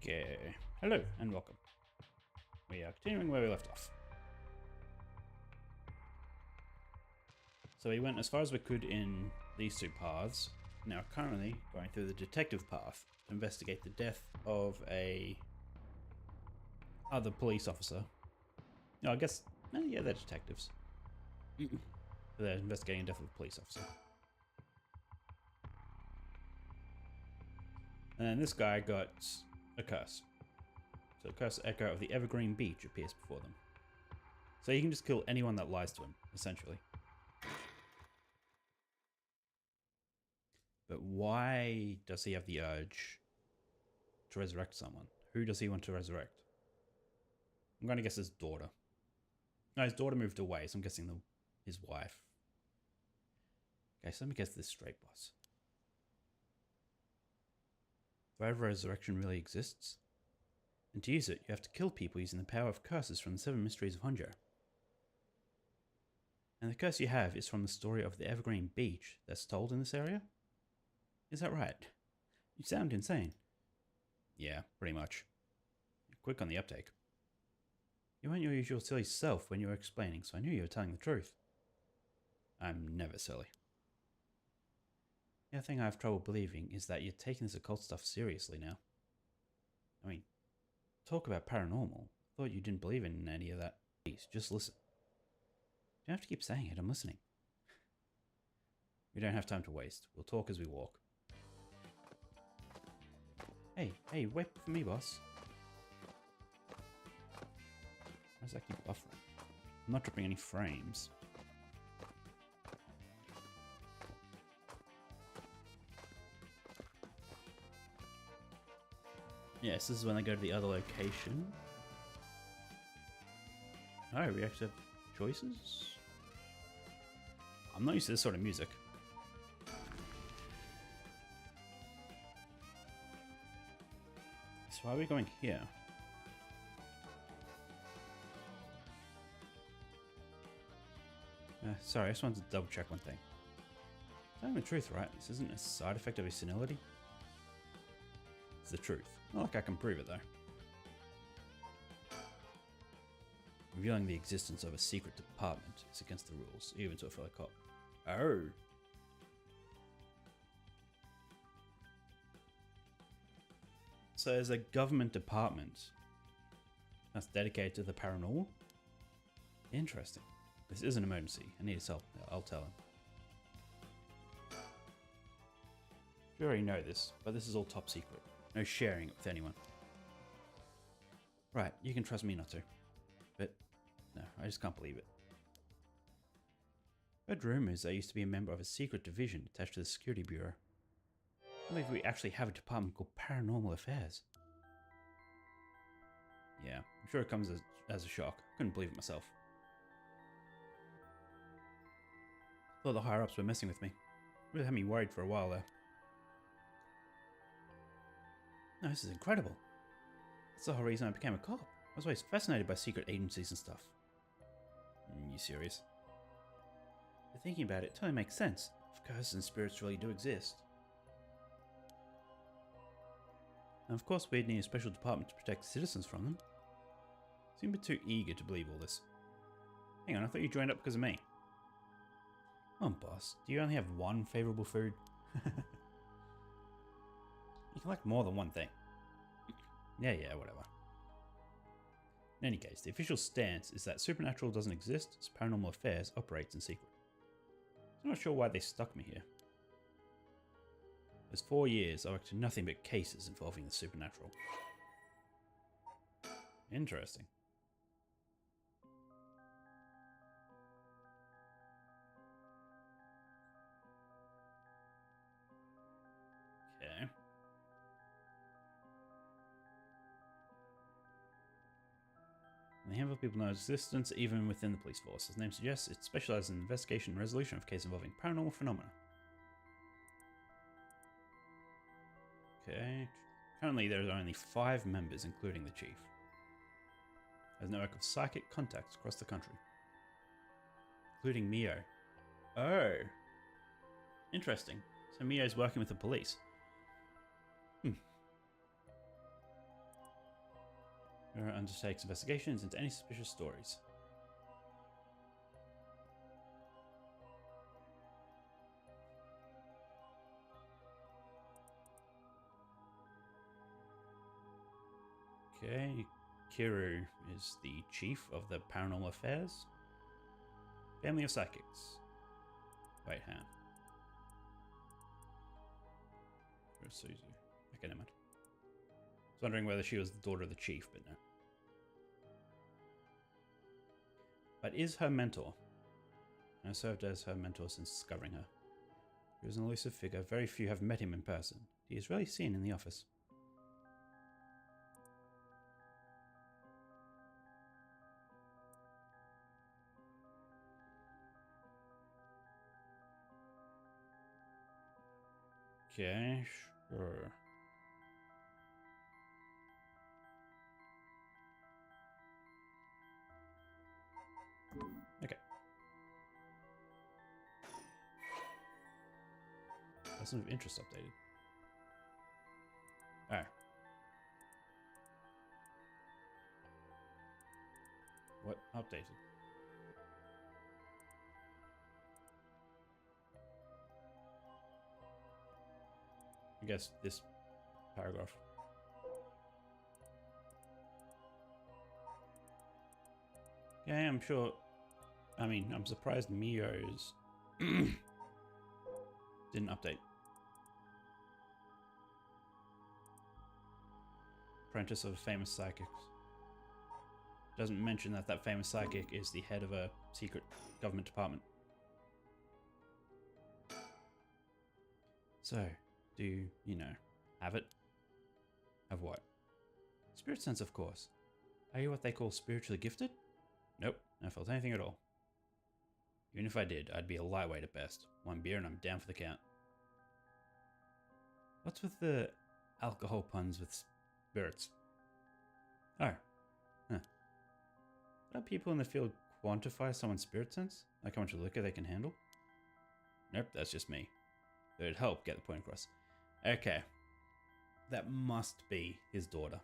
Okay, hello and welcome. We are continuing where we left off. So we went as far as we could in these two paths. Now currently going through the detective path to investigate the death of a other police officer. No, I guess, yeah, they're detectives. They're investigating the death of a police officer. And then this guy got a curse. So the curse echo of the Evergreen Beach appears before them. So you can just kill anyone that lies to him, essentially. But why does he have the urge to resurrect someone? Who does he want to resurrect? I'm going to guess his daughter. No, his daughter moved away, so I'm guessing his wife. Okay, so let me guess this straight, boss. The resurrection really exists? And to use it, you have to kill people using the power of curses from the 7 Mysteries of Honjo. And the curse you have is from the story of the Evergreen Beach that's told in this area? Is that right? You sound insane. Yeah, pretty much. You're quick on the uptake. You weren't your usual silly self when you were explaining, so I knew you were telling the truth. I'm never silly. The other thing I have trouble believing is that you're taking this occult stuff seriously now. I mean, talk about paranormal. I thought you didn't believe in any of that. Please, just listen. You don't have to keep saying it, I'm listening. We don't have time to waste. We'll talk as we walk. Hey, wait for me, boss. Why does that keep buffering? I'm not dropping any frames. Yes, this is when I go to the other location. Oh, we actually have choices? I'm not used to this sort of music. So why are we going here? Sorry, I just wanted to double check one thing. Telling the truth, right? This isn't a side effect of his senility? It's the truth. Not like I can prove it, though. Revealing the existence of a secret department is against the rules, even to a fellow cop. Oh! So there's a government department that's dedicated to the paranormal? Interesting. This is an emergency. I need his help. I'll tell him. You already know this, but this is all top secret. No sharing it with anyone. Right, you can trust me not to. But, no, I just can't believe it. Heard rumors I used to be a member of a secret division attached to the Security Bureau. I believe we actually have a department called Paranormal Affairs. Yeah, I'm sure it comes as a shock. Couldn't believe it myself. Thought the higher-ups were messing with me. Really had me worried for a while there. No, this is incredible. That's the whole reason I became a cop. I was always fascinated by secret agencies and stuff. You serious? But thinking about it, it totally makes sense. If curses and spirits really do exist. And of course we'd need a special department to protect citizens from them. Seem a bit too eager to believe all this. Hang on, I thought you joined up because of me. Come on, boss. Do you only have one favourable food? You can like more than one thing. Yeah, whatever. In any case, the official stance is that supernatural doesn't exist, as Paranormal Affairs operates in secret. I'm not sure why they stuck me here. Those 4 years, I worked in nothing but cases involving the supernatural. Interesting. Okay. And the handful of people know its existence even within the police force. As the name suggests, it specializes in investigation and resolution of cases involving paranormal phenomena. Okay. Currently there are only 5 members, including the chief. There's a network of psychic contacts across the country. Including Mio. Oh. Interesting. So Mio's working with the police. Undertakes investigations into any suspicious stories. Okay, Kiru is the chief of the Paranormal Affairs. Family of psychics. Wait, hang on. Where's Suzu? Okay, never mind. I was wondering whether she was the daughter of the chief, but no. But is her mentor. I served as her mentor since discovering her. He was an elusive figure. Very few have met him in person. He is rarely seen in the office. Okay, sure. Okay. Person of interest updated. Alright. What updated? I guess this paragraph. Yeah, I'm sure. I mean, I'm surprised Mio's didn't update. Apprentice of a famous psychic. Doesn't mention that that famous psychic is the head of a secret government department. So, do you know, have it? Have what? Spirit sense, of course. Are you what they call spiritually gifted? Nope, never felt anything at all. Even if I did, I'd be a lightweight at best. One beer and I'm down for the count. What's with the alcohol puns with spirits? Oh. Huh. How do people in the field quantify someone's spirit sense? Like how much liquor they can handle? Nope, that's just me. But it'd help get the point across. Okay. That must be his daughter.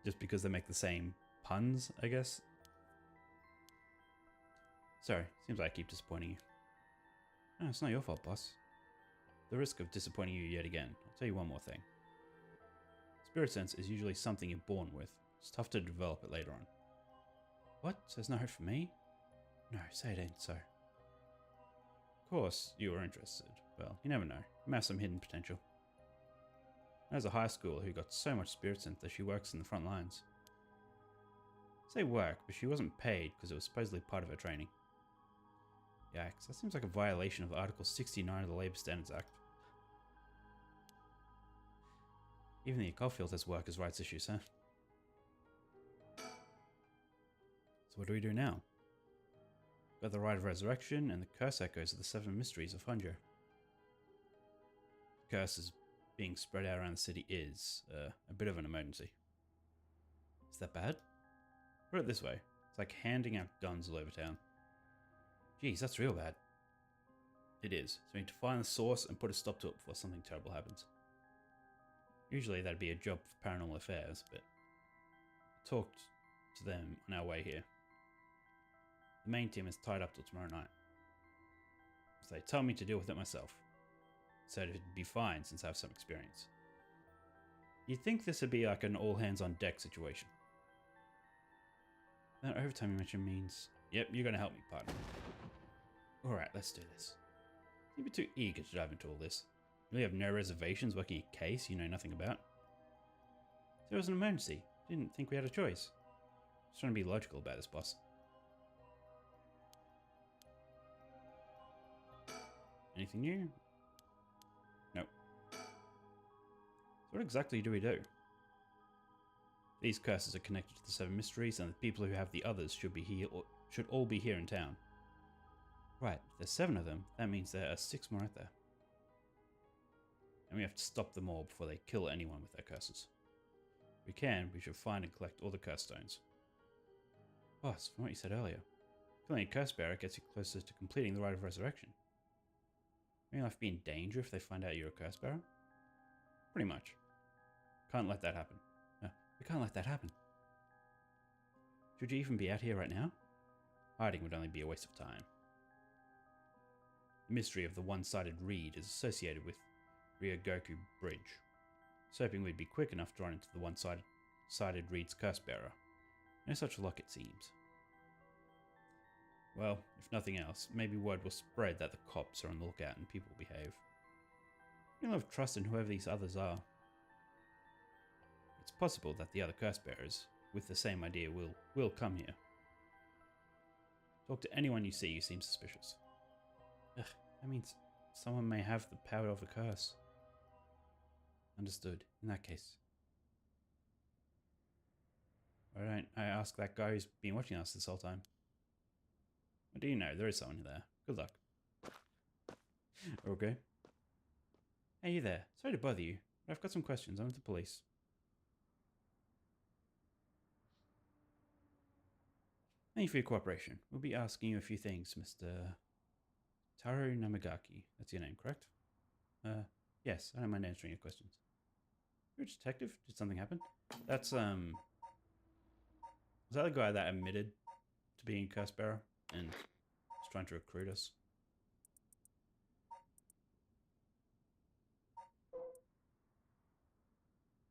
Just because they make the same puns, I guess. Sorry, seems like I keep disappointing you. No, it's not your fault, boss. The risk of disappointing you yet again. I'll tell you one more thing. Spirit sense is usually something you're born with. It's tough to develop it later on. What? So there's no hope for me? No, say it ain't so. Of course, you were interested. Well, you never know. You may have some hidden potential. There's a high schooler who got so much spirit sense that she works in the front lines. I say work, but she wasn't paid because it was supposedly part of her training. Yikes, that seems like a violation of Article 69 of the Labour Standards Act. Even the occult field has workers' rights issues, huh? So what do we do now? Got the Rite of Resurrection and the curse echoes of the 7 mysteries of Hunjo. The curses being spread out around the city is a bit of an emergency. Is that bad? Put it this way, it's like handing out guns all over town. Geez, that's real bad. It is, so we need to find the source and put a stop to it before something terrible happens. Usually that'd be a job for Paranormal Affairs, but I talked to them on our way here. The main team is tied up till tomorrow night. So they tell me to deal with it myself. Said it'd be fine since I have some experience. You'd think this would be like an all-hands-on-deck situation. That overtime you mentioned means... Yep, you're going to help me, partner. Alright, let's do this. You'd be too eager to dive into all this. You really have no reservations working a case you know nothing about. There was an emergency. Didn't think we had a choice. Just trying to be logical about this, boss. Anything new? Nope. So what exactly do we do? These curses are connected to the 7 mysteries, and the people who have the others should be here, or should all be here in town. Right, if there's 7 of them, that means there are 6 more out there. And we have to stop them all before they kill anyone with their curses. If we can, we should find and collect all the curse stones. Boss, from what you said earlier, killing a curse bearer gets you closer to completing the Rite of Resurrection. May your life be in danger if they find out you're a curse bearer? Pretty much. Can't let that happen. We can't let that happen. Should you even be out here right now? Hiding would only be a waste of time. The mystery of the one-sided reed is associated with Ryogoku Bridge. So hoping we'd be quick enough to run into the one-sided reed's curse bearer. No such luck, it seems. Well, if nothing else, maybe word will spread that the cops are on the lookout and people behave. You'll have trust in whoever these others are. It's possible that the other curse bearers, with the same idea, will come here. Talk to anyone you see who seems suspicious. Ugh, that means someone may have the power of a curse. Understood. In that case. Why don't I ask that guy who's been watching us this whole time? What do you know? There is someone there. Good luck. Okay. Hey, you there. Sorry to bother you, but I've got some questions. I'm with the police. Thank you for your cooperation. We'll be asking you a few things, Mr. Taro Namagaki. That's your name, correct? Yes, I don't mind answering your questions. You're a detective? Did something happen? That's, was that the guy that admitted to being a curse bearer and was trying to recruit us?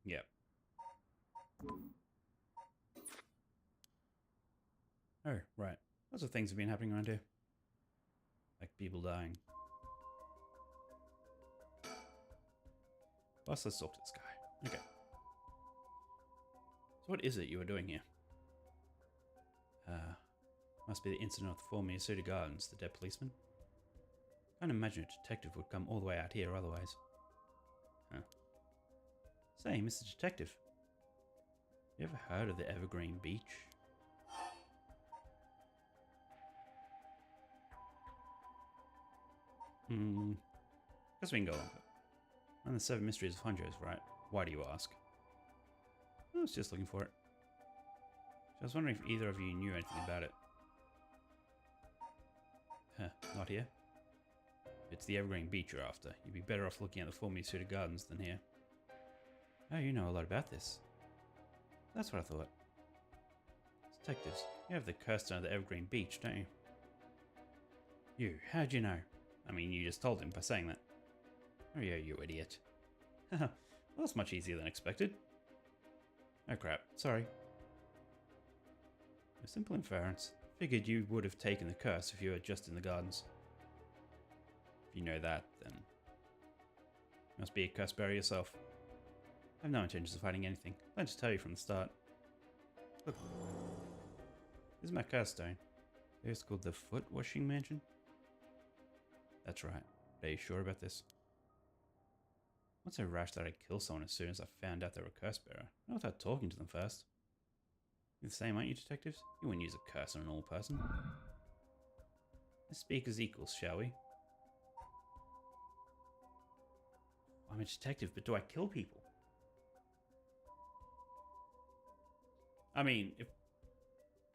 Yep. Oh, right. Lots of things have been happening around here. Like people dying. Plus, let's talk to this guy. Okay. So what is it you were doing here? Must be the incident of the former Yasuda Gardens, the dead policeman. Can't imagine a detective would come all the way out here otherwise. Huh. Say, Mr. Detective. You ever heard of the Evergreen Beach? Guess we can go on. And the 7 Mysteries of Honjo's, right? Why do you ask? I was just looking for it. I was wondering if either of you knew anything about it. Huh, not here. It's the Evergreen Beach you're after. You'd be better off looking at the former Yasuda Gardens than here. Oh, you know a lot about this. That's what I thought. Detectives, you have the curse of the Evergreen Beach, don't you? You, how'd you know? I mean, you just told him by saying that. Oh yeah, you idiot. Haha, well, that's much easier than expected. Oh crap, sorry. A simple inference. Figured you would have taken the curse if you were just in the gardens. If you know that, then you must be a curse bearer yourself. I have no intentions of hiding anything. I'll just tell you from the start. Look. This is my curse stone. It's called the Foot Washing Mansion. That's right. Are you sure about this? What's so rash that I'd kill someone as soon as I found out they were a curse bearer? Not without talking to them first. You're the same, aren't you, detectives? You wouldn't use a curse on a normal person. Let's speak as equals, shall we? I'm a detective, but do I kill people? I mean,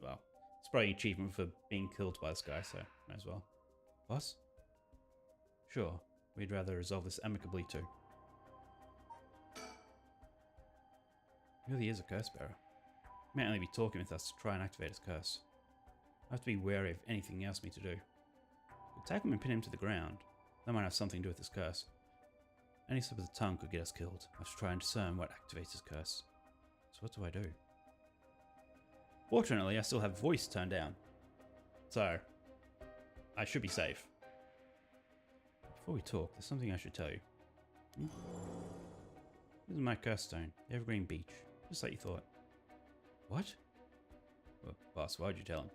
well, it's probably an achievement for being killed by this guy, so might as well. Boss? Sure, we'd rather resolve this amicably too. He really is a curse bearer. He may only be talking with us to try and activate his curse. I have to be wary of anything he asks me to do. We'll tackle him and pin him to the ground. That might have something to do with his curse. Any slip of the tongue could get us killed. I have to try and discern what activates his curse. So what do I do? Fortunately, I still have voice turned down. So, I should be safe. Before we talk, there's something I should tell you. This is my curse stone, the Evergreen Beach. Just like you thought. What? Well, boss, why'd you tell him?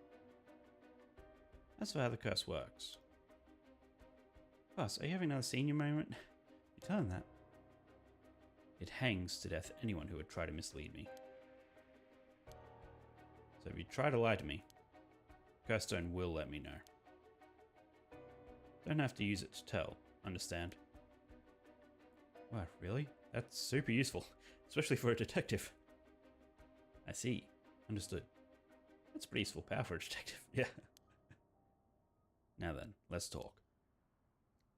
That's how the curse works. Boss, are you having another senior moment? You tell him that. It hangs to death anyone who would try to mislead me. So if you try to lie to me, curse stone will let me know. Don't have to use it to tell, understand? Wow, really? That's super useful, especially for a detective. I see. Understood. That's pretty useful power for a detective, yeah. Now then, let's talk.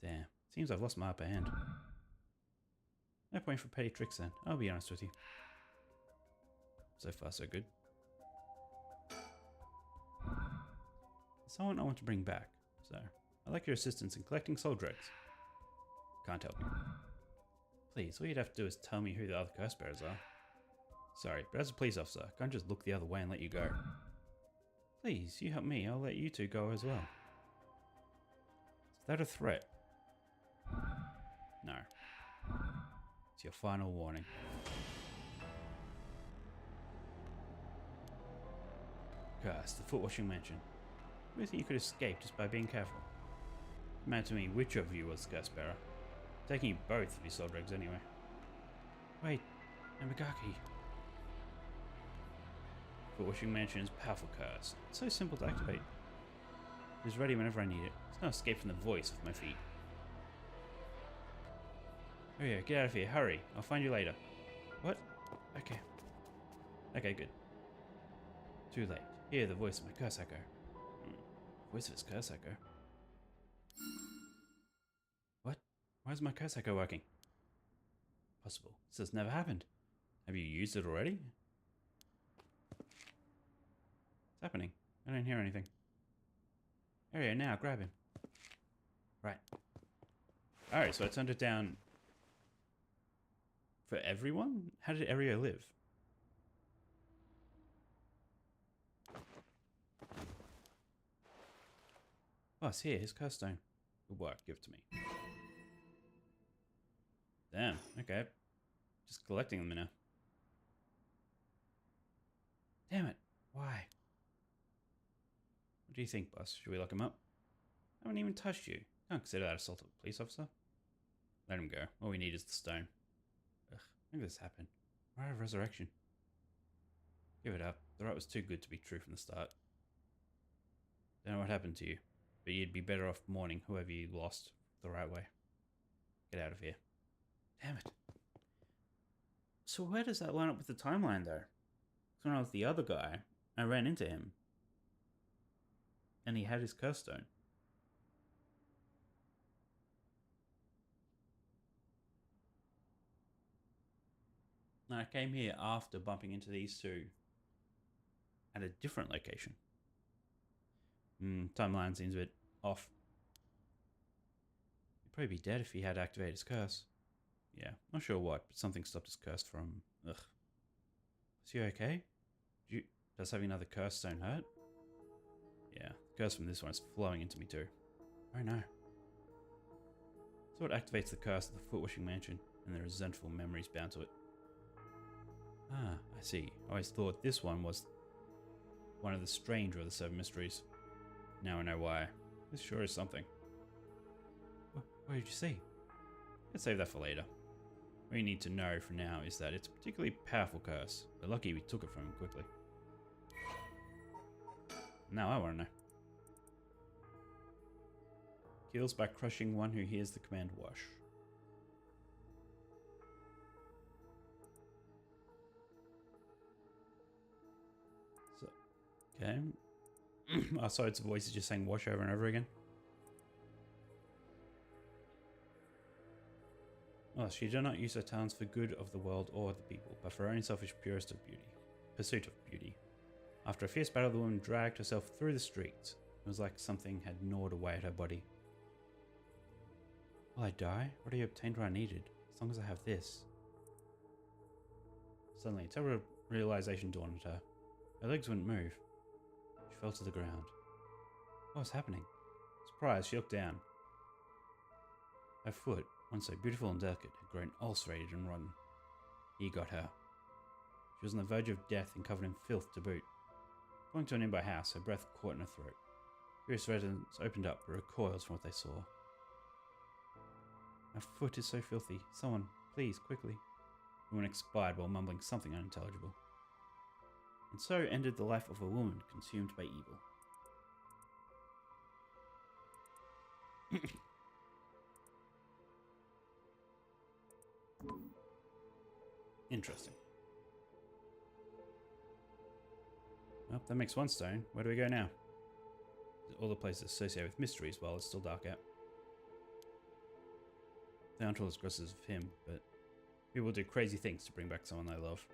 Damn, seems I've lost my upper hand. No point for petty tricks then, I'll be honest with you. So far, so good. Someone I want to bring back, so I'd like your assistance in collecting soul dregs. Can't help you. Please, all you'd have to do is tell me who the other curse bearers are. Sorry, but as a police officer, I can't just look the other way and let you go. Please, you help me, I'll let you two go as well. Is that a threat? No. It's your final warning. Curse, the foot washing mansion. Do you think you could escape just by being careful? It mattered to me which of you was the curse bearer. I'm taking you both of your soul dregs anyway. Wait, Namagaki. Foot washing mansion is a powerful curse. It's so simple to activate. It is ready whenever I need it. There's no escape from the voice of my feet. Oh yeah, get out of here, hurry. I'll find you later. What? Okay. Okay, good. Too late. Hear the voice of my curse echo. Voice of its curse echo? What? Why is my curse echo working? Possible. This has never happened. Have you used it already? What's happening? I don't hear anything. Area now, grab him. Right. Alright, so I turned it down for everyone? How did Ario live? Oh, it's here, his curse stone. Good work, give it to me. Damn, okay. Just collecting them now. Damn it, why? What do you think, boss? Should we lock him up? I haven't even touched you. Can't consider that assault of a police officer. Let him go. All we need is the stone. Ugh, maybe this happened. Right of resurrection. Give it up. The right was too good to be true from the start. Don't know what happened to you, but you'd be better off mourning whoever you lost the right way. Get out of here. Damn it. So where does that line up with the timeline, though? Because when I was the other guy, I ran into him. And he had his curse stone. And I came here after bumping into these two at a different location. Timeline seems a bit off. He'd probably be dead if he had activated his curse. Yeah, not sure what, but something stopped his curse from... Ugh. Is he okay? Does having another curse stone hurt? Yeah, the curse from this one is flowing into me too. Oh no. So what activates the curse of the foot washing mansion and the resentful memories bound to it? Ah, I see. I always thought this one was one of the stranger of the 7 mysteries. Now I know why. This sure is something. What did you see? Let's save that for later. What you need to know for now is that it's a particularly powerful curse. We're lucky we took it from him quickly. Now I want to know. Kills by crushing one who hears the command wash. So, okay. Oh, so its voice is just saying wash over and over again. Oh, she did not use her talents for good of the world or the people, but for her own selfish pursuit of beauty. After a fierce battle, the woman dragged herself through the streets. It was like something had gnawed away at her body. Will I die? I've already obtained what I needed, as long as I have this. Suddenly, a terrible realization dawned on her. Her legs wouldn't move. She fell to the ground. What was happening? Surprised, she looked down. Her foot, once so beautiful and delicate, had grown ulcerated and rotten. He got her. She was on the verge of death and covered in filth to boot. Going to a nearby house, her breath caught in her throat. Curious residents opened up, but recoiled from what they saw. My foot is so filthy. Someone, please, quickly. The woman expired while mumbling something unintelligible. And so ended the life of a woman consumed by evil. Interesting. Well, that makes one stone. Where do we go now? All the places associated with mysteries while it's still dark out. They aren't all as gross as him, but people do crazy things to bring back someone they love.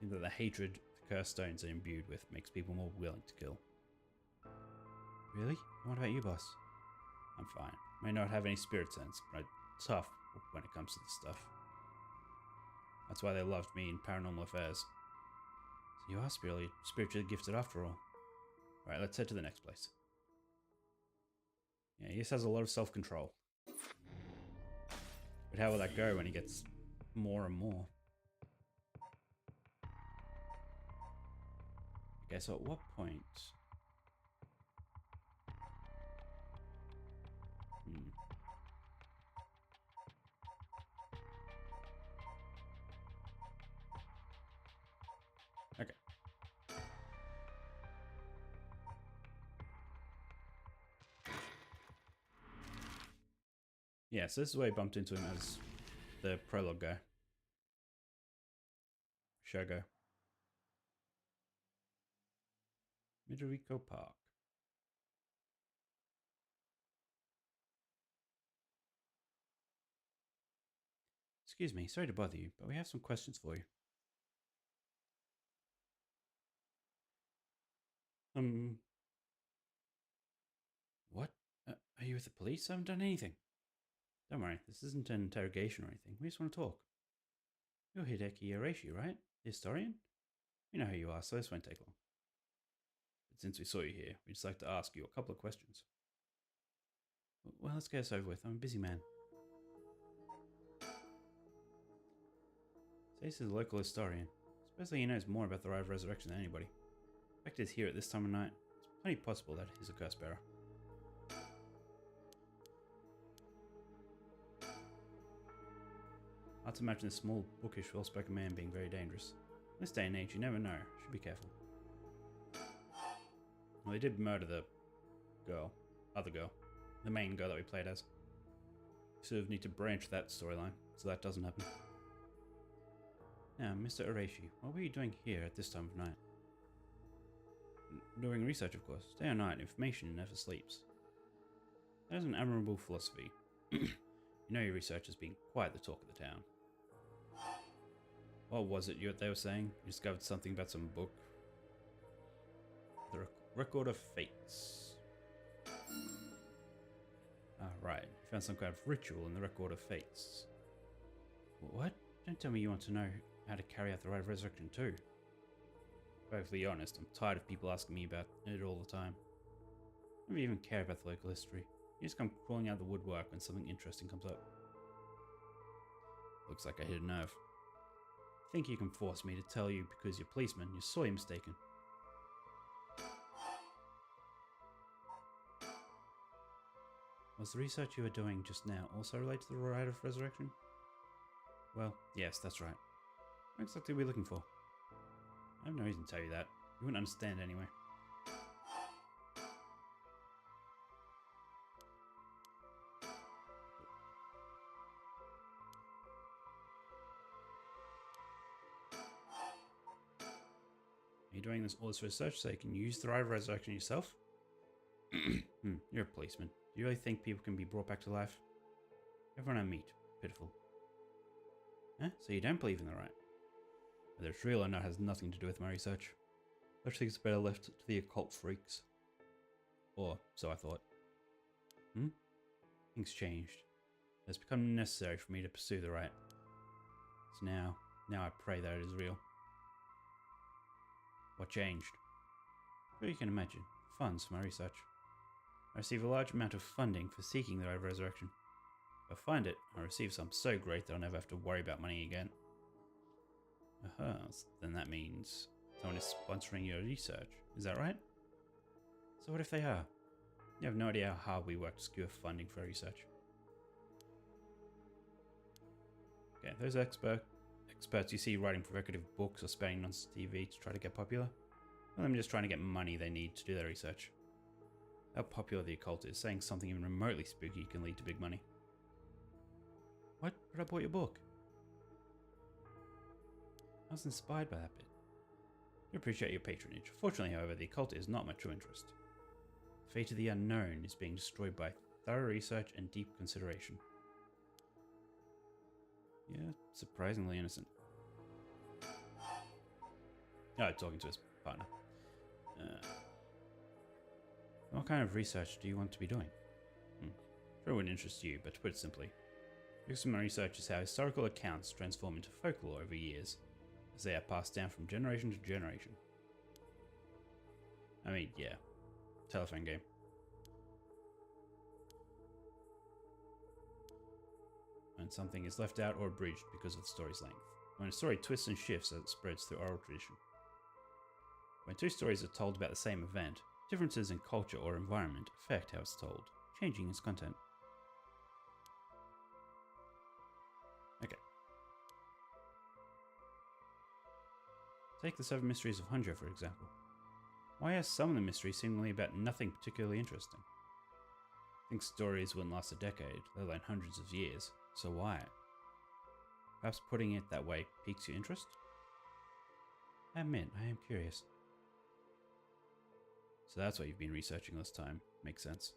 think that the hatred the cursed stones are imbued with makes people more willing to kill. Really? What about you, boss? I'm fine. May not have any spirit sense, but I'm tough when it comes to this stuff. That's why they loved me in Paranormal Affairs. So you are spiritually gifted after all. Alright, let's head to the next place. Yeah, he just has a lot of self-control. But how will that go when he gets more and more? Okay, so at what point... Okay. Yeah, so this is where I bumped into him as the prologue guy. Shogo. Midorico Park. Excuse me, sorry to bother you, but we have some questions for you. What? Are you with the police? I haven't done anything. Don't worry, this isn't an interrogation or anything. We just want to talk. You're Hideki Yoreshi, right? The historian? We know who you are, so this won't take long. But since we saw you here, we'd just like to ask you a couple of questions. Well, let's get this over with. I'm a busy man. This is a local historian. Supposedly he knows more about the Rite of Resurrection than anybody. The fact is, here at this time of night, it's plenty possible that he's a curse bearer. Hard to imagine a small, bookish, well-spoken man being very dangerous. In this day and age, you never know. Should be careful. Well, they did murder the other girl, the main girl that we played as. We sort of need to branch that storyline, so that doesn't happen. Now, Mr. Oreshi, what were you doing here at this time of night? Doing research, of course. Day or night, information never sleeps. That is an admirable philosophy. You know your research has been quite the talk of the town. What was it they were saying? You discovered something about some book? The Record of Fates. Ah, right. You found some kind of ritual in the Record of Fates. What? Don't tell me you want to know how to carry out the Rite of Resurrection too. Perfectly honest, I'm tired of people asking me about it all the time. I don't even care about the local history. You just come crawling out of the woodwork when something interesting comes up. Looks like I hit a nerve. Think you can force me to tell you because you're policeman, you're sorely mistaken. Was the research you were doing just now also related to the Rite of Resurrection? Well, yes, that's right. What exactly are we looking for? I have no reason to tell you that. You wouldn't understand anyway. Are you doing all this research so you can use the Rite of Resurrection yourself? You're a policeman. Do you really think people can be brought back to life? Everyone I meet. Pitiful. Huh? So you don't believe in the Rite? Whether it's real or not has nothing to do with my research. I think it's better left to the occult freaks. Or so I thought. Things changed. It's become necessary for me to pursue the Rite. So now I pray that it is real. What changed? Well, you can imagine. Funds for my research. I receive a large amount of funding for seeking the Rite of Resurrection. If I find it, I receive some so great that I'll never have to worry about money again. Then that means someone is sponsoring your research. Is that right? So what if they are? You have no idea how hard we work to secure funding for our research. Okay, those experts you see writing provocative books or spending nonsense TV to try to get popular, well, I'm just trying to get money they need to do their research. How popular the occult is, saying something even remotely spooky can lead to big money. What? But I bought your book. I was inspired by that bit. I appreciate your patronage. Fortunately, however, the occult is not my true interest. The fate of the unknown is being destroyed by thorough research and deep consideration. Yeah, surprisingly innocent. Oh, talking to his partner. What kind of research do you want to be doing? Sure, it wouldn't interest you, but to put it simply, my research is how historical accounts transform into folklore over years, as they are passed down from generation to generation. I mean, yeah, telephone game. When something is left out or abridged because of the story's length. When a story twists and shifts as it spreads through oral tradition. When two stories are told about the same event, differences in culture or environment affect how it's told, changing its content. Okay. Take the 7 Mysteries of Hunjo, for example. Why are some of the mysteries seemingly about nothing particularly interesting? I think stories wouldn't last a decade, let alone hundreds of years, so why? Perhaps putting it that way piques your interest? I admit, I am curious. So that's what you've been researching this time. Makes sense.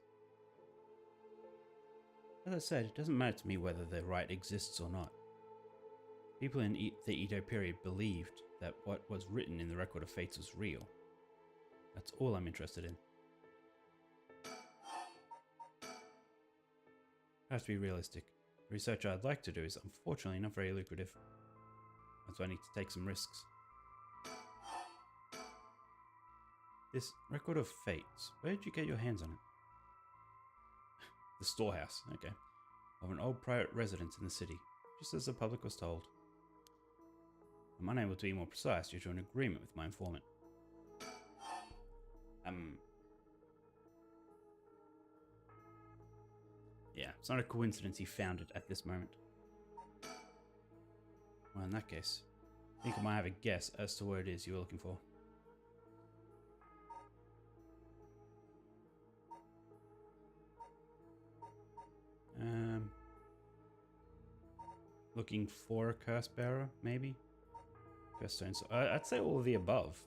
As I said, it doesn't matter to me whether the right exists or not. People in the Edo period believed that what was written in the Record of Fates was real. That's all I'm interested in. I have to be realistic. The research I'd like to do is unfortunately not very lucrative. That's why I need to take some risks. This Record of Fates, where did you get your hands on it? The storehouse, okay. Of an old private residence in the city, just as the public was told. I'm unable to be more precise due to an agreement with my informant. Yeah, it's not a coincidence he found it at this moment. Well, in that case, I think I might have a guess as to what it is you were looking for. Looking for a curse bearer, maybe? Curse stones. I'd say all of the above.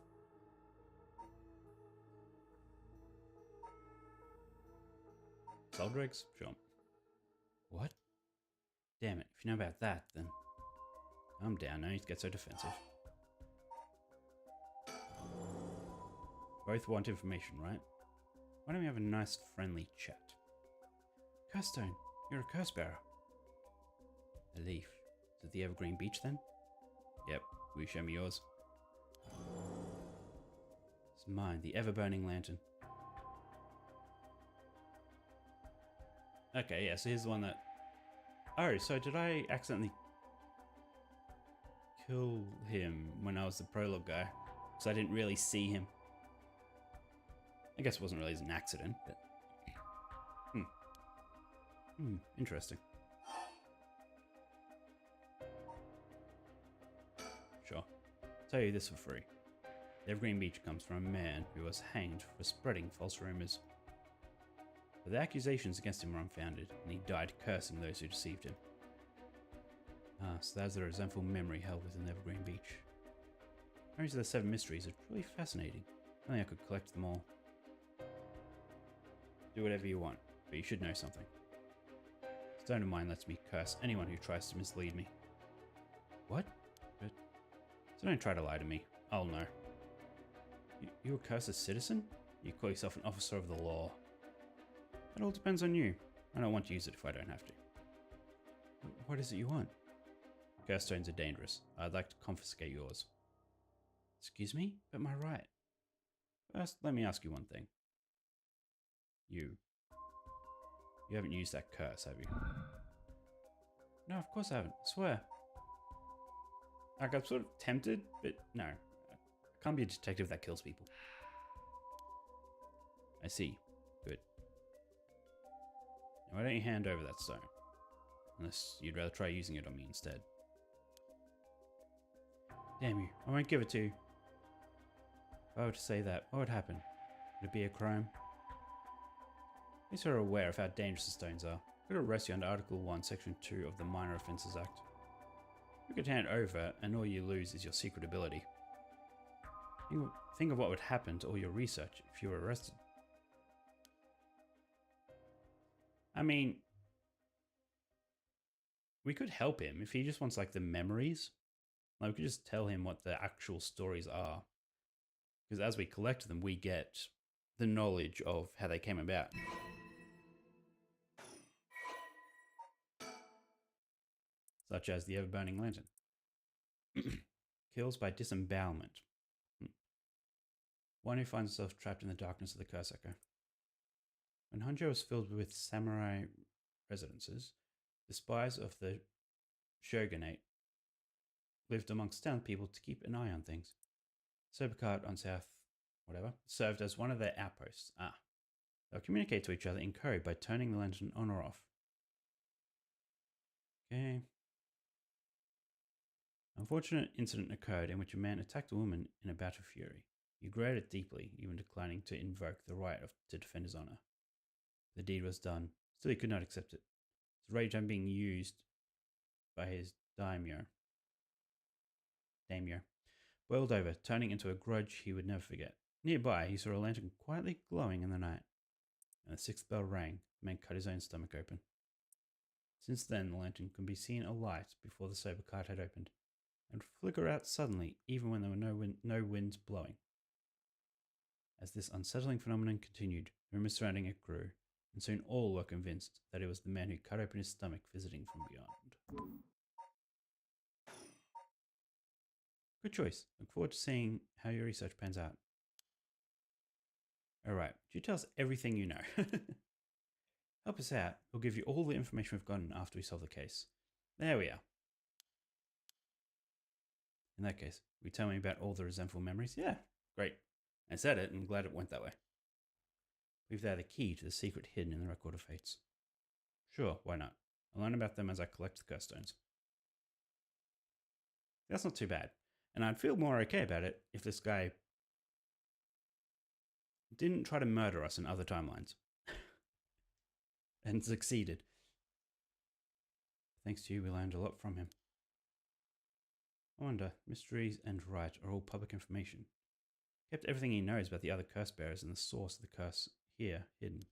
Soul dregs? Sure. What? Damn it, if you know about that, then... Calm down, no need to get so defensive. Both want information, right? Why don't we have a nice, friendly chat? Curse stone, you're a curse bearer. A leaf. Is it the Evergreen Beach, then? Yep, will you show me yours? It's mine, the ever-burning lantern. Okay, yeah, so here's the one that... Oh, so did I accidentally kill him when I was the prologue guy? So I didn't really see him. I guess it wasn't really an accident, but... Interesting. Sure. I'll tell you this for free. The Evergreen Beach comes from a man who was hanged for spreading false rumors. But the accusations against him were unfounded, and he died cursing those who deceived him. Ah, so that's the resentful memory held within Evergreen Beach. Memories of the 7 mysteries are truly fascinating. If only I could collect them all. Do whatever you want, but you should know something. Stone of mine lets me curse anyone who tries to mislead me. What? But... So don't try to lie to me. I'll know. You a cursed citizen? You call yourself an officer of the law. It all depends on you. I don't want to use it if I don't have to. What is it you want? Curse stones are dangerous. I'd like to confiscate yours. Excuse me? But my right. First, let me ask you one thing. You haven't used that curse, have you? No, of course I haven't. I swear. Like, I'm sort of tempted, but no. I can't be a detective that kills people. I see. Good. Now, why don't you hand over that stone? Unless you'd rather try using it on me instead. Damn you. I won't give it to you. If I were to say that, what would happen? Would it be a crime? At least you're aware of how dangerous the stones are. I could arrest you under Article 1, Section 2 of the Minor Offences Act. You could hand it over, and all you lose is your secret ability. Think of what would happen to all your research if you were arrested. I mean, we could help him if he just wants, like, the memories. Like, we could just tell him what the actual stories are. Because as we collect them, we get the knowledge of how they came about. Such as the ever-burning lantern. Kills by disembowelment. One who finds himself trapped in the darkness of the curse echo. When Honjo was filled with samurai residences, the spies of the shogunate lived amongst town people to keep an eye on things. Sobercart on South, served as one of their outposts. They'll communicate to each other in code by turning the lantern on or off. Okay. An unfortunate incident occurred in which a man attacked a woman in a bout of fury. He regretted it deeply, even declining to invoke the right to defend his honor. The deed was done, still he could not accept it. His rage on being used by his daimyo boiled over, turning into a grudge he would never forget. Nearby, he saw a lantern quietly glowing in the night, and the sixth bell rang. The man cut his own stomach open. Since then, the lantern could be seen alight before the sober cart had opened, and flicker out suddenly, even when there were no winds blowing. As this unsettling phenomenon continued, rumors surrounding it grew, and soon all were convinced that it was the man who cut open his stomach visiting from beyond. Good choice. Look forward to seeing how your research pans out. Alright, you tell us everything you know. Help us out. We'll give you all the information we've gotten after we solve the case. There we are. In that case, will you tell me about all the resentful memories? Yeah, great. I said it, and I'm glad it went that way. We've there the key to the secret hidden in the Record of Fates. Sure, why not? I'll learn about them as I collect the curse stones. That's not too bad. And I'd feel more okay about it if this guy didn't try to murder us in other timelines. And succeeded. Thanks to you, we learned a lot from him. I wonder, mysteries and right are all public information. Kept everything he knows about the other curse bearers and the source of the curse here hidden.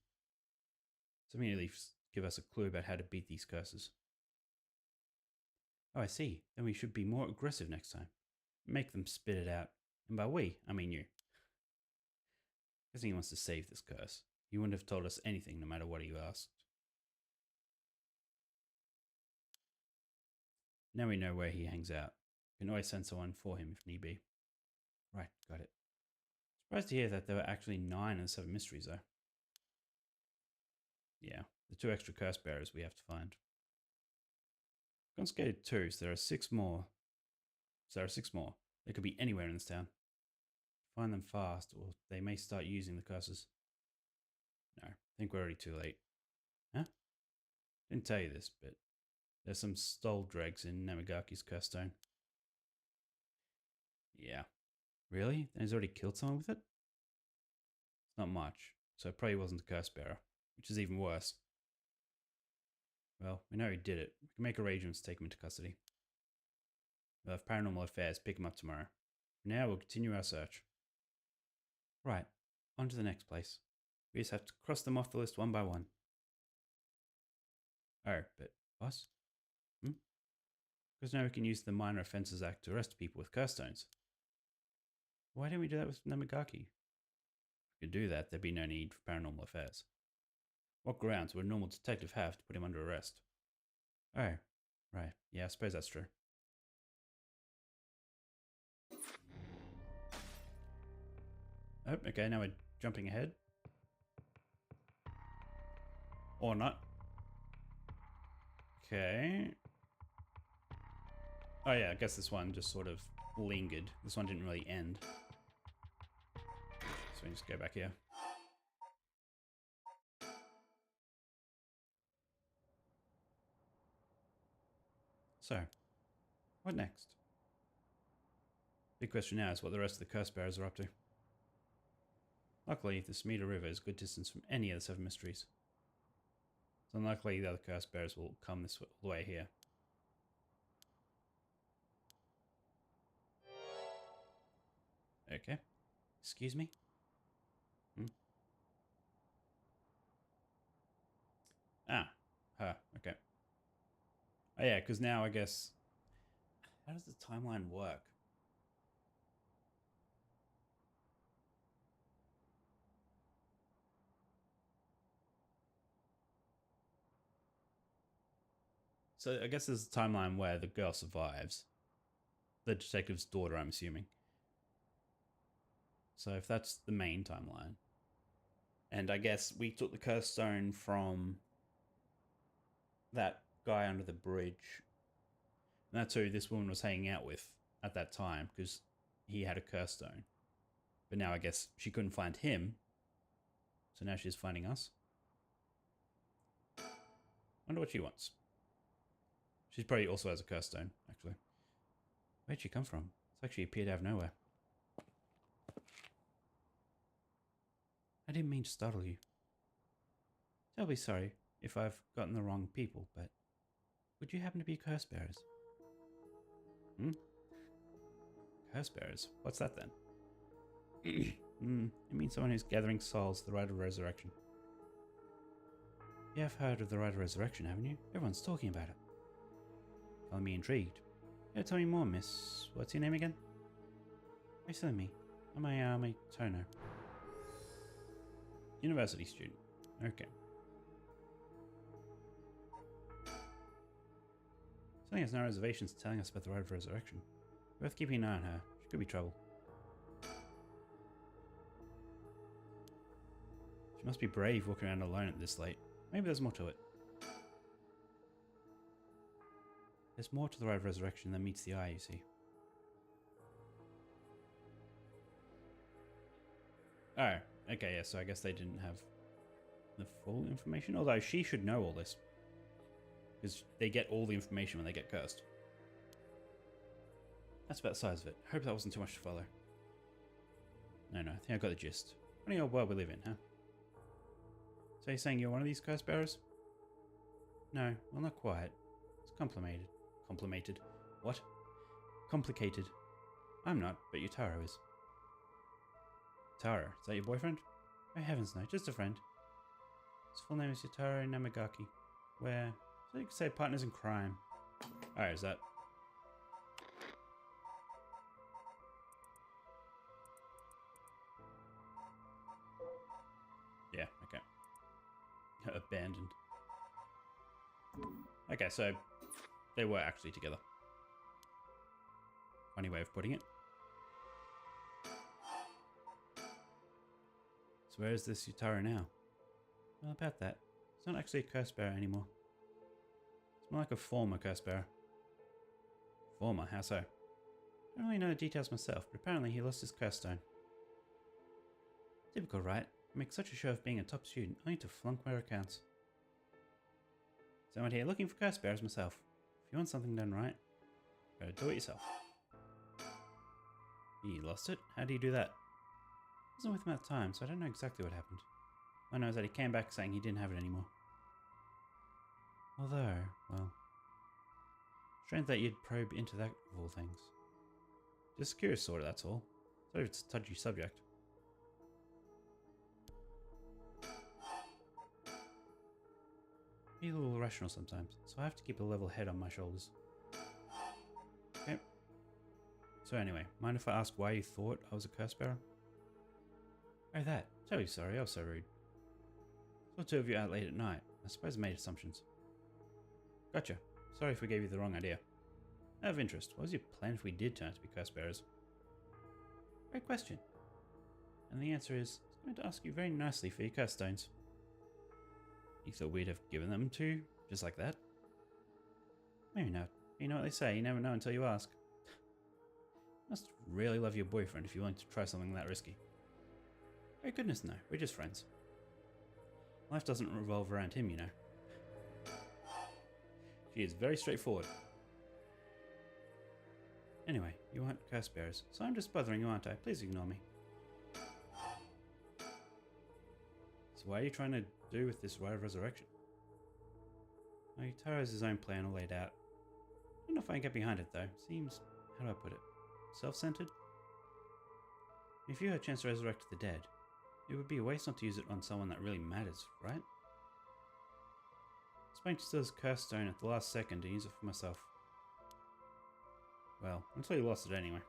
Something at least give us a clue about how to beat these curses. Oh, I see. Then we should be more aggressive next time. Make them spit it out. And by we, I mean you. Guessing he wants to save this curse. He wouldn't have told us anything no matter what you asked. Now we know where he hangs out. We can always send someone for him if need be. Right, got it. Surprised to hear that there were actually 9 of the 7 mysteries though. Yeah, the 2 extra curse bearers we have to find. Confiscated 2, so there are 6 more. They could be anywhere in this town. Find them fast, or they may start using the curses. No, I think we're already too late. Huh? Didn't tell you this, but there's some stole dregs in Namagaki's curse stone. Yeah. Really? Then he's already killed someone with it? It's not much, so it probably wasn't the curse bearer, which is even worse. Well, we know he did it. We can make arrangements to take him into custody. We'll have Paranormal Affairs pick him up tomorrow. For now, we'll continue our search. Right, on to the next place. We just have to cross them off the list one by one. Oh, but boss? Because now we can use the Minor Offences Act to arrest people with curse stones. Why didn't we do that with Namagaki? If we could do that, there'd be no need for Paranormal Affairs. What grounds would a normal detective have to put him under arrest? Oh, right. Yeah, I suppose that's true. Oh, okay, now we're jumping ahead. Or not. Okay. Oh yeah, I guess this one just sort of lingered. This one didn't really end. So we just go back here. So, what next? Big question now is what the rest of the curse bearers are up to. Luckily, the Smeda River is a good distance from any of the 7 mysteries. It's unlikely the other curse bearers will come this way here. Okay. Excuse me? Her. Okay. Oh yeah, because now I guess... How does the timeline work? So I guess there's a timeline where the girl survives. The detective's daughter, I'm assuming. So if that's the main timeline. And I guess we took the curse stone from that guy under the bridge. And that's who this woman was hanging out with at that time, because he had a curse stone. But now I guess she couldn't find him. So now she's finding us. Wonder what she wants. She probably also has a curse stone, actually. Where'd she come from? It's like she appeared out of nowhere. I didn't mean to startle you. Terribly sorry if I've gotten the wrong people, but would you happen to be curse bearers? Curse bearers? What's that then? It means someone who's gathering souls, the rite of resurrection. You have heard of the rite of resurrection, haven't you? Everyone's talking about it. Got me intrigued. Yeah, tell me more, miss. What's your name again? Me. I'm a toner. University student. Okay. Something has no reservations telling us about the rite of resurrection. Worth keeping an eye on her. She could be trouble. She must be brave walking around alone at this late. Maybe there's more to it. There's more to the rite of resurrection than meets the eye, you see. Oh, okay, yeah, so I guess they didn't have the full information. Although she should know all this. Because they get all the information when they get cursed. That's about the size of it. Hope that wasn't too much to follow. No, I think I got the gist. Funny old world we live in, huh? So you're saying you're one of these curse bearers? No, well, not quite. It's complicated. Complicated? What? Complicated. I'm not, but Yutaro is. Yutaro? Is that your boyfriend? Oh heavens no, just a friend. His full name is Yutaro Namagaki. We're, so you could say, partners in crime. Alright, is that... Yeah, okay. Abandoned. Okay, so they were actually together. Funny way of putting it. So where is this Yutaro now? Well, about that. It's not actually a curse bearer anymore. It's more like a former curse bearer. Former? How so? I don't really know the details myself, but apparently he lost his curse stone. Typical, right? I make such a show of being a top student, only to flunk where it counts. So I'm here looking for curse bearers myself. If you want something done right, gotta do it yourself. You lost it? How do you do that? I wasn't with him at the time, so I don't know exactly what happened. All I know is that he came back saying he didn't have it anymore. Although, well... strange that you'd probe into that of all things. Just curious sort of, that's all. Sorry if it's a touchy subject. Be a little irrational sometimes, so I have to keep a level head on my shoulders. Okay. So anyway, mind if I ask why you thought I was a curse bearer? Oh that. Totally sorry, I was so rude. Saw two of you out late at night. I suppose I made assumptions. Gotcha. Sorry if we gave you the wrong idea. Out of interest, what was your plan if we did turn out to be curse bearers? Great question. And the answer is, I was going to ask you very nicely for your curse stones. You thought we'd have given them to you, just like that? Maybe not. You know what they say, you never know until you ask. Must really love your boyfriend if you're willing to try something that risky. Oh goodness no, we're just friends. Life doesn't revolve around him, you know. She is very straightforward. Anyway, you aren't curse bearers, so I'm just bothering you, aren't I? Please ignore me. So what are you trying to do with this rite of resurrection? Oh, Yutaro has his own plan all laid out. I don't know if I can get behind it though. Seems, how do I put it, self-centered? If you had a chance to resurrect the dead, it would be a waste not to use it on someone that really matters, right? I was planning to steal his curse stone at the last second and use it for myself. Well, until you lost it anyway.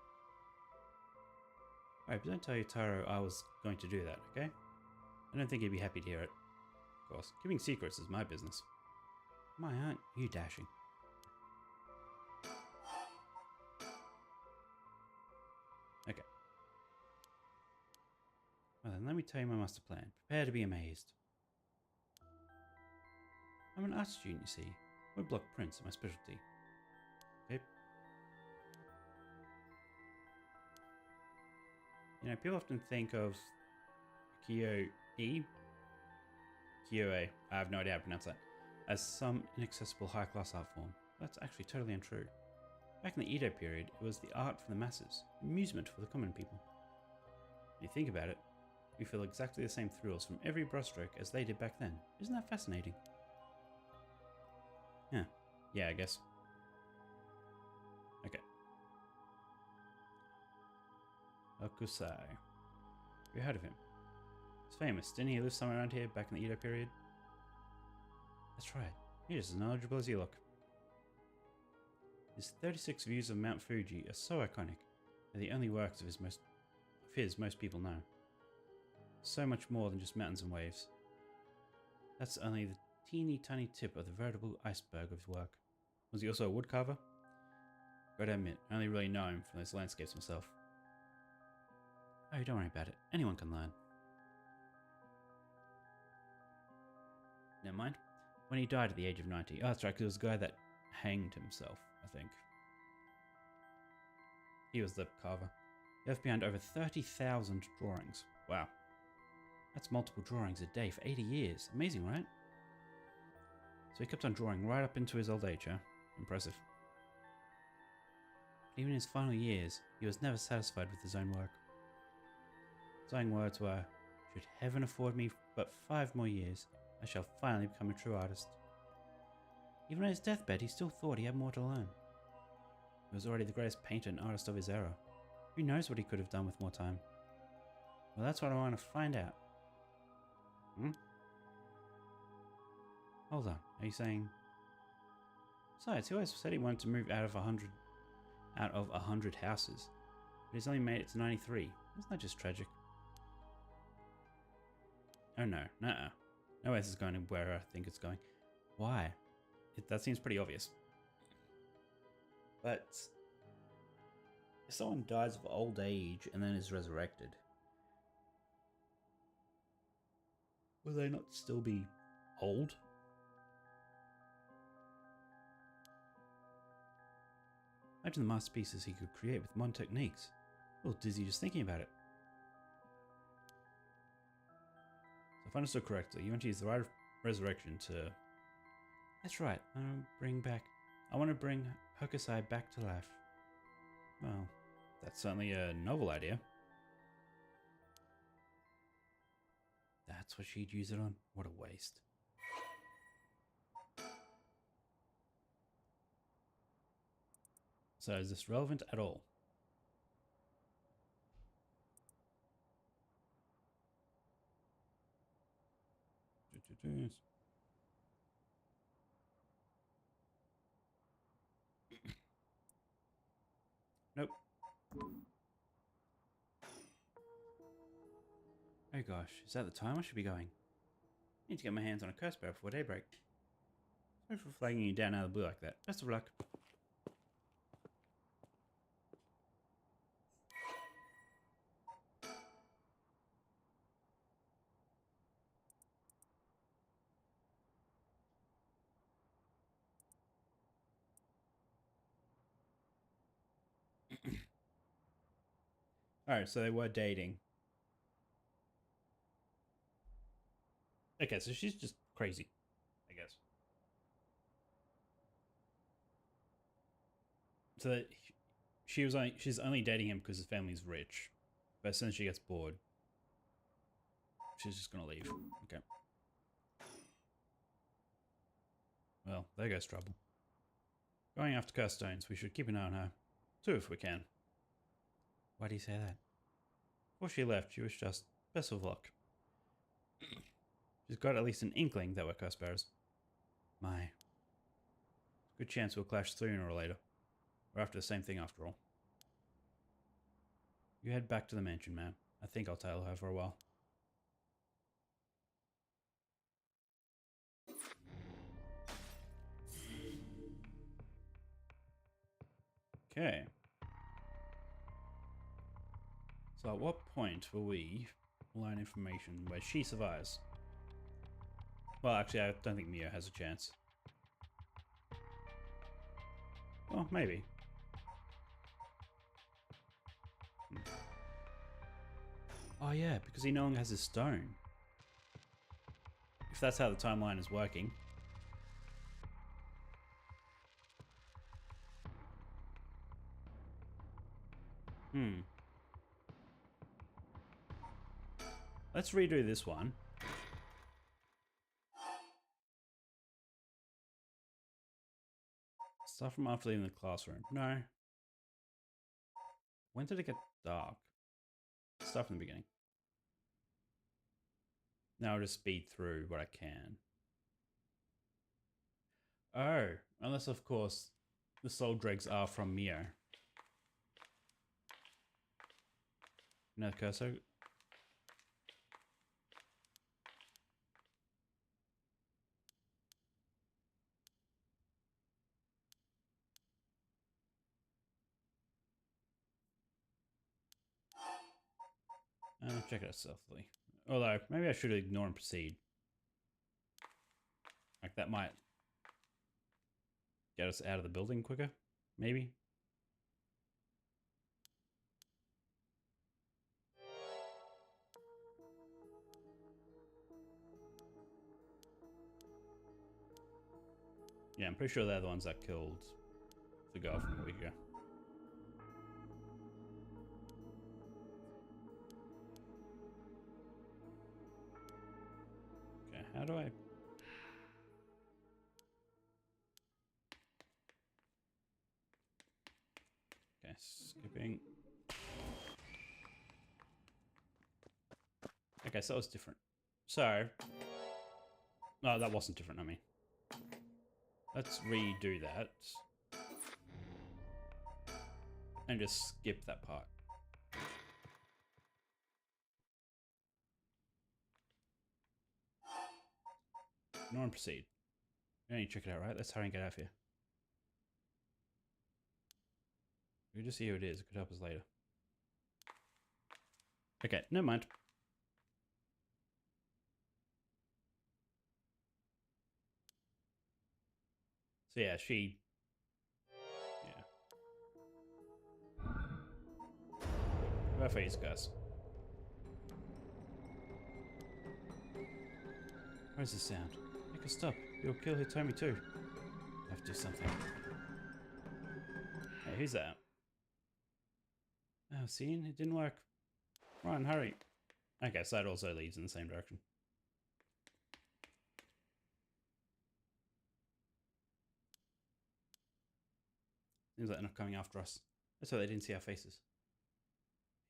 Alright, but don't tell Yutaro I was going to do that, okay? I don't think he'd be happy to hear it. Of course, keeping secrets is my business. My, aren't you dashing? Well, then let me tell you my master plan. Prepare to be amazed. I'm an art student, you see. Woodblock prints are my specialty. Okay. You know, people often think of Kyo-e, Kyo-e, I have no idea how to pronounce that, as some inaccessible high-class art form. That's actually totally untrue. Back in the Edo period, it was the art for the masses, amusement for the common people. When you think about it, we feel exactly the same thrills from every brushstroke as they did back then. Isn't that fascinating? Yeah, I guess. Okay. Hokusai. You heard of him? He's famous. Didn't he live somewhere around here back in the Edo period? That's right. He's as knowledgeable as you look. His 36 views of Mount Fuji are so iconic. They're the only works of his most people know. So much more than just mountains and waves. That's only the teeny tiny tip of the veritable iceberg of his work. Was he also a woodcarver? Gotta admit, I only really know him from those landscapes myself. Oh, don't worry about it. Anyone can learn. Never mind. When he died at the age of 90. Oh, that's right, because it was a guy that hanged himself, I think. He was the carver. He left behind over 30,000 drawings. Wow. That's multiple drawings a day for 80 years. Amazing, right? So he kept on drawing right up into his old age, huh? Impressive. Even in his final years, he was never satisfied with his own work. His own words were, "Should heaven afford me but 5 more years, I shall finally become a true artist." Even on his deathbed, he still thought he had more to learn. He was already the greatest painter and artist of his era. Who knows what he could have done with more time? Well, that's what I want to find out. Hold on, are you saying... Besides, he always said he wanted to move out of 100 houses. But he's only made it to 93. Isn't that just tragic? Oh no, nuh-uh. No way this is going where I think it's going. Why? That seems pretty obvious. But if someone dies of old age and then is resurrected, will they not still be old? Imagine the masterpieces he could create with modern techniques. I'm a little dizzy just thinking about it. So if I understood correctly, you want to use the right of resurrection to... That's right, I want to bring Hokusai back to life. Well, that's certainly a novel idea. That's what she'd use it on? What a waste. So is this relevant at all? Nope. Oh gosh, is that the time I should be going? I need to get my hands on a curse bearer before daybreak. Sorry for flagging you down out of the blue like that. Best of luck. Alright, so they were dating. Okay, so she's just crazy, I guess. So she's only dating him because his family's rich. But as soon as she gets bored, she's just gonna leave. Okay. Well, there goes trouble. Going after cursed stones, we should keep an eye on her. 2 if we can. Why do you say that? Before she left, she wished us best of luck. She's got at least an inkling that we're curse bearers. My. Good chance we'll clash sooner or later. We're after the same thing after all. You head back to the mansion, ma'am. I think I'll tail her for a while. Okay. So at what point will we Learn information where she survives. Well, actually, I don't think Mio has a chance. Well, maybe. Oh yeah, because he no longer has his stone. If that's how the timeline is working. Let's redo this one. Start from after leaving the classroom. No. When did it get dark? Start from the beginning. Now I'll just speed through what I can. Oh, unless of course the soul dregs are from Mio. No cursor. Check it out softly. Although, maybe I should ignore and proceed. Like, that might get us out of the building quicker. Maybe. Yeah, I'm pretty sure they're the ones that killed the girl from a week ago. Okay, how do I... Okay, skipping. Okay, so that was different. So... No, that wasn't different, I mean. Let's redo that. And just skip that part. Ignore and proceed. You need to check it out, right? Let's hurry and get out of here. We just see who it is. It could help us later. Okay, never mind. So yeah, she... Yeah. Rough face, guys. Where's the sound? Make a stop. You'll kill Hitomi too. I have to do something. Hey, who's that? Oh, see? It didn't work. Run, hurry. Okay, so that also leads in the same direction. Seems like they're not coming after us. That's why they didn't see our faces.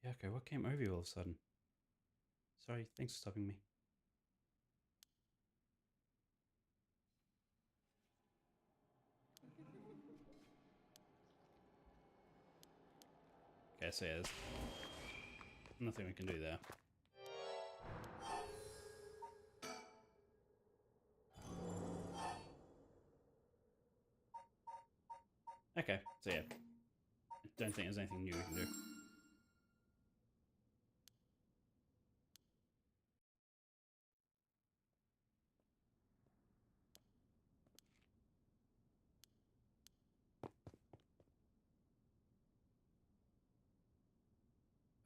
Yeah, okay, what came over you all of a sudden? Sorry, thanks for stopping me. Okay, so yeah, there's nothing we can do there. Okay, so yeah. I don't think there's anything new we can do.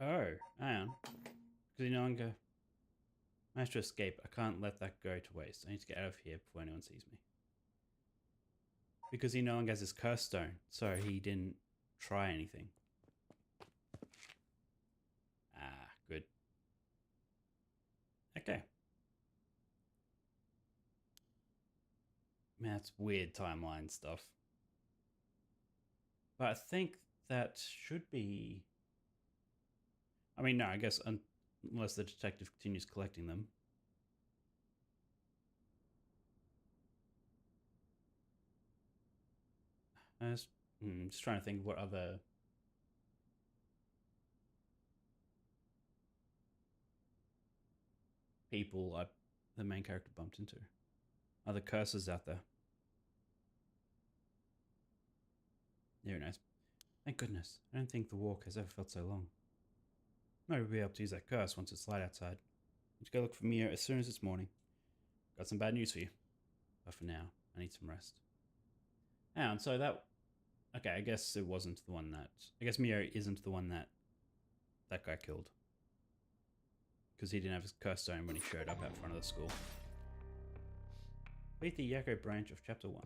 Oh, hang on. Because you no longer managed to escape. I can't let that go to waste. I need to get out of here before anyone sees me. Because he no longer has his curse stone, so he didn't try anything. Ah, good. Okay. Man, that's weird timeline stuff. But I think that should be... I mean, no, I guess unless the detective continues collecting them. I'm just trying to think what other... people the main character bumped into. Other curses out there. Very nice. Thank goodness. I don't think the walk has ever felt so long. Maybe we'll be able to use that curse once it's light outside. Let's go look for Mia as soon as it's morning. Got some bad news for you. But for now, I need some rest. And so that... Okay, I guess it wasn't the one that... I guess Mia isn't the one that guy killed. Because he didn't have his curse stone when he showed up out front of the school. Beat the Yakko branch of chapter 1.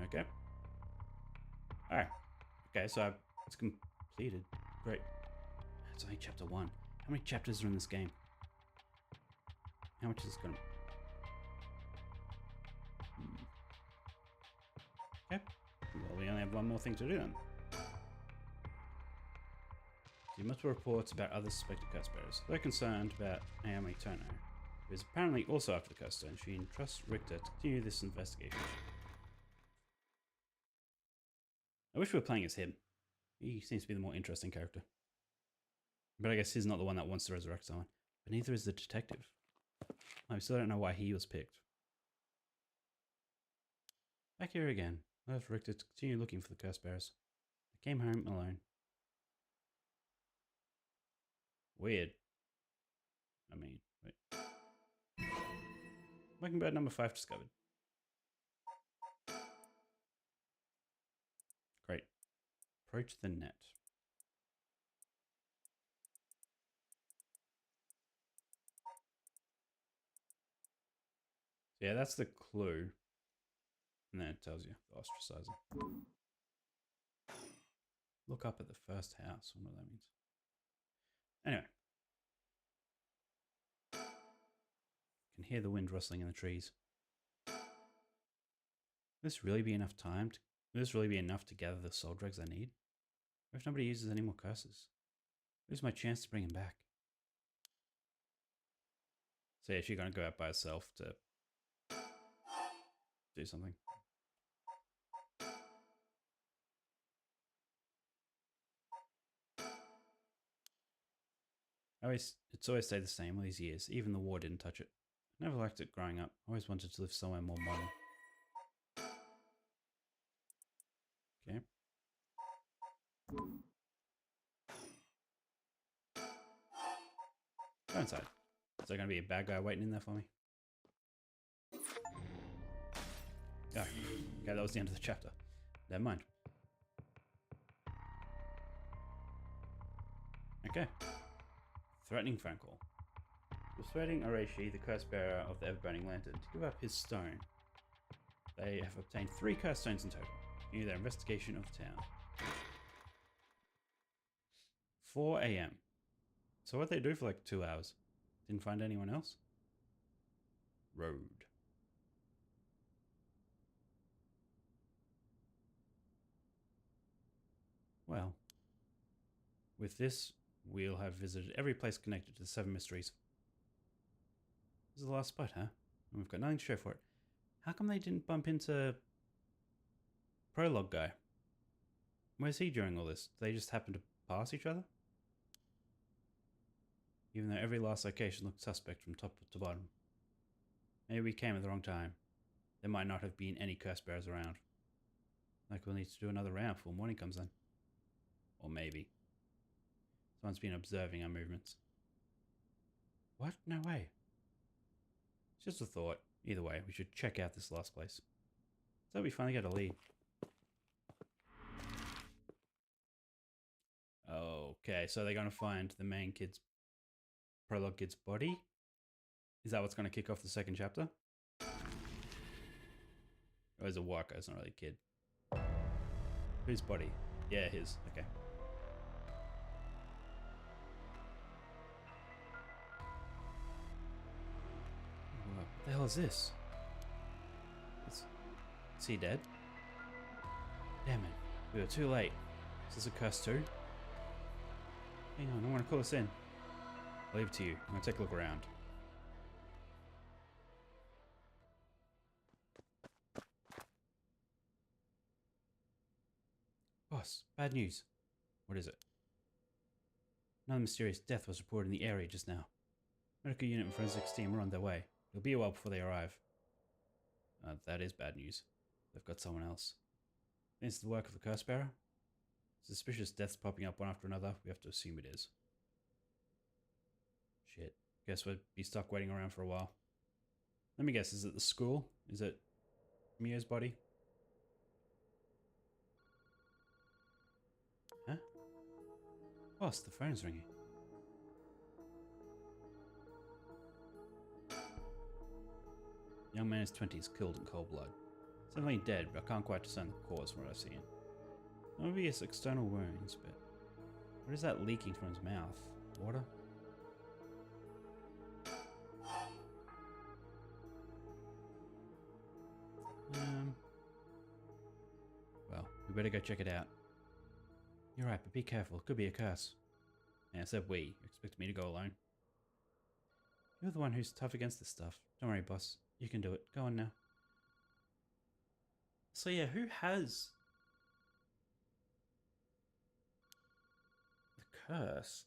Okay. Alright. Okay, so it's completed. Great. It's only chapter 1. How many chapters are in this game? How much is this going to... Okay. Well, we only have one more thing to do then. You must report about other suspected curse bearers. They're concerned about Naomi Tono, who is apparently also after the curse stone. She entrusts Richter to continue this investigation. I wish we were playing as him. He seems to be the more interesting character. But I guess he's not the one that wants to resurrect someone. But neither is the detective. I still don't know why he was picked. Back here again. I left Richter to continue looking for the curse bearers. I came home alone. Weird. I mean, wait. Mockingbird number 5 discovered. Great. Approach the net. So yeah, that's the clue. And then it tells you the ostracizer. Look up at the first house. I wonder what that means. Anyway. Can hear the wind rustling in the trees. Will this really be enough time to... Will this really be enough to gather the soul drugs I need? What if nobody uses any more curses? Lose my chance to bring him back. So yeah, she's gonna go out by herself to do something. It's always stayed the same all these years. Even the war didn't touch it. I never liked it growing up. I always wanted to live somewhere more modern. Okay. Go inside. Is there going to be a bad guy waiting in there for me? Oh, okay, that was the end of the chapter. Never mind. Okay. Threatening phone call. Persuading Areshi, the curse bearer of the ever-burning lantern, to give up his stone. They have obtained 3 curse stones in total. Continue their investigation of the town. 4 a.m. So what'd they do for like 2 hours? Didn't find anyone else? Road. Well, with this, we'll have visited every place connected to the 7 mysteries. This is the last spot, huh? And we've got nothing to show for it. How come they didn't bump into Prologue guy? Where's he during all this? Did they just happen to pass each other? Even though every last location looked suspect from top to bottom. Maybe we came at the wrong time. There might not have been any curse bearers around. Like we'll need to do another round before morning comes in. Or maybe someone's been observing our movements. What? No way. It's just a thought. Either way, we should check out this last place. So we finally get a lead. Okay, so they're going to find the main kid's... Prologue kid's body? Is that what's going to kick off the second chapter? Or is it Walker? It's not really a kid. Whose body? Yeah, his. Okay. What the hell is this? Is he dead? Damn it. We were too late. Is this a curse too? Hang on, I want to call us in. I'll leave it to you. I'm going to take a look around. Boss, bad news. What is it? Another mysterious death was reported in the area just now. Medical unit and forensics team are on their way. It'll be a while before they arrive. That is bad news. They've got someone else. This is the work of the curse bearer? Suspicious deaths popping up one after another. We have to assume it is. Shit. Guess we'll be stuck waiting around for a while. Let me guess, is it the school? Is it Mio's body? Huh? Boss, the phone's ringing. Young man in his 20s, killed in cold blood. Suddenly dead, but I can't quite discern the cause from what I've seen. Obvious external wounds, but what is that leaking from his mouth? Water? Well, we better go check it out. You're right, but be careful. It could be a curse. Yeah, I said we. You expect me to go alone? You're the one who's tough against this stuff. Don't worry, boss. You can do it. Go on now. So yeah, who has the curse?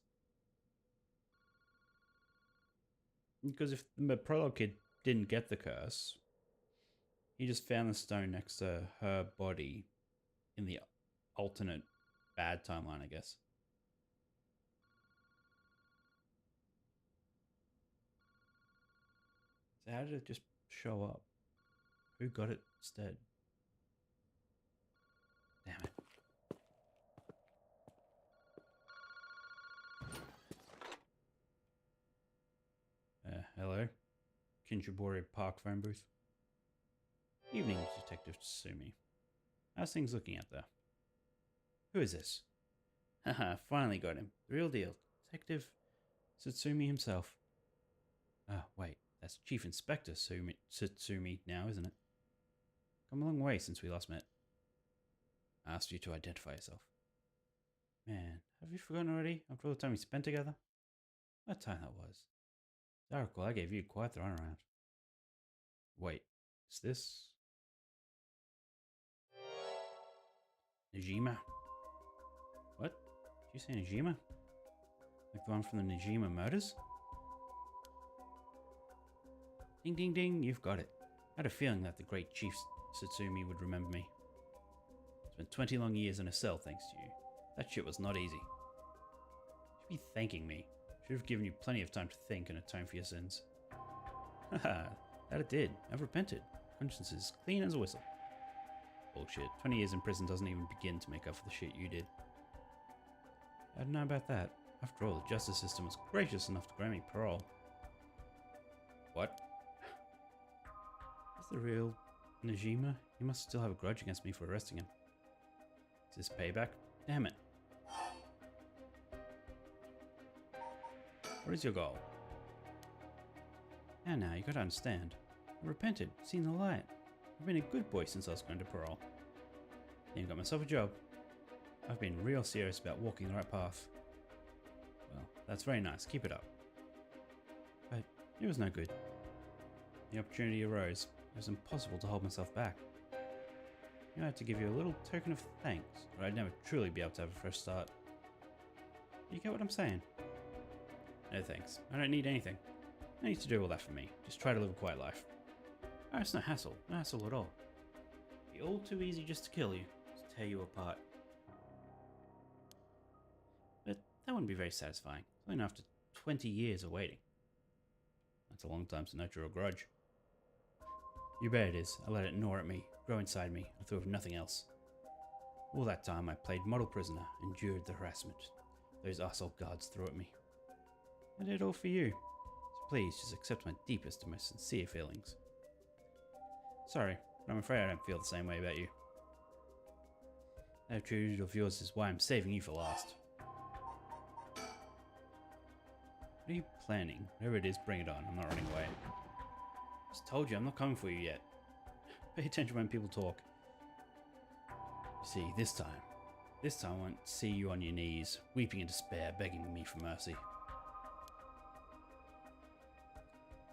Because if the prologue kid didn't get the curse, he just found the stone next to her body in the alternate bad timeline, I guess. So how did it just show up? Who got it instead? Damn it. Hello? Kinshibori Park phone booth. Evening, Detective Tsumi. How's things looking out there? Who is this? Haha, finally got him. The real deal. Detective Tsutsumi himself. Ah, wait. That's Chief Inspector Tsutsumi now, isn't it? Come a long way since we last met. I asked you to identify yourself. Man, have you forgotten already? After all the time we spent together? What time that was. As I recall, I gave you quite the runaround. Wait, is this... Najima? What? Did you say Najima? Like the one from the Najima murders? Ding ding ding, you've got it. I had a feeling that the great Chief Tsutsumi would remember me. Spent 20 long years in a cell thanks to you. That shit was not easy. You should be thanking me. Should have given you plenty of time to think and atone for your sins. Haha, that it did. I've repented. Conscience is clean as a whistle. Bullshit. 20 years in prison doesn't even begin to make up for the shit you did. I don't know about that. After all, the justice system was gracious enough to grant me parole. What? Is the real Najima? He must still have a grudge against me for arresting him. Is this payback? Damn it. What is your goal? Now, you gotta understand. I repented, seen the light. I've been a good boy since I was going to parole. Even got myself a job. I've been real serious about walking the right path. Well, that's very nice. Keep it up. But it was no good. The opportunity arose. It was impossible to hold myself back. I had to give you a little token of thanks, or I'd never truly be able to have a fresh start. You get what I'm saying? No thanks. I don't need anything. No need to do all that for me. Just try to live a quiet life. Oh, it's no hassle. No hassle at all. It'd be all too easy just to kill you. To tear you apart. But that wouldn't be very satisfying. Only after 20 years of waiting. That's a long time to nurture a grudge. You bet it is. I let it gnaw at me, grow inside me. I thought of nothing else. All that time I played model prisoner, endured the harassment those arsehole guards threw at me. I did it all for you. So please just accept my deepest and most sincere feelings. Sorry, but I'm afraid I don't feel the same way about you. That attitude of yours is why I'm saving you for last. What are you planning? Whatever it is, bring it on. I'm not running away. Just told you I'm not coming for you yet. Pay attention when people talk. You see, this time I won't see you on your knees, weeping in despair, begging me for mercy.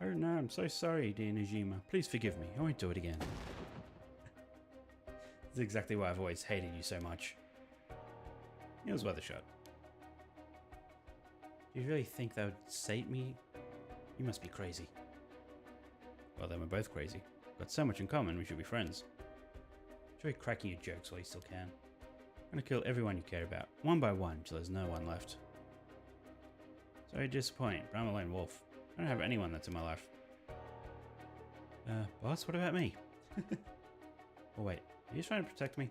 Oh no, I'm so sorry, dear Najima. Please forgive me. I won't do it again. This is exactly why I've always hated you so much. It was worth a shot. Do you really think that would sate me? You must be crazy. Well, then we're both crazy. We've got so much in common, we should be friends. Enjoy cracking your jokes while you still can. I'm gonna kill everyone you care about, one by one, till there's no one left. Sorry to disappoint, but I'm a lone wolf. I don't have anyone that's in my life. Boss, what about me? Oh wait, are you trying to protect me?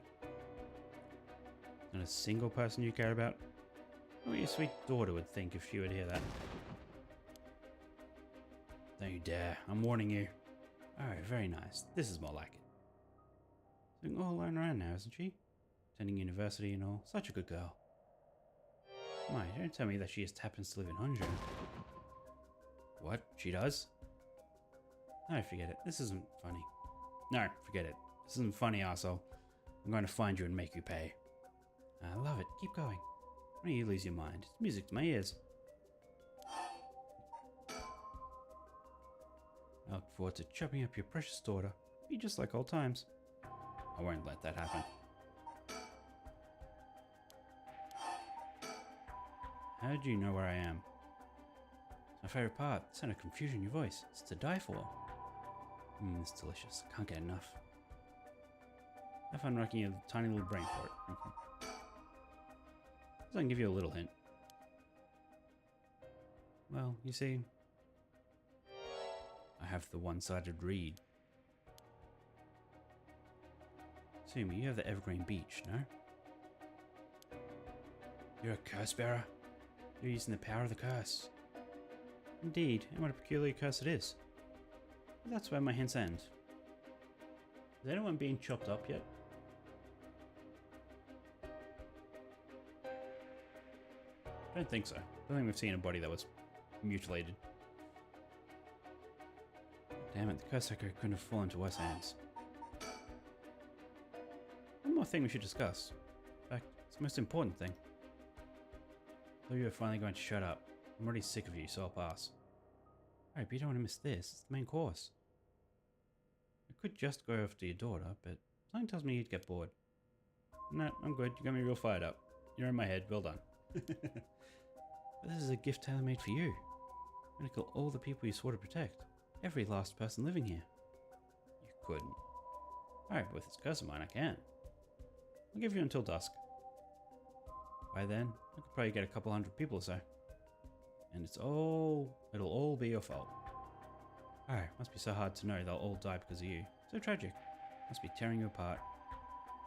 Not a single person you care about? What your sweet daughter would think if she would hear that. Don't you dare, I'm warning you. Alright, very nice. This is more like it. Doing all alone around now, isn't she? Attending university and all. Such a good girl. My, don't tell me that she just happens to live in Honjo. What? She does? No, forget it. This isn't funny. No, forget it. This isn't funny, arsehole. I'm going to find you and make you pay. I love it. Keep going. Why don't you lose your mind? It's music to my ears. I look forward to chopping up your precious daughter. Be just like old times. I won't let that happen. How did you know where I am? It's my favourite part. The sound of confusion in your voice. It's to die for. It's delicious. I can't get enough. Have fun rocking your tiny little brain for it. I can give you a little hint. Well, you see, I have the one-sided reed. Sumi, you have the Evergreen Beach, no? You're a curse bearer? You're using the power of the curse. Indeed, and what a peculiar curse it is. But that's where my hints end. Is anyone being chopped up yet? I don't think so. I don't think we've seen a body that was mutilated. Damn it, the curse echo couldn't have fallen into worse hands. One more thing we should discuss. In fact, it's the most important thing. I thought you were finally going to shut up. I'm already sick of you, so I'll pass. Alright, but you don't want to miss this. It's the main course. I could just go after your daughter, but something tells me you'd get bored. No, I'm good. You got me real fired up. You're in my head. Well done. But this is a gift tailor-made for you. I'm going to kill all the people you swore to protect. Every last person living here. You couldn't. Alright, but with this curse of mine, I can. I'll give you until dusk. By then, I could probably get a couple hundred people or so. And it'll all be your fault. Alright, must be so hard to know they'll all die because of you. So tragic. Must be tearing you apart.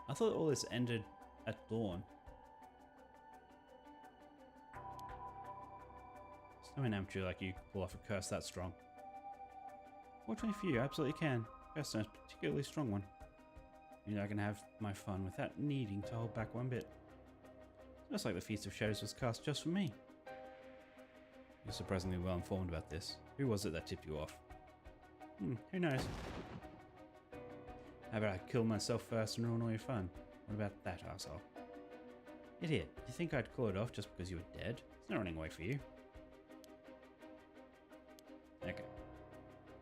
I thought all this ended at dawn. There's no an amateur like you could pull off a curse that strong. Fortunately for you, I absolutely can. Curse is a particularly strong one. You know I can have my fun without needing to hold back one bit. Just like the Feast of Shadows was cast just for me. You're surprisingly well informed about this. Who was it that tipped you off? Who knows? How about I kill myself first and ruin all your fun? What about that, arsehole? Idiot, you think I'd call it off just because you were dead? It's not running away for you. Okay.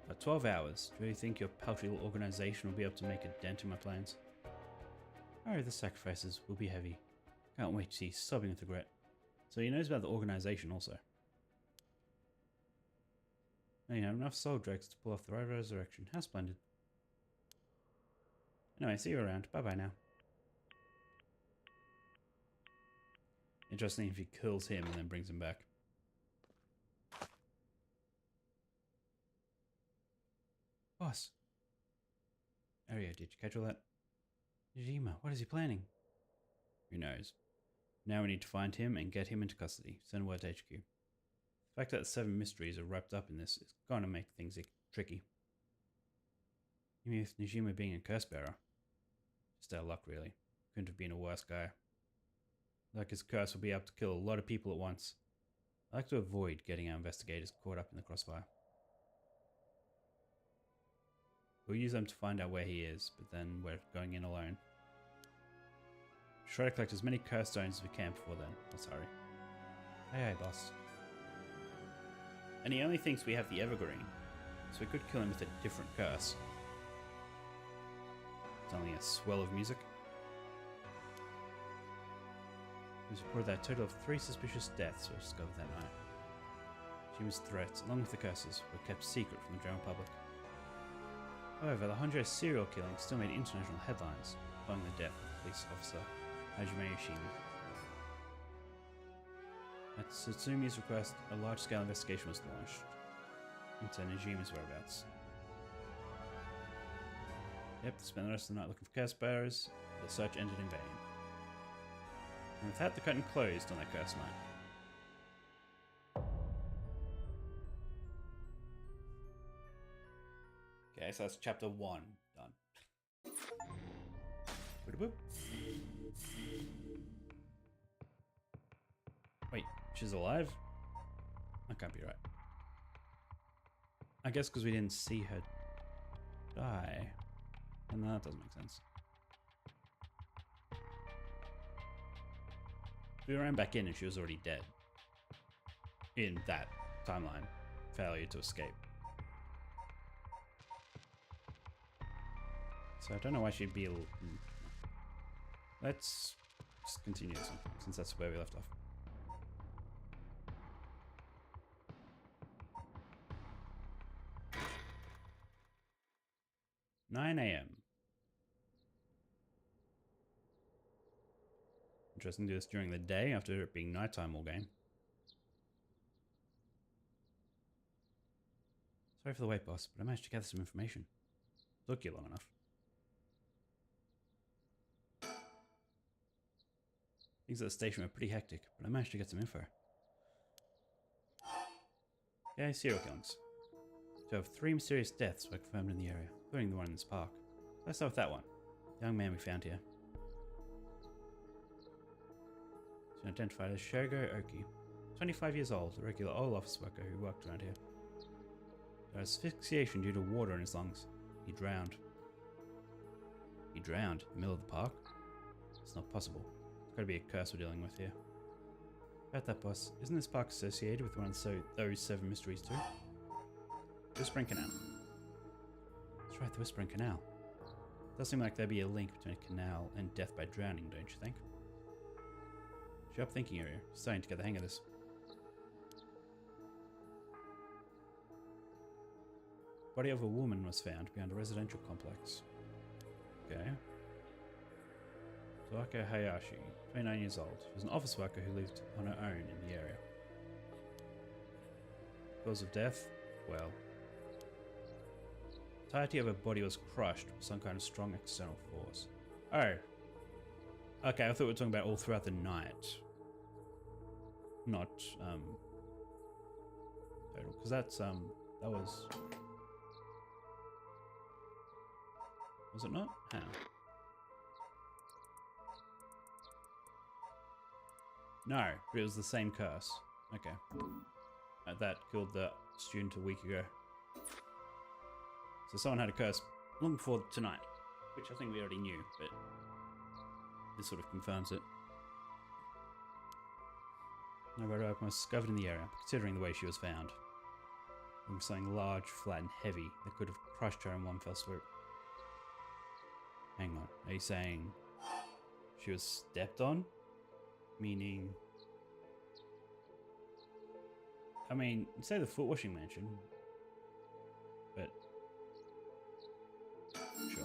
About 12 hours. Do you think your paltry little organization will be able to make a dent in my plans? Oh, the sacrifices will be heavy. Can't wait to see you sobbing with regret. So he knows about the organization also. Now you have enough soul dregs to pull off the right resurrection. How splendid. Anyway, see you around. Bye-bye now. Interesting if he kills him and then brings him back. Boss. Aria, did you catch all that? Nijima, what is he planning? Who knows? Now we need to find him and get him into custody. Send word to HQ. The fact that the 7 mysteries are wrapped up in this is going to make things tricky. You mean with Nijima being a curse bearer? Just our luck, really. Couldn't have been a worse guy. Like his curse will be able to kill a lot of people at once. I like to avoid getting our investigators caught up in the crossfire. We'll use them to find out where he is, but then we're going in alone. Try to collect as many curse stones as we can before then. Let's hurry. Hey, boss. And he only thinks we have the Evergreen, so we could kill him with a different curse. It's only a swell of music. It was reported that a total of 3 suspicious deaths were discovered that night. Jima's threats, along with the curses, were kept secret from the general public. However, the Honjo serial killing still made international headlines following the death of a police officer. Hajime Yoshimi. At Satsumi's request, a large-scale investigation was launched into Najima's whereabouts. Yep, they spent the rest of the night looking for curse bearers. The search ended in vain. And with that, the curtain closed on that cursed night. Okay, so that's chapter 1 done. Boop. Wait, she's alive? That can't be right. I guess because we didn't see her die. And that doesn't make sense. We ran back in and she was already dead. In that timeline. Failure to escape. So I don't know why she'd be... Let's just continue this one, since that's where we left off. "9 a.m. Interesting to do this during the day after it being nighttime all game. Sorry for the wait, boss, but I managed to gather some information. Took you long enough. Things at the station were pretty hectic, but I managed to get some info. Okay, serial killings. So have 3 mysterious deaths were confirmed in the area, including the one in this park. Let's start with that one. The young man we found here. He's been identified as Shogo Oki, 25 years old, a regular oil office worker who worked around here. There was asphyxiation due to water in his lungs. He drowned. He drowned in the middle of the park? It's not possible. It's got to be a curse we're dealing with here. About that, boss, isn't this park associated with one of those 7 mysteries too? Whispering Canal. That's right, the Whispering Canal. It does seem like there'd be a link between a canal and death by drowning, don't you think? Sharp thinking area. Starting to get the hang of this. Body of a woman was found behind a residential complex. Okay. Sawako Hayashi, 29 years old. She was an office worker who lived on her own in the area. Cause of death? Well, the entirety of her body was crushed with some kind of strong external force. Oh. Okay, I thought we were talking about all throughout the night. Not, total. Because that's, that was... Was it not? How? No, but it was the same curse. Okay. That killed the student a week ago. So someone had a curse long before tonight, which I think we already knew, but this sort of confirms it. No radar was discovered in the area, considering the way she was found. It was something large, flat, and heavy that could have crushed her in one fell swoop. Hang on, are you saying she was stepped on? Meaning... I mean, say the foot washing mansion, but... Sure.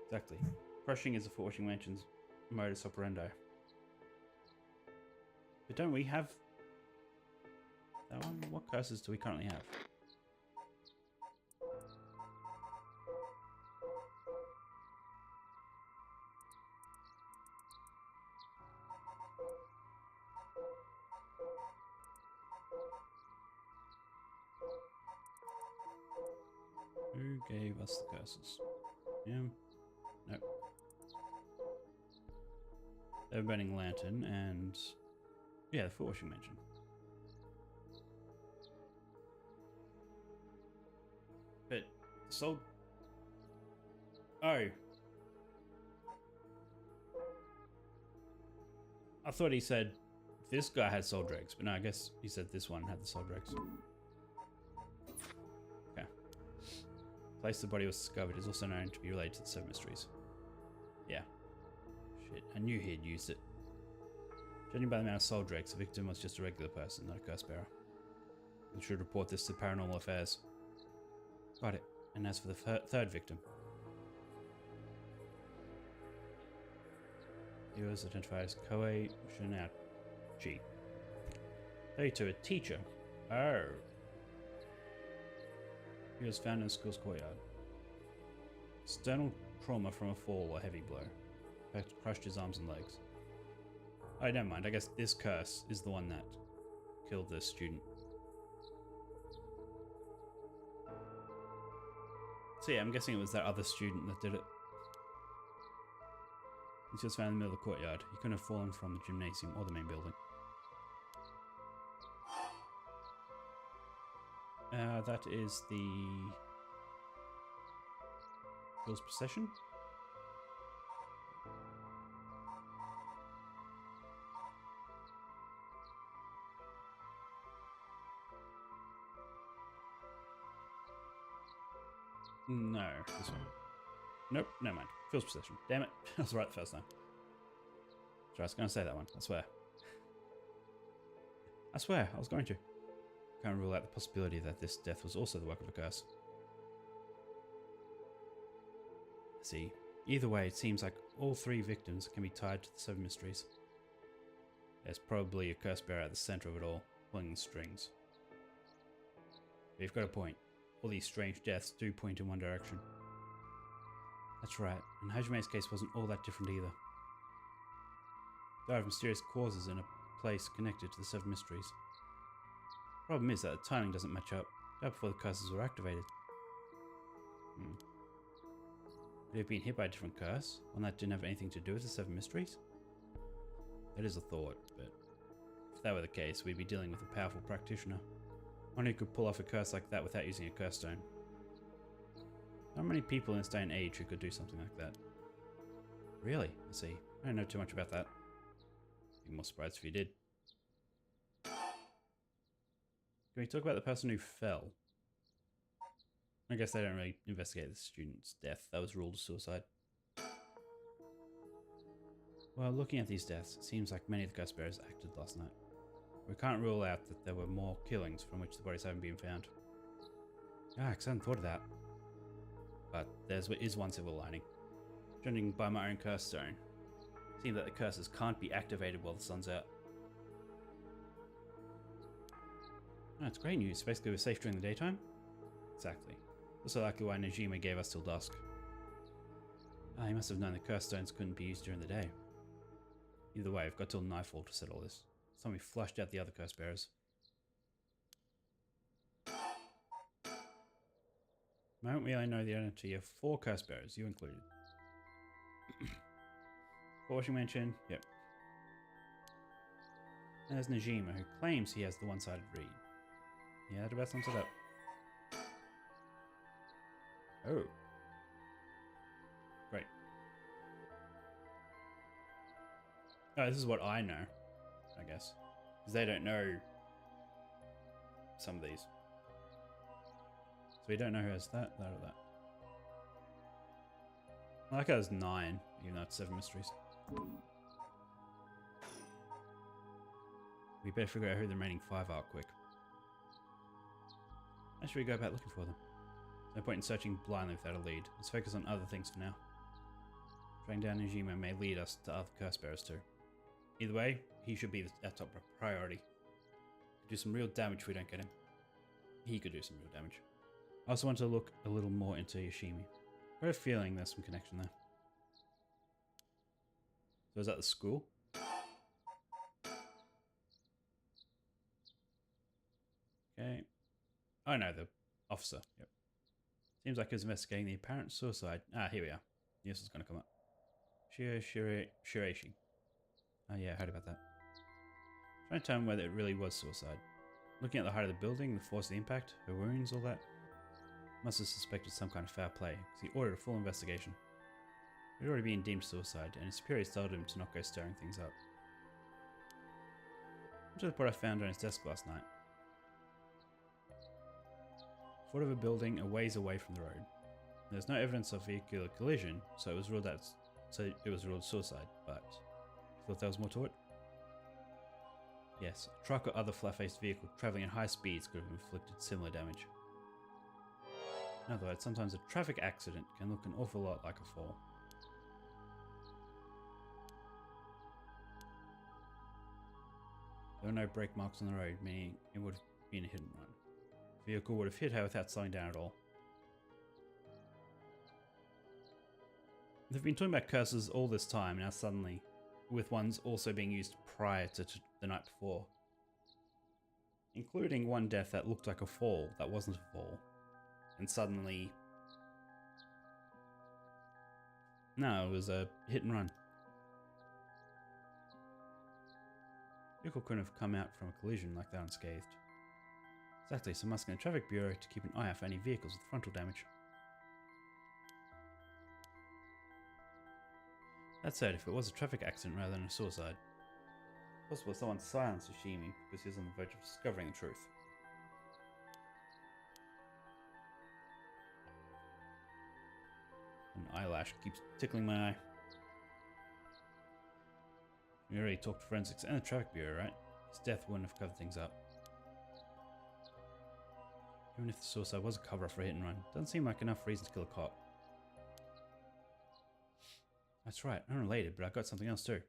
Exactly. Crushing is the foot washing mansion's modus operandi. But don't we have... that one? What curses do we currently have? Who gave us the curses? Him? Nope. They have a burning lantern and... yeah, the foot washing mansion. But... soul... oh. I thought he said this guy had soul dregs, but no, I guess he said this one had the soul dregs. Okay. The place the body was discovered is also known to be related to the 7 mysteries. Yeah. Shit, I knew he'd used it. Judging by the amount of soul dregs, the victim was just a regular person, not a curse bearer. We should report this to Paranormal Affairs. Got it. And as for the third victim... He was identified as Koei Shinachi. 32, a teacher. Oh. He was found in the school's courtyard. External trauma from a fall or heavy blow. In fact, crushed his arms and legs. Oh, never mind. I guess this curse is the one that killed this student. So yeah, I'm guessing it was that other student that did it. He was found in the middle of the courtyard. He couldn't have fallen from the gymnasium or the main building. That is the Bill's procession. No, this one. Nope, never mind. Phil's procession. Damn it. I was right the first time. So I was going to say that one. I swear. I swear, I was going to. Can't rule out the possibility that this death was also the work of a curse. See, either way, it seems like all three victims can be tied to the seven mysteries. There's probably a curse bearer at the center of it all, pulling the strings. But you've got a point. All these strange deaths do point in one direction. That's right, and Hajime's case wasn't all that different either. Died of mysterious causes in a place connected to the seven mysteries. Problem is that the timing doesn't match up. Died before the curses were activated. Could he have been hit by a different curse? One that didn't have anything to do with the seven mysteries? That is a thought, but if that were the case, we'd be dealing with a powerful practitioner. One who could pull off a curse like that without using a curse stone. Not many people in this day and age who could do something like that. Really? I see. I don't know too much about that. I'd be more surprised if you did. Can we talk about the person who fell? I guess they don't really investigate the student's death. That was ruled a suicide. Well, looking at these deaths, it seems like many of the ghost bearers acted last night. We can't rule out that there were more killings from which the bodies haven't been found. Ah, 'cause I hadn't thought of that. But there is one silver lining. Judging by my own curse stone, it seems that the curses can't be activated while the sun's out. Oh, it's great news. Basically, we're safe during the daytime? Exactly. Also likely why Najima gave us till dusk. Ah, he must have known the curse stones couldn't be used during the day. Either way, I've got till nightfall to settle this. Somebody flushed out the other curse bearers. The moment we only know the identity of 4 curse bearers, you included. Washing mention, yep. And there's Najima, who claims he has the one-sided read. Yeah, that about sums it up. Oh. Great. Oh, this is what I know, I guess. Because they don't know some of these. So we don't know who has that, or that. I like how there's 9, even though it's 7 mysteries. We better figure out who the remaining 5 are quick. How should we go about looking for them? No point in searching blindly without a lead. Let's focus on other things for now. Tracking down Najima may lead us to other curse bearers too. Either way, he should be our top priority. Could do some real damage if we don't get him. He could do some real damage. I also want to look a little more into Yoshimi. I have a feeling there's some connection there. So is that the school? Okay. Oh no, the officer. Yep. Seems like he was investigating the apparent suicide. Ah, here we are. Yes, it's going to come up. Shiraishi. Oh yeah, I heard about that. Trying to determine whether it really was suicide. Looking at the height of the building, the force of the impact, her wounds, all that. Must have suspected some kind of foul play, because he ordered a full investigation. It had already been deemed suicide, and his superiors told him to not go stirring things up. Much of the report I found on his desk last night. Foot of a building a ways away from the road. There's no evidence of vehicular collision, so it was ruled suicide, but thought there was more to it? Yes, a truck or other flat-faced vehicle travelling at high speeds could have inflicted similar damage. In other words, sometimes a traffic accident can look an awful lot like a fall. There were no brake marks on the road, meaning it would have been a hit and run. The vehicle would have hit her without slowing down at all. They've been talking about curses all this time, now suddenly, with ones also being used prior to the night before. Including one death that looked like a fall, that wasn't a fall. And suddenly... no, it was a hit and run. The vehicle couldn't have come out from a collision like that unscathed. Exactly, so I'm asking the Traffic Bureau to keep an eye out for any vehicles with frontal damage. That said, if it was a traffic accident rather than a suicide, it's possible someone silenced Yoshimi because he was on the verge of discovering the truth. An eyelash keeps tickling my eye. We already talked to forensics and the Traffic Bureau, right? His death wouldn't have covered things up. Even if the suicide was a cover-up for a hit and run, doesn't seem like enough reason to kill a cop. That's right, unrelated, but I got something else too.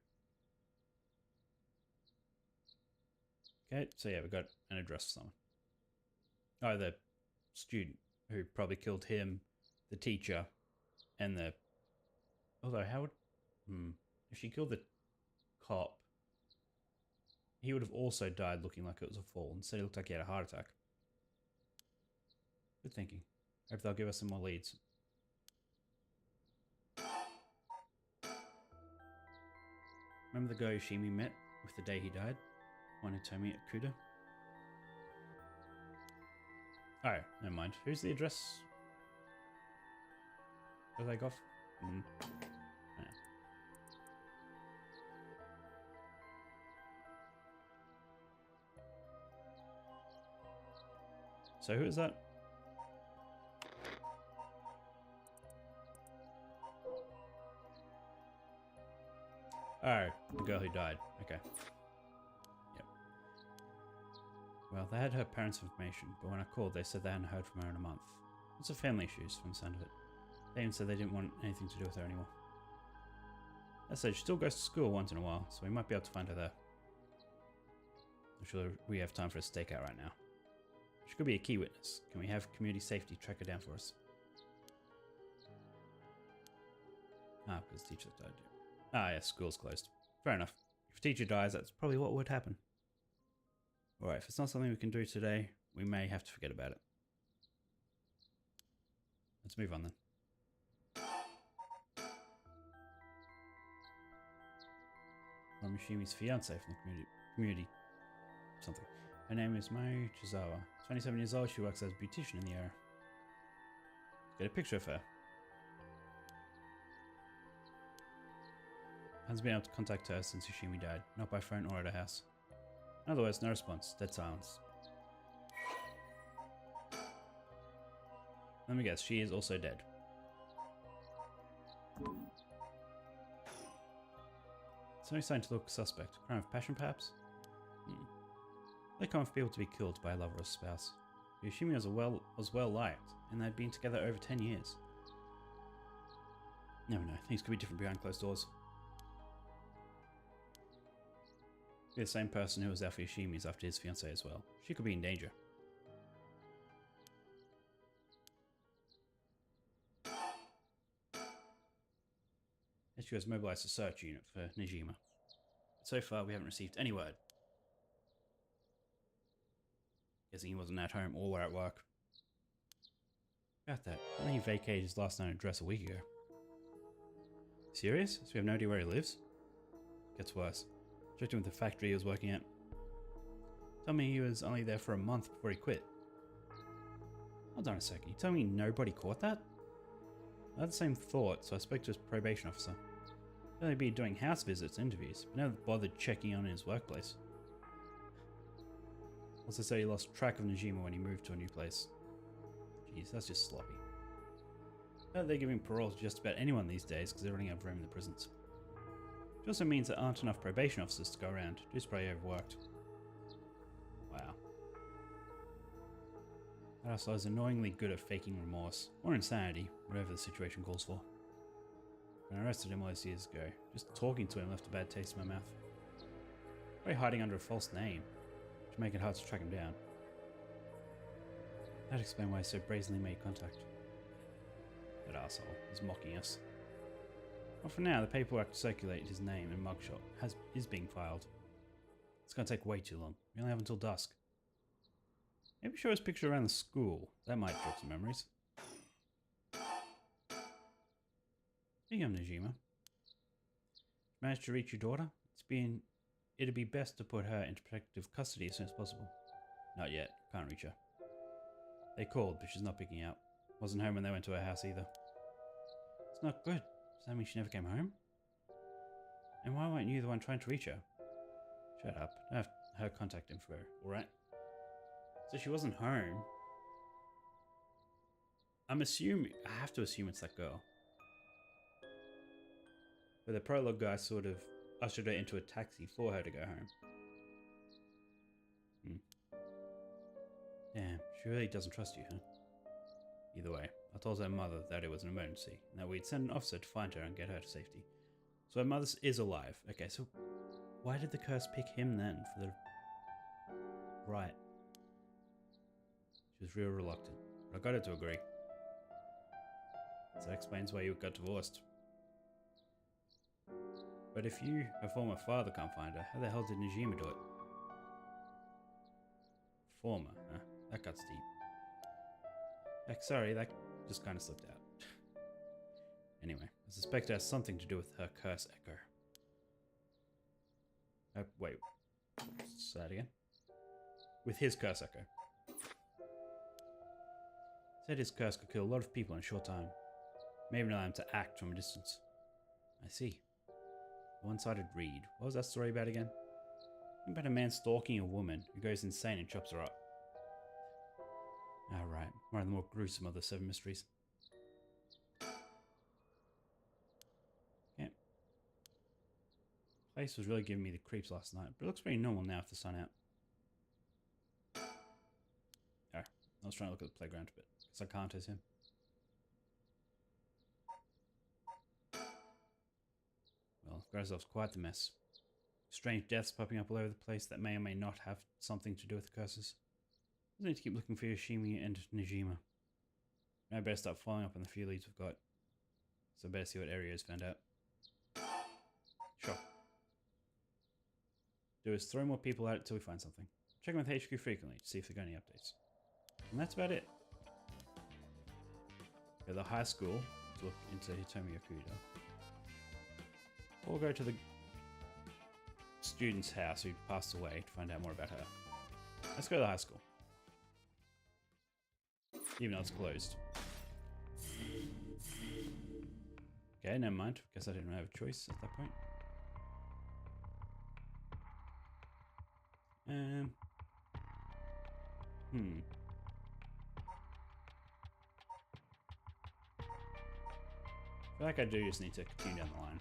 Okay, so yeah, we got an address for someone. Oh, the student who probably killed him, the teacher, and the... although how would... if she killed the cop, he would have also died looking like it was a fall. Instead, it looked like he had a heart attack. Good thinking. Hope they'll give us some more leads. Remember the guy Yoshimi met with the day he died? One who told me at Kuda? Oh, never mind. Who's the address? Where they got? Yeah. So who is that? Oh, the girl who died. Okay. Yep. Well, they had her parents' information, but when I called, they said they hadn't heard from her in a month. Lots of family issues, from the sound of it. They even said they didn't want anything to do with her anymore. That said, she still goes to school once in a while, so we might be able to find her there. I'm sure we have time for a stakeout right now. She could be a key witness. Can we have community safety track her down for us? Ah, because the teacher died. Ah, yes, school's closed. Fair enough. If a teacher dies, that's probably what would happen. Alright, if it's not something we can do today, we may have to forget about it. Let's move on then. Yoshimi's fiance from the community something. Her name is Mai Chizawa. 27 years old, she works as a beautician in the area. Let's get a picture of her. Hasn't been able to contact her since Yoshimi died, not by phone or at her house. In other words, no response, dead silence. Let me guess, she is also dead. Something starting to look suspect. Crime of passion, perhaps? They're common for people to be killed by a lover or spouse. Yoshimi was well liked, and they'd been together over 10 years. Never know, things could be different behind closed doors. Be the same person who was out for Yoshimi's after his fiancée as well. She could be in danger. HQ has mobilized a search unit for Najima. But so far, we haven't received any word. Guessing he wasn't at home or at work. About that, I think he vacated his last known address a week ago. Serious? So we have no idea where he lives? Gets worse. Checked him with the factory he was working at. Told me he was only there for a month before he quit. Hold on a second, you tell me nobody caught that? I had the same thought, so I spoke to his probation officer. He'd only be doing house visits and interviews, but never bothered checking on in his workplace. Also said he lost track of Najima when he moved to a new place. Jeez, that's just sloppy. They're giving parole to just about anyone these days because they're running out of room in the prisons. It also means there aren't enough probation officers to go around. Dude's probably overworked. Wow. That asshole is annoyingly good at faking remorse, or insanity, whatever the situation calls for. When I arrested him all those years ago, just talking to him left a bad taste in my mouth. Probably hiding under a false name to make it hard to track him down. That'd explain why he so brazenly made contact. That asshole is mocking us. Well, for now, the paperwork to circulate his name and mugshot is being filed. It's gonna take way too long. We only have until dusk. Maybe show us a picture around the school. That might jog some memories. Speaking of Najima, managed to reach your daughter? It'd be best to put her into protective custody as soon as possible. Not yet. Can't reach her. They called, but she's not picking up. Wasn't home when they went to her house either. It's not good. Does that mean she never came home? And why weren't you the one trying to reach her? Shut up. I have her contact info, alright? So she wasn't home. I have to assume it's that girl. But the prologue guy sort of ushered her into a taxi for her to go home. Damn, she really doesn't trust you, huh? Either way, I told her mother that it was an emergency, and that we'd send an officer to find her and get her to safety. So her mother is alive. Okay, so why did the curse pick him then for the... Right. She was real reluctant, but I got her to agree. So that explains why you got divorced. But if you, her former father, can't find her, how the hell did Najima do it? Former, huh? That cuts deep. Like, sorry, that just kind of slipped out. Anyway, I suspect it has something to do with her curse echo. Wait. Say that again. With his curse echo. Said his curse could kill a lot of people in a short time. Maybe allow him to act from a distance. I see. One-sided read. What was that story about again? About a man stalking a woman who goes insane and chops her up. Alright, one of the more gruesome of the 7 mysteries. Yeah. Place was really giving me the creeps last night, but it looks pretty normal now with the sun out. Oh, I was trying to look at the playground a bit, because I can't as him. Well, got ourselves quite the mess. Strange deaths popping up all over the place that may or may not have something to do with the curses. I need to keep looking for Yoshimi and Najima. I better start following up on the few leads we've got. So I better see what areas found out. Sure. Do is throw more people out until we find something. Check in with HQ frequently to see if they've got any updates. And that's about it. Go to the high school to look into Hitomi Okuda. Or go to the student's house who passed away to find out more about her. Let's go to the high school. Even though it's closed. Okay, never mind. Guess I didn't have a choice at that point. I feel like I do just need to continue down the line.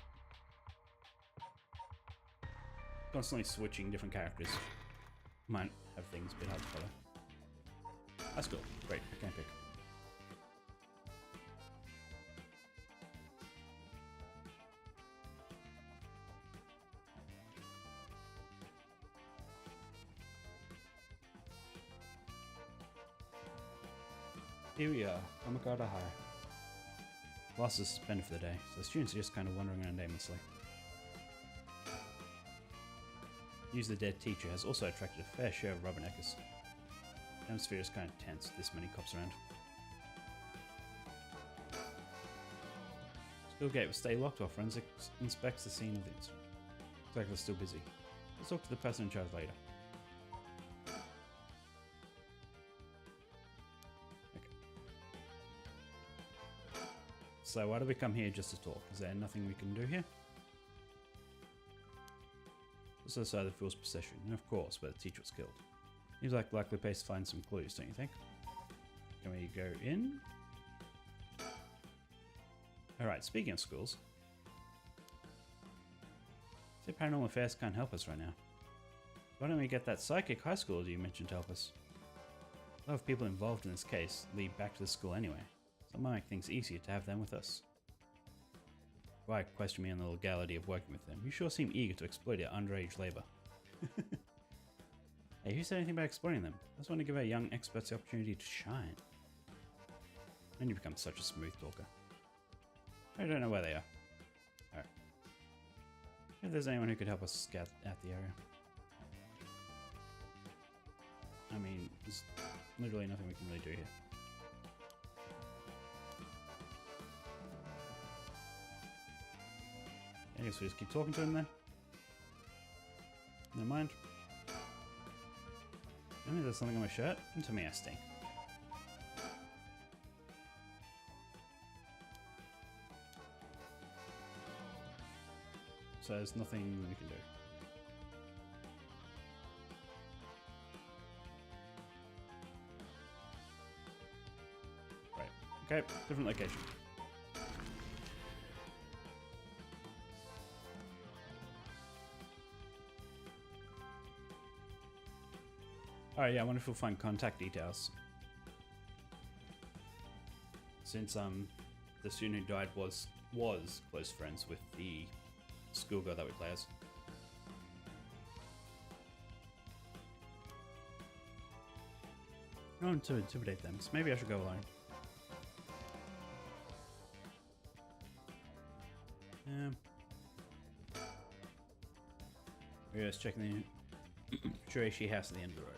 Constantly switching different characters might have things a bit hard to follow. That's cool. Great, I can't pick. Here we are, Kamakata High. Class is suspended for the day, so the students are just kind of wandering around aimlessly. Use the dead teacher has also attracted a fair share of rubberneckers. The atmosphere is kind of tense with this many cops around. School gate will stay locked while forensics inspects the scene of the incident. Looks like they're still busy. Let's talk to the person in charge later. Okay. So why do we come here just to talk? Is there nothing we can do here? This is the fool's possession, and of course, where the teacher was killed. Seems like a likely place to find some clues, don't you think? Can we go in? Alright, speaking of schools. Say Paranormal Affairs can't help us right now. Why don't we get that psychic high school you mentioned to help us? A lot of people involved in this case lead back to the school anyway, so it might make things easier to have them with us. Why question me on the legality of working with them? You sure seem eager to exploit our underage labor. Hey, who said anything about exploiting them? I just want to give our young experts the opportunity to shine. And you become such a smooth talker. I don't know where they are. Alright. If there's anyone who could help us scout out the area. I mean, there's literally nothing we can really do here. I guess we just keep talking to him then. Never mind. Maybe there's something on my shirt. And to me, I stink. So there's nothing we can do. Right. Okay, different location. Alright, yeah, I wonder if we'll find contact details. Since the student who died was close friends with the schoolgirl that we play as. I want to intimidate them, so maybe I should go alone. We're just checking the Shiraishi house at the end of the road.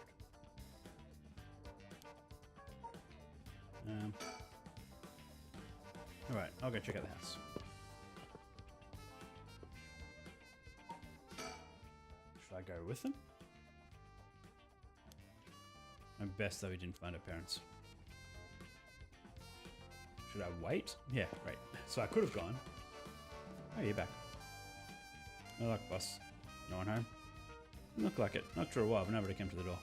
Alright, I'll go check out the house. Should I go with them? My best though we didn't find our parents. Should I wait? Yeah, right. So I could have gone. Oh, you're back. No luck, boss. No one home? Didn't look like it. Knocked for a while, but nobody came to the door.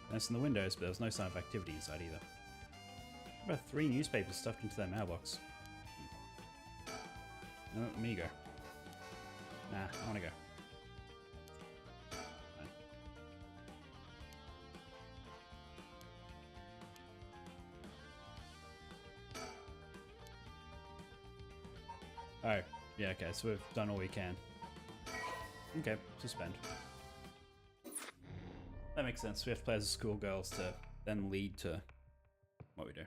Glanced in the windows, but there was no sign of activity inside either. About 3 newspapers stuffed into their mailbox. No, let me go. Nah, I wanna go. Oh, yeah, okay, so we've done all we can. Okay, suspend. That makes sense. We have to play as schoolgirls to then lead to what we do.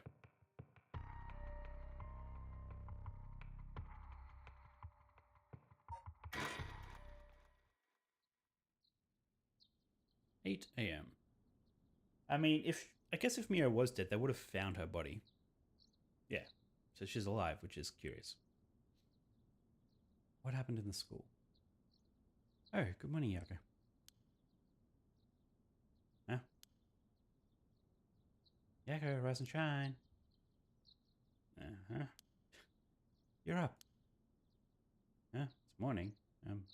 $8 a.m. I mean, I guess if Mio was dead, they would have found her body. Yeah, so she's alive, which is curious. What happened in the school? Oh, good morning, Yoko. Huh? Yoko, rise and shine. Uh-huh. You're up. Huh? It's morning.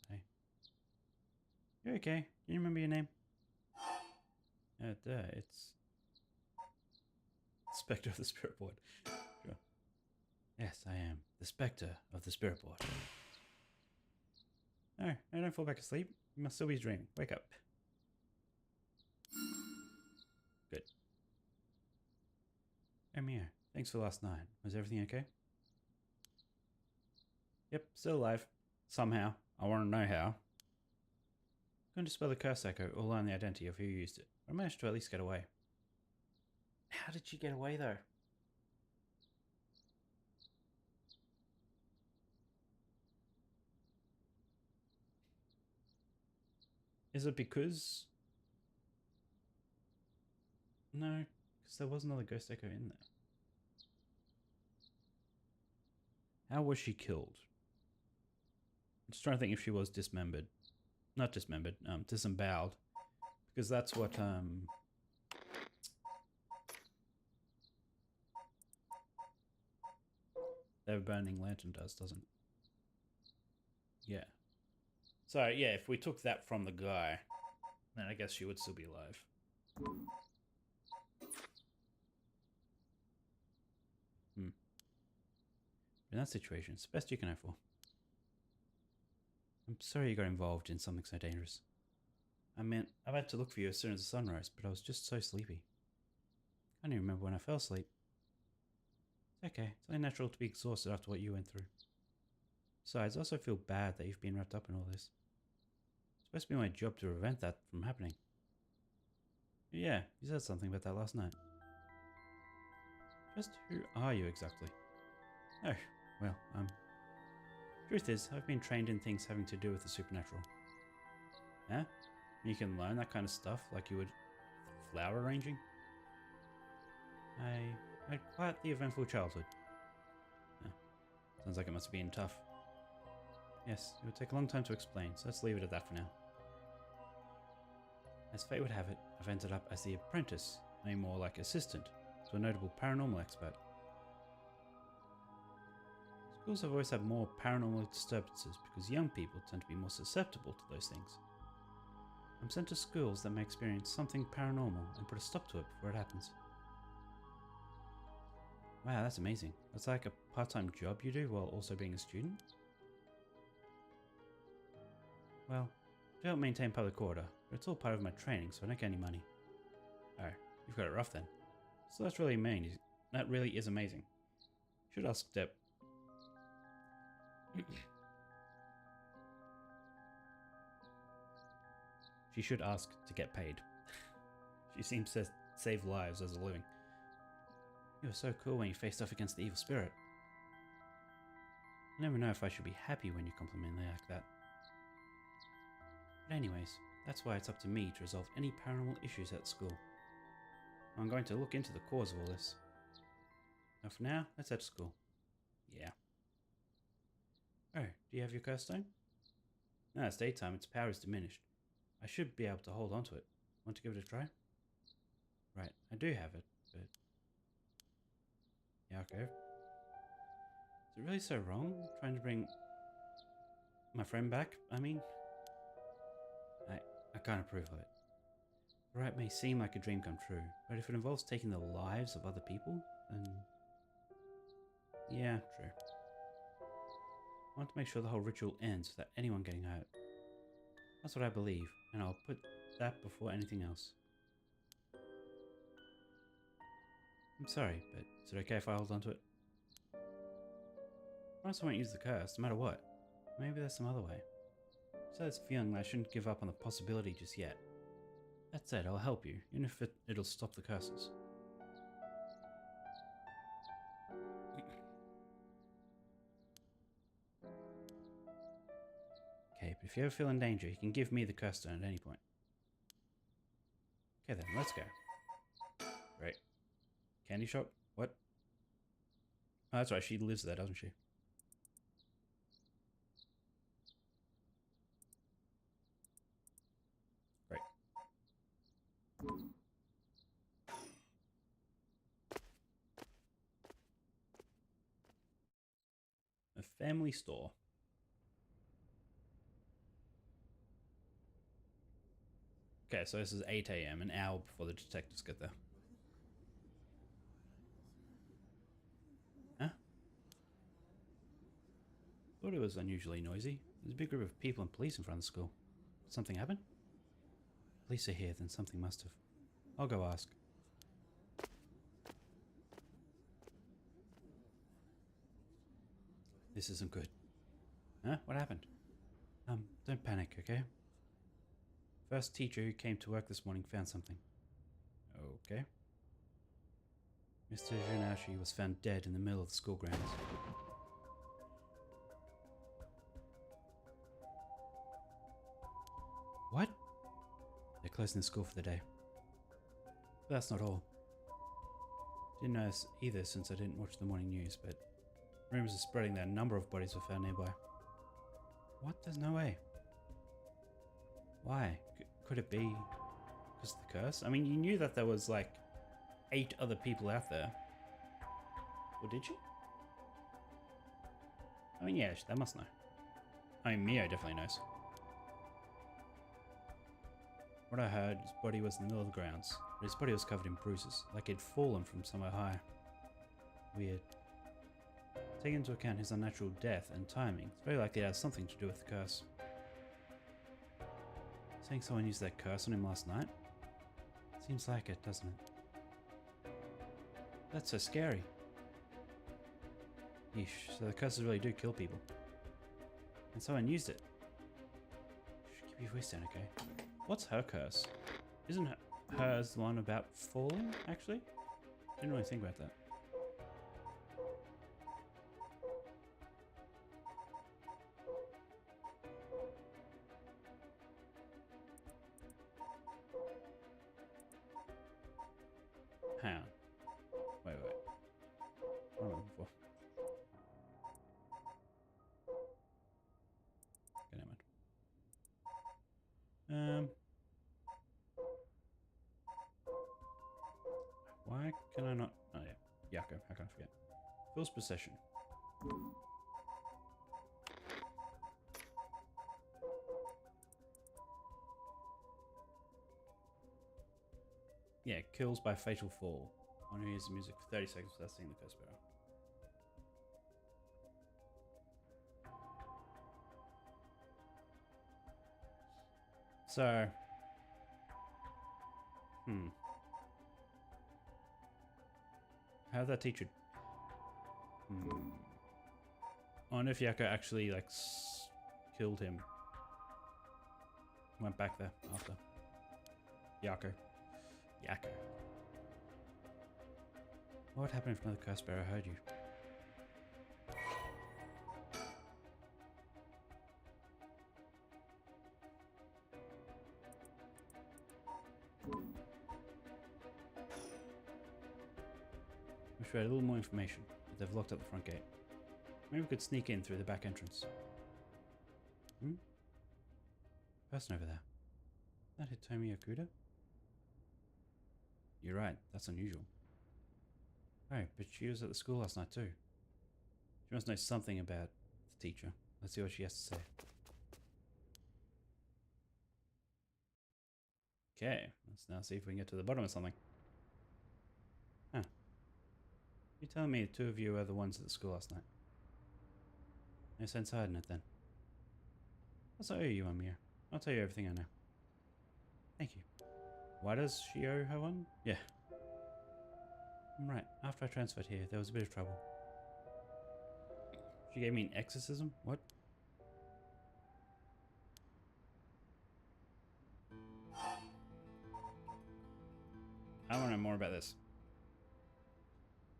Hey. You're okay. Do you remember your name? It's Spectre of the Spirit Board. Sure. Yes, I am. The Spectre of the Spirit Board. No, don't fall back asleep. You must still be dreaming. Wake up. Good. Oh, Mia. Thanks for last night. Was everything okay? Yep, still alive. Somehow. I want to know how. Couldn't dispel the curse echo or learn the identity of who used it. I managed to at least get away. How did she get away, though? Is it because... No, because there was another ghost echo in there. How was she killed? I'm just trying to think if she was dismembered. Not dismembered, disemboweled. Because that's what, their burning lantern does, doesn't it? Yeah. So, yeah, if we took that from the guy, then I guess she would still be alive. In that situation, it's the best you can hope for. I'm sorry you got involved in something so dangerous. I meant, I had to look for you as soon as the sun rose, but I was just so sleepy. I don't even remember when I fell asleep. It's okay, it's only natural to be exhausted after what you went through. Besides, I also feel bad that you've been wrapped up in all this. supposed to be my job to prevent that from happening. Yeah, you said something about that last night. Just who are you exactly? Oh, well, truth is, I've been trained in things having to do with the supernatural. Yeah? You can learn that kind of stuff like you would flower arranging? I had quite the eventful childhood. Yeah. Sounds like it must have been tough. Yes, it would take a long time to explain, so let's leave it at that for now. As fate would have it, I've ended up as the apprentice, nay more like assistant, to a notable paranormal expert. Schools have always had more paranormal disturbances because young people tend to be more susceptible to those things. I'm sent to schools that may experience something paranormal and put a stop to it before it happens. Wow, that's amazing. That's like a part-time job you do while also being a student? Well, I don't maintain public order, but it's all part of my training, so I don't get any money. Oh, you've got it rough then. So that's really amazing. That really is amazing. Should ask Deb. She should ask to get paid. She seems to save lives as a living. You were so cool when you faced off against the evil spirit. I never know if I should be happy when you compliment me like that. But anyways, that's why it's up to me to resolve any paranormal issues at school. I'm going to look into the cause of all this. Now for now, let's head to school. Yeah. Oh, do you have your curse stone? No, it's daytime, its power is diminished. I should be able to hold on to it. Want to give it a try? Right, I do have it, but... Yeah, okay. Is it really so wrong, trying to bring my friend back? I mean... I can't approve of it. Right, it may seem like a dream come true, but if it involves taking the lives of other people, then... Yeah, true. I want to make sure the whole ritual ends without anyone getting hurt. That's what I believe, and I'll put that before anything else. I'm sorry, but is it okay if I hold on to it? I also won't use the curse, no matter what. Maybe there's some other way. So it's a feeling that I shouldn't give up on the possibility just yet. That said, I'll help you, even if it'll stop the curses. Okay, but if you ever feel in danger, you can give me the curse stone at any point. Okay then, let's go. Right. Candy shop? What? Oh, that's right, she lives there, doesn't she? Right. A family store. Okay, so this is 8 AM, an hour before the detectives get there. Huh? Thought it was unusually noisy. There's a big group of people and police in front of the school. Did something happen? Police are here, then something must have. I'll go ask. This isn't good. Huh? What happened? Don't panic, okay? First teacher who came to work this morning found something. Okay. Mr. Junashi was found dead in the middle of the school grounds. What? They're closing the school for the day. But that's not all. Didn't notice either since I didn't watch the morning news, but rumors are spreading that a number of bodies were found nearby. What? There's no way. Why? Could it be because of the curse? I mean, you knew that there was like 8 other people out there. Or did you? I mean, yeah, they must know. I mean, Mio definitely knows. What I heard, his body was in the middle of the grounds, but his body was covered in bruises, like he'd fallen from somewhere high. Weird. Taking into account his unnatural death and timing, it's very likely it has something to do with the curse. Saying someone used that curse on him last night? Seems like it, doesn't it? That's so scary. Yeesh, so the curses really do kill people. And someone used it. Should keep your voice down, okay? What's her curse? Isn't hers the one about falling, actually? Didn't really think about that. Hang on. Wait. What am I looking for? Okay, never mind. Why can I not? Oh yeah, Yako. How can I forget? Feels possession. Yeah, kills by fatal fall. One who hears the music for 30 seconds without seeing the curse bearer. So, how'd that teacher? I wonder if Yako actually like killed him. Went back there after. Yako. What would happen if another curse bearer heard you? Wish we had a little more information, but they've locked up the front gate. Maybe we could sneak in through the back entrance. Person over there. Is that Hitomi Okuda? You're right, that's unusual. Oh, but she was at the school last night too. She must know something about the teacher. Let's see what she has to say. Okay, let's now see if we can get to the bottom of something. Huh. You telling me the two of you are the ones at the school last night? No sense hiding it then. What's I owe you, Amir? I'll tell you everything I know. Thank you. Why does she owe her one? Yeah. I'm right. After I transferred here, there was a bit of trouble. She gave me an exorcism? What? I want to know more about this.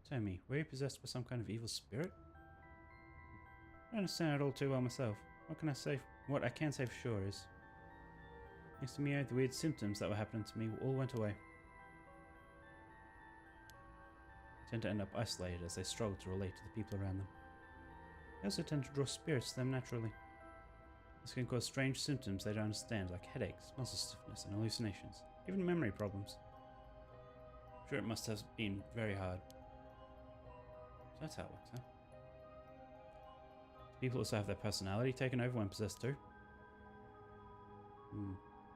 Tell me, were you possessed by some kind of evil spirit? I don't understand it all too well myself. What can I say? What I can say for sure is, thanks to Mio, the weird symptoms that were happening to me all went away. They tend to end up isolated as they struggle to relate to the people around them. They also tend to draw spirits to them naturally. This can cause strange symptoms they don't understand, like headaches, muscle stiffness, and hallucinations, even memory problems. I'm sure it must have been very hard. So that's how it works, huh? People also have their personality taken over when possessed too.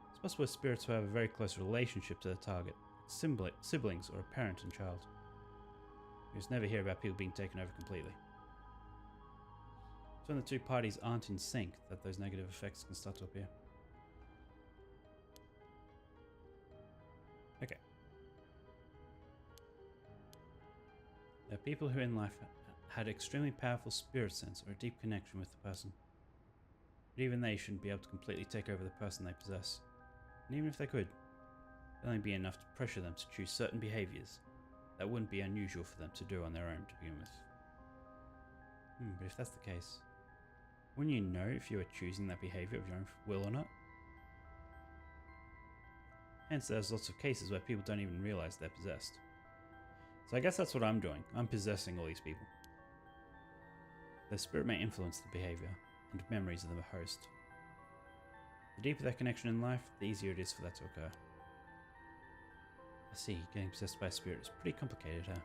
It's possible with spirits who have a very close relationship to the target, siblings or a parent and child. You just never hear about people being taken over completely. It's when the two parties aren't in sync that those negative effects can start to appear. Okay. There are people who in life had extremely powerful spirit sense or a deep connection with the person. But even they shouldn't be able to completely take over the person they possess. And even if they could, it'd only be enough to pressure them to choose certain behaviors that wouldn't be unusual for them to do on their own to begin with. But if that's the case, wouldn't you know if you are choosing that behavior of your own will or not? Hence, there's lots of cases where people don't even realize they're possessed. So I guess that's what I'm doing. I'm possessing all these people. Their spirit may influence the behavior and memories of the host. The deeper their connection in life, the easier it is for that to occur. I see, getting possessed by a spirit is pretty complicated, huh?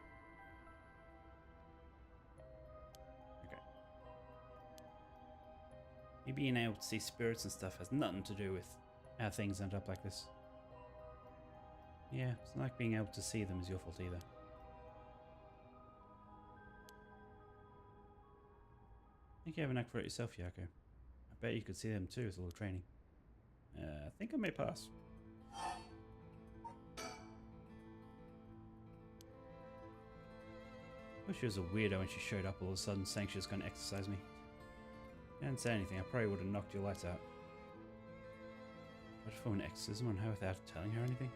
Okay. Me being able to see spirits and stuff has nothing to do with how things end up like this. Yeah, it's not like being able to see them is your fault either. I think you have an knack for it yourself, Yako. I bet you could see them too with a little training. I think I may pass. I wish she was a weirdo when she showed up all of a sudden saying she was going to exercise me. If you hadn't said anything, I probably would have knocked your lights out. I perform an exorcism on her without telling her anything?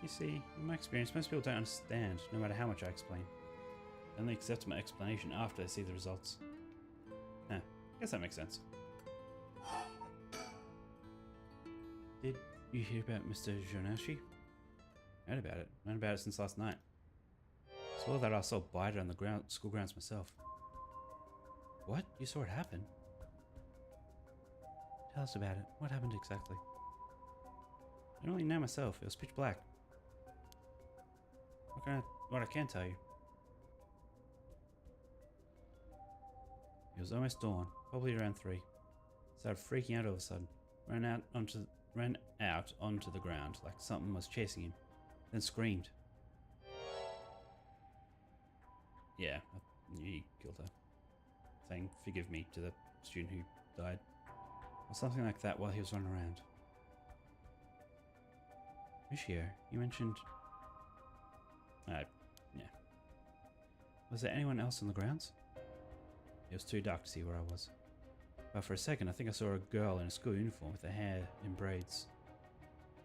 You see, in my experience, most people don't understand, no matter how much I explain. They only accept my explanation after they see the results. I guess that makes sense. Did you hear about Mr. Jonashi? Heard about it. Known about it since last night. Saw that I saw biter on the school grounds myself. What? You saw it happen? Tell us about it. What happened exactly? I don't really know myself. It was pitch black. What I can tell you. It was almost dawn, probably around 3. Started freaking out all of a sudden. Ran out onto the ground like something was chasing him. Then screamed. Yeah, he killed her. Saying forgive me to the student who died. Or something like that while he was running around. Michio, you mentioned... yeah. Was there anyone else on the grounds? It was too dark to see where I was. But for a second I think I saw a girl in a school uniform with her hair in braids.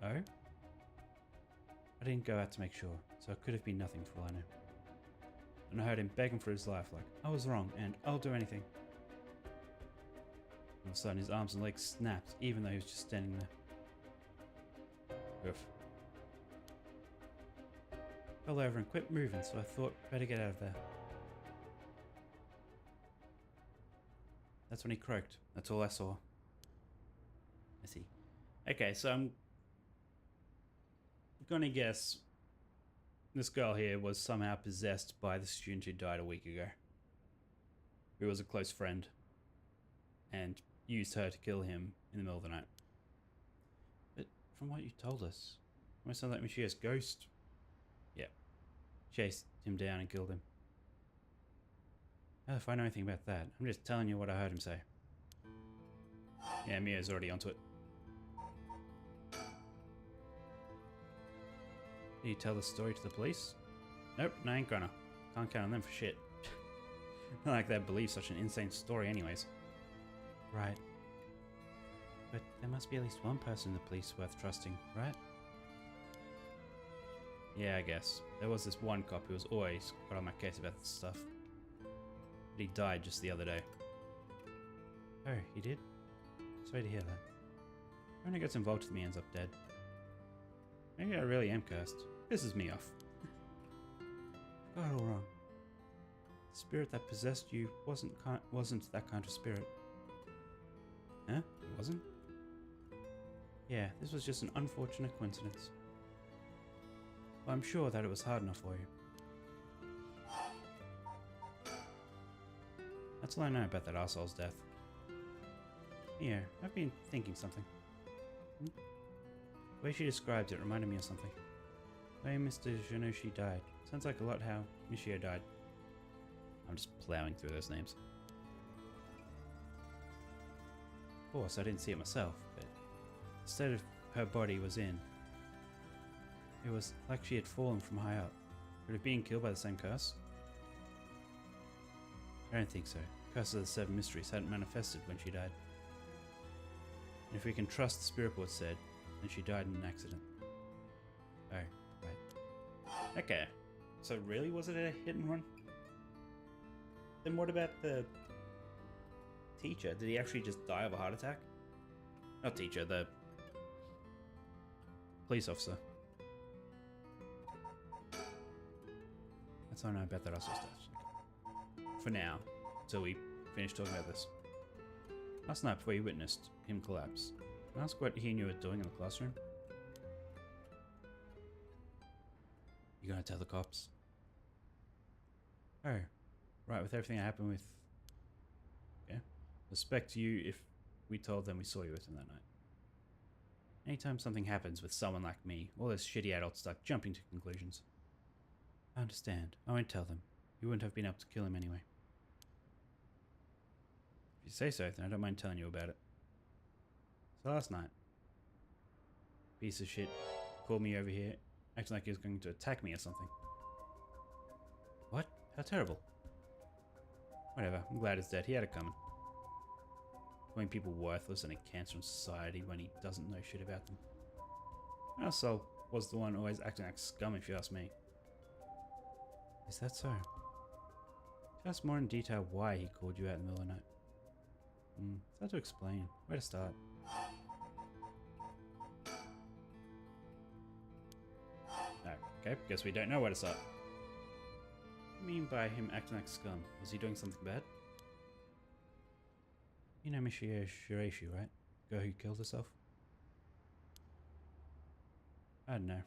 Oh? I didn't go out to make sure, so it could have been nothing for all I know. And I heard him begging for his life like, I was wrong and I'll do anything. All of a sudden his arms and legs snapped even though he was just standing there. Oof. Fell over and quit moving, so I thought better get out of there. That's when he croaked. That's all I saw. I see. Okay, so I'm gonna guess this girl here was somehow possessed by the student who died a week ago. Who was a close friend. And used her to kill him in the middle of the night. But from what you told us, it might sound like Michio's ghost. Yeah. Chased him down and killed him. How if I know anything about that? I'm just telling you what I heard him say. Yeah, Mia's already onto it. Did you tell the story to the police? Nope, I ain't gonna. Can't count on them for shit. Not like they'd believe such an insane story anyways. Right. But there must be at least one person in the police worth trusting, right? Yeah, I guess. There was this one cop who was always got on my case about this stuff. But he died just the other day. Oh, he did? Sorry to hear that. Everyone who gets involved with me ends up dead. Maybe I really am cursed. Pisses me off. Got it all wrong. The spirit that possessed you wasn't that kind of spirit. Huh? It wasn't? Yeah, this was just an unfortunate coincidence. But I'm sure that it was hard enough for you. That's all I know about that arsehole's death. Yeah, I've been thinking something. The way she described it reminded me of something. The way Mr. Jonashi died. Sounds like a lot how Michio died. I'm just plowing through those names. Of course, I didn't see it myself, but the state of her body was in. It was like she had fallen from high up. Could it have been killed by the same curse? I don't think so. Curse of the Seven Mysteries hadn't manifested when she died. And if we can trust the spirit board said, then she died in an accident. Oh, right. Okay. So really, was it a hit and run? Then what about the teacher? Did he actually just die of a heart attack? Not teacher, the police officer. That's all I know about that also stuff. For now, until we finish talking about this. Last night before you witnessed him collapse, can I ask what he and you were doing in the classroom? You gonna tell the cops? Oh, right, with everything that happened with... Yeah. Suspect you if we told them we saw you with him that night. Anytime something happens with someone like me, all those shitty adults start jumping to conclusions. I understand. I won't tell them. You wouldn't have been able to kill him anyway. If you say so, then I don't mind telling you about it. So last night, piece of shit called me over here, acting like he was going to attack me or something. What? How terrible. Whatever, I'm glad it's dead. He had it coming. calling people worthless and a cancer on society when he doesn't know shit about them. Marcel was the one always acting like scum, if you ask me. Is that so? Tell us more in detail why he called you out in the middle of the night. It's hard to explain. Where to start? Okay, guess we don't know where to start. What do you mean by him acting like scum? Was he doing something bad? You know Michio Shireshi, right? Girl who killed herself? I don't know.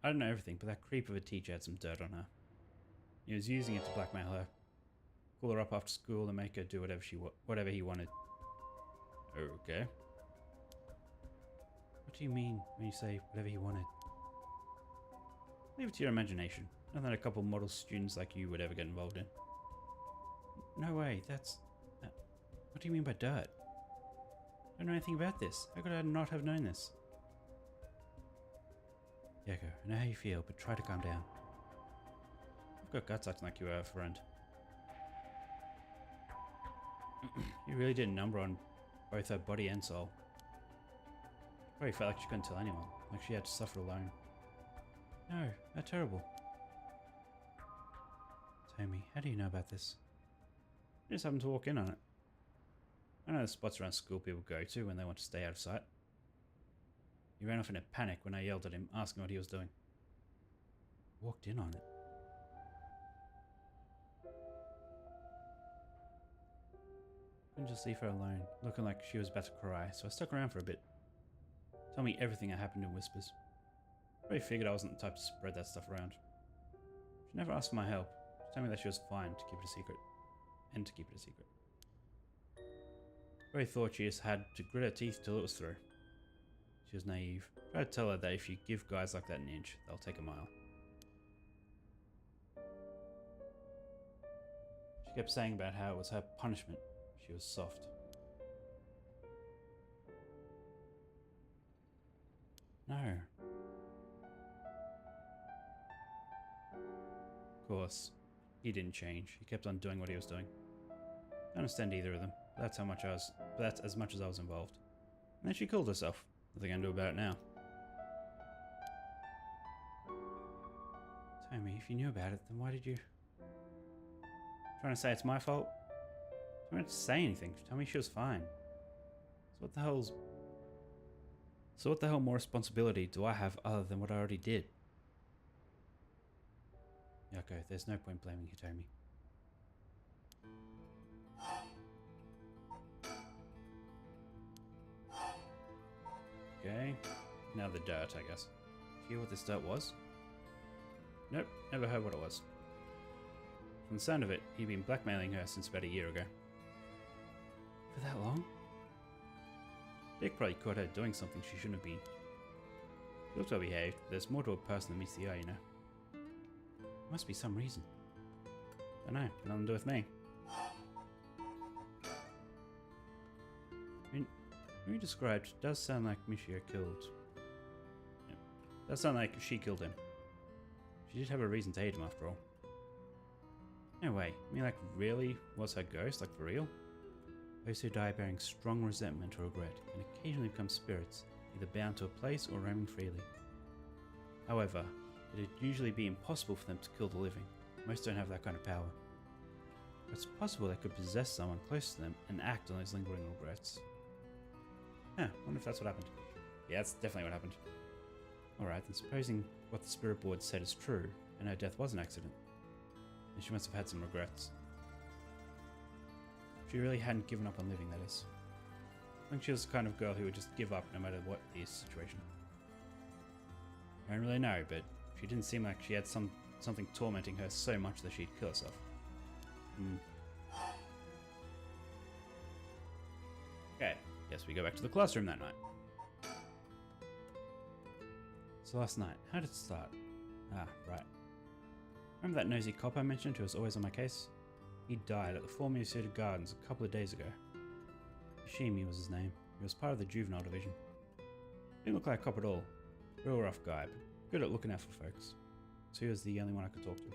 I don't know everything, but that creep of a teacher had some dirt on her. He was using it to blackmail her. Call her up after school and make her do whatever he wanted. Okay. What do you mean when you say whatever he wanted? Leave it to your imagination. Nothing that a couple model students like you would ever get involved in. No way, that's... what do you mean by dirt? I don't know anything about this. How could I not have known this? Yako, I know how you feel, but try to calm down. I've got guts acting like you are a friend. You really did a number on both her body and soul. Probably felt like she couldn't tell anyone, like she had to suffer alone. No, how terrible. Tommy, how do you know about this? I just happened to walk in on it. I know the spots around school people go to when they want to stay out of sight. He ran off in a panic when I yelled at him, asking what he was doing. Walked in on it. Couldn't just leave her alone, looking like she was about to cry, so I stuck around for a bit. Told me everything that happened in whispers. Probably figured I wasn't the type to spread that stuff around. She never asked for my help. She told me that she was fine to keep it a secret. And to keep it a secret. Probably thought she just had to grit her teeth till it was through. She was naive. Tried to tell her that if you give guys like that an inch, they'll take a mile. She kept saying about how it was her punishment. She was soft. No. Of course, he didn't change. He kept on doing what he was doing. I don't understand either of them. That's as much as I was involved. And then she killed herself. Nothing I can do about it now. Tommy, if you knew about it, then why did you... Trying to say it's my fault? I didn't say anything. Tell me she was fine. So what the hell more responsibility do I have other than what I already did? Yako, there's no point blaming Hitomi. Okay, now the dirt, I guess. Do you hear what this dirt was? Nope, never heard what it was. From the sound of it, he'd been blackmailing her since about a year ago. For that long? Dick probably caught her doing something she shouldn't have been. She looked well behaved, but there's more to a person than meets the eye, you know. There must be some reason. I don't know, nothing to do with me. I mean, what you described does sound like Michio killed... Yeah, does sound like she killed him. She did have a reason to hate him after all. No way, I mean like really was her ghost, like for real? Those who die bearing strong resentment or regret can occasionally become spirits, either bound to a place or roaming freely. However, it'd usually be impossible for them to kill the living. Most don't have that kind of power. But it's possible they could possess someone close to them and act on those lingering regrets. Huh, wonder if that's what happened. Yeah, that's definitely what happened. Alright, then supposing what the spirit board said is true, and her death was an accident, then she must have had some regrets. She really hadn't given up on living, that is. I think she was the kind of girl who would just give up no matter what the situation. I don't really know, but she didn't seem like she had something tormenting her so much that she'd kill herself. Okay, guess we go back to the classroom that night. So last night, how did it start? Ah, right. Remember that nosy cop I mentioned who was always on my case? He died at the formerly Cedar Gardens a couple of days ago. Yoshimi was his name. He was part of the juvenile division. Didn't look like a cop at all. Real rough guy, but good at looking out for folks. So he was the only one I could talk to.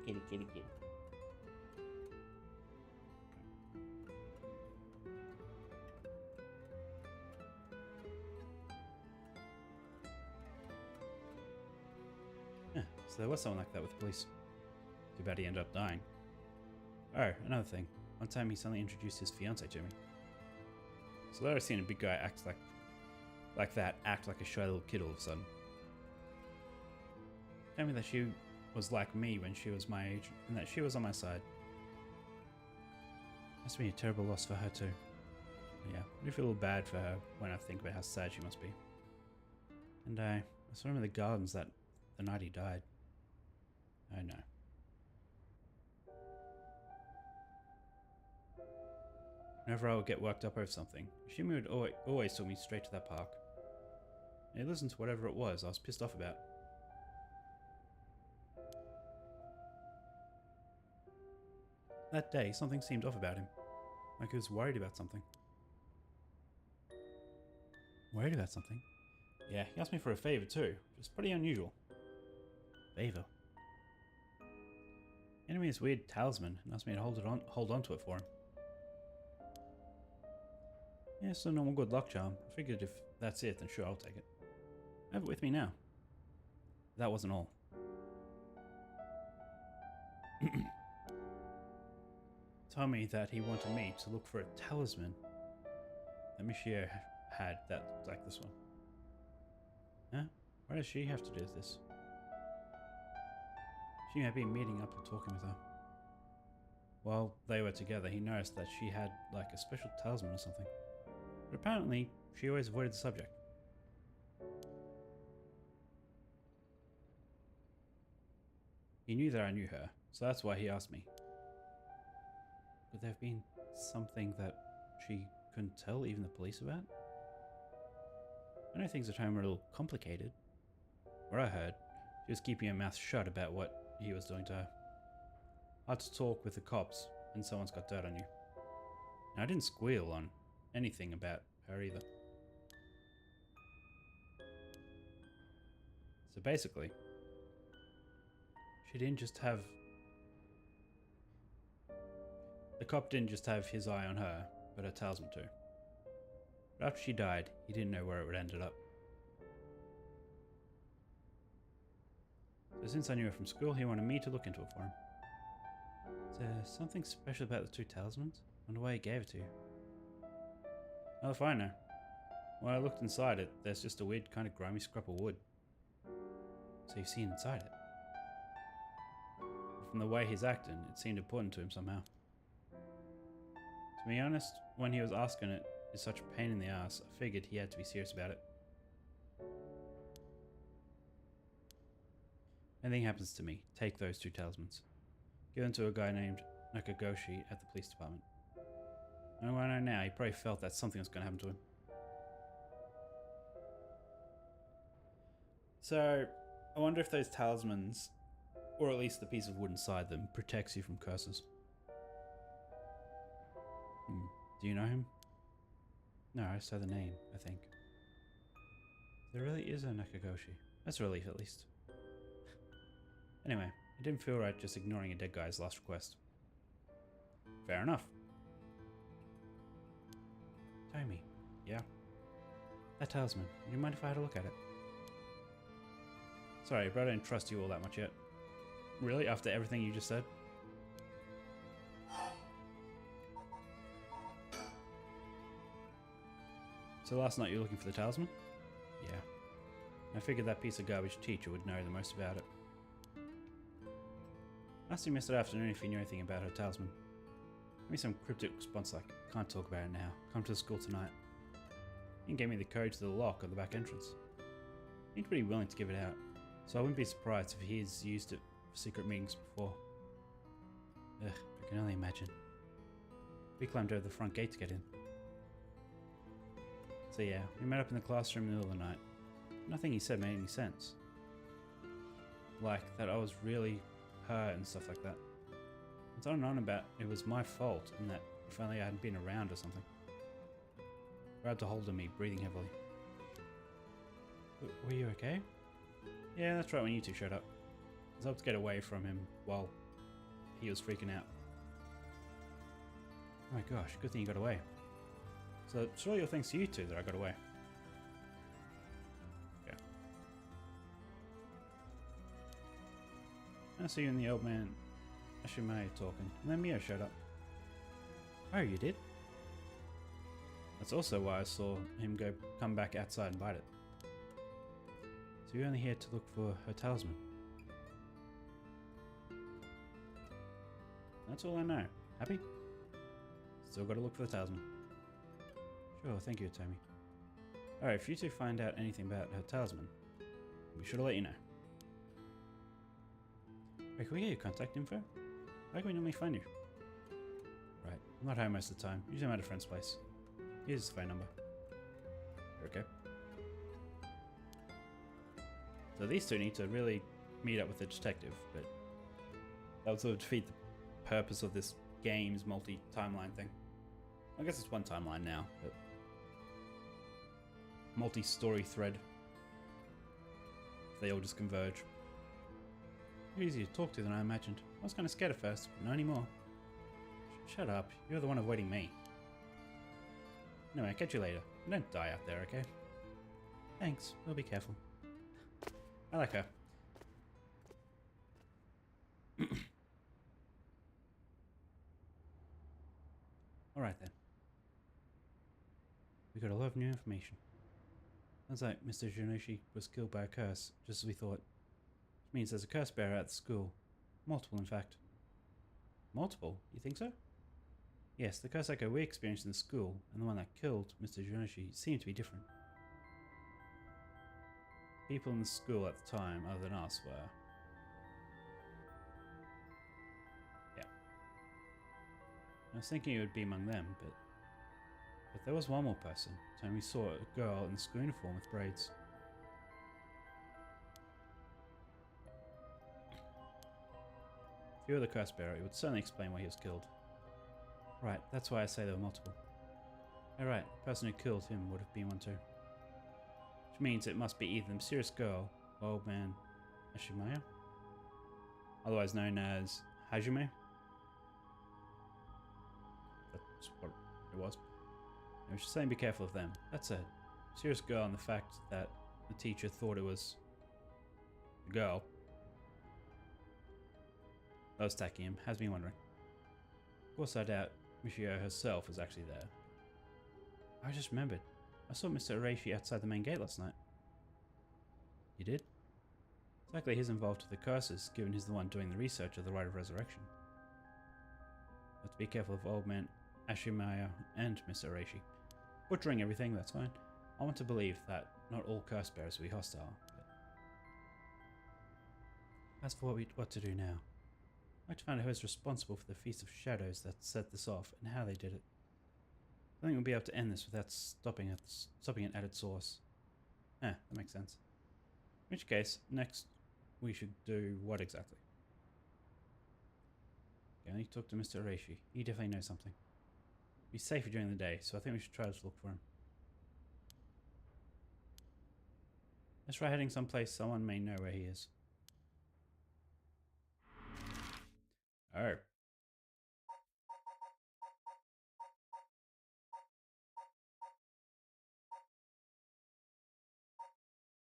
Kitty. So there was someone like that with the police. Too bad he ended up dying. Oh, another thing. One time he suddenly introduced his fiancée to me. So there I've seen a big guy act like a shy little kid all of a sudden. Tell me that she was like me when she was my age, and that she was on my side. Must be a terrible loss for her too. Yeah, I do feel a little bad for her when I think about how sad she must be. And I saw him in the gardens the night he died. Oh no. Whenever I would get worked up over something, Shimi would always took me straight to that park. And he listened to whatever it was I was pissed off about. That day, something seemed off about him. Like he was worried about something. Worried about something? Yeah, he asked me for a favor too, which is pretty unusual. Favor? He handed me this weird talisman and asked me to hold on to it for him. Yeah, it's a normal good luck charm. I figured if that's it, then sure, I'll take it. I have it with me now. That wasn't all. Told me that he wanted me to look for a talisman that Michio had that looked like this one. Huh? Why does she have to do this? She had been meeting up and talking with her. While they were together, he noticed that she had like a special talisman or something. But apparently, she always avoided the subject. He knew that I knew her, so that's why he asked me. Could there have been something that she couldn't tell even the police about? I know things at home are a little complicated. What I heard, she was keeping her mouth shut about what he was doing to her. Hard to talk with the cops when someone's got dirt on you. Now, I didn't squeal on anything about her either. So basically, she didn't just have... The cop didn't just have his eye on her, but her talisman too. But after she died, he didn't know where it would ended up. So since I knew her from school, he wanted me to look into it for him. Is there something special about the two talismans? I wonder why he gave it to you. Well, if I know. When I looked inside it, there's just a weird kind of grimy scrap of wood. So you've seen inside it? But from the way he's acting, it seemed important to him somehow. To be honest, when he was asking it is such a pain in the ass, I figured he had to be serious about it. If anything happens to me, take those two talismans. Give them to a guy named Nakagoshi at the police department. And what I know now, he probably felt that something was going to happen to him. So, I wonder if those talismans, or at least the piece of wood inside them, protects you from curses. Do you know him? No, I saw the name, I think. There really is a Nakagoshi. That's a relief, at least. Anyway, it didn't feel right just ignoring a dead guy's last request. Fair enough. Tommy, yeah? That talisman, would you mind if I had a look at it? Sorry, but I don't trust you all that much yet. Really? After everything you just said? So last night you were looking for the talisman? Yeah. I figured that piece of garbage teacher would know the most about it. Asked him yesterday afternoon if he knew anything about her talisman. Gave me some cryptic response like, can't talk about it now, come to the school tonight. He gave me the code to the lock at the back entrance. He's pretty willing to give it out, so I wouldn't be surprised if he's used it for secret meetings before. Ugh, I can only imagine. We climbed over the front gate to get in. So yeah, we met up in the classroom in the middle of the night. Nothing he said made any sense. Like that I was really her and stuff like that. It's on and on about it was my fault and that if only I hadn't been around or something. Grabbed a hold of me, breathing heavily. Were you okay? Yeah, that's right when you two showed up. I was able to get away from him while he was freaking out. Oh my gosh, good thing you got away. So it's really all thanks to you two that I got away. Yeah. I saw you and the old man Ashimaya talking, and then Mio showed up. Oh, you did? That's also why I saw him come back outside and bite it. So you're only here to look for her talisman. That's all I know. Happy? Still gotta look for the talisman. Sure, thank you, Tommy. Alright, if you two find out anything about her talisman, be sure to let you know. Hey, can we get your contact info? How can we normally find you? Right, I'm not home most of the time. Usually I'm at a friend's place. Here's the phone number. Okay. So these two need to really meet up with the detective, but that would sort of defeat the purpose of this game's multi-timeline thing. I guess it's one timeline now, but multi-story thread. They all just converge. You're easier to talk to than I imagined. I was kind of scared at first, but not anymore. Shut up. You're the one avoiding me. Anyway, I'll catch you later. Don't die out there, okay? Thanks. We'll be careful. I like her. Alright then. We got a lot of new information. Sounds like Mr. Junichi was killed by a curse, just as we thought. Which means there's a curse bearer at the school. Multiple, in fact. Multiple? You think so? Yes, the curse echo we experienced in the school and the one that killed Mr. Junichi seem to be different. People in the school at the time, other than us, were... Yeah. I was thinking it would be among them, but there was one more person. Time we saw a girl in the school uniform with braids. If you were the curse bearer, it would certainly explain why he was killed. Right, that's why I say there were multiple. Oh right, the person who killed him would have been one too. Which means it must be either the mysterious girl or old man Ashimaya, otherwise known as Hajime. That's what it was. I was just saying be careful of them. That said, mysterious girl and the fact that the teacher thought it was the girl that was attacking him has me wondering. Of course I doubt Michio herself was actually there. I just remembered. I saw Mr. Arashi outside the main gate last night. You did? It's likely he's involved with the curses, given he's the one doing the research of the Rite of Resurrection. But to be careful of old man Ashimaya and Mr. Arashi. Butchering everything, that's fine. I want to believe that not all curse bearers will be hostile. But as for what to do now, I'd like to find out who is responsible for the Feast of Shadows that set this off and how they did it. I think we'll be able to end this without stopping it at its source. That makes sense. In which case, next we should do what exactly? Okay, I need to talk to Mr. Arashi. He definitely knows something. Be safer during the day, so I think we should try to look for him. Let's try heading someplace someone may know where he is. Oh.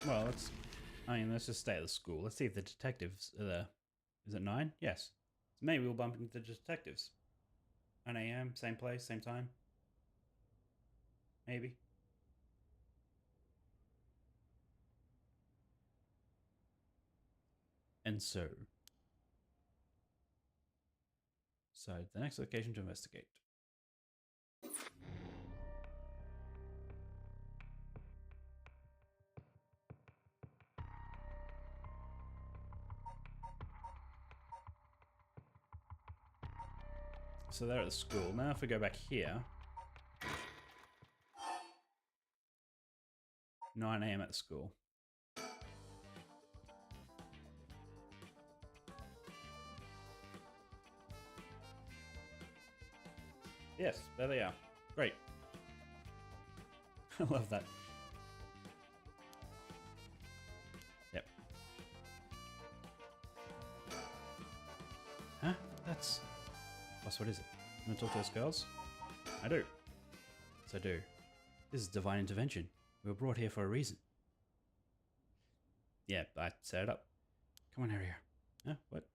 Well, let's just stay at the school. Let's see if the detectives are there. Is it 9? Yes. So maybe we'll bump into the detectives. 9 AM, same place, same time. Maybe. And so the next location to investigate. So they're at the school. Now if we go back here, 9 AM at the school. Yes, there they are. Great. I love that. Yep. Huh? That's... Boss, what is it? You want to talk to those girls? I do. Yes, I do. This is divine intervention. We were brought here for a reason. Yeah, I set it up. Come on, Harrier. Huh? What?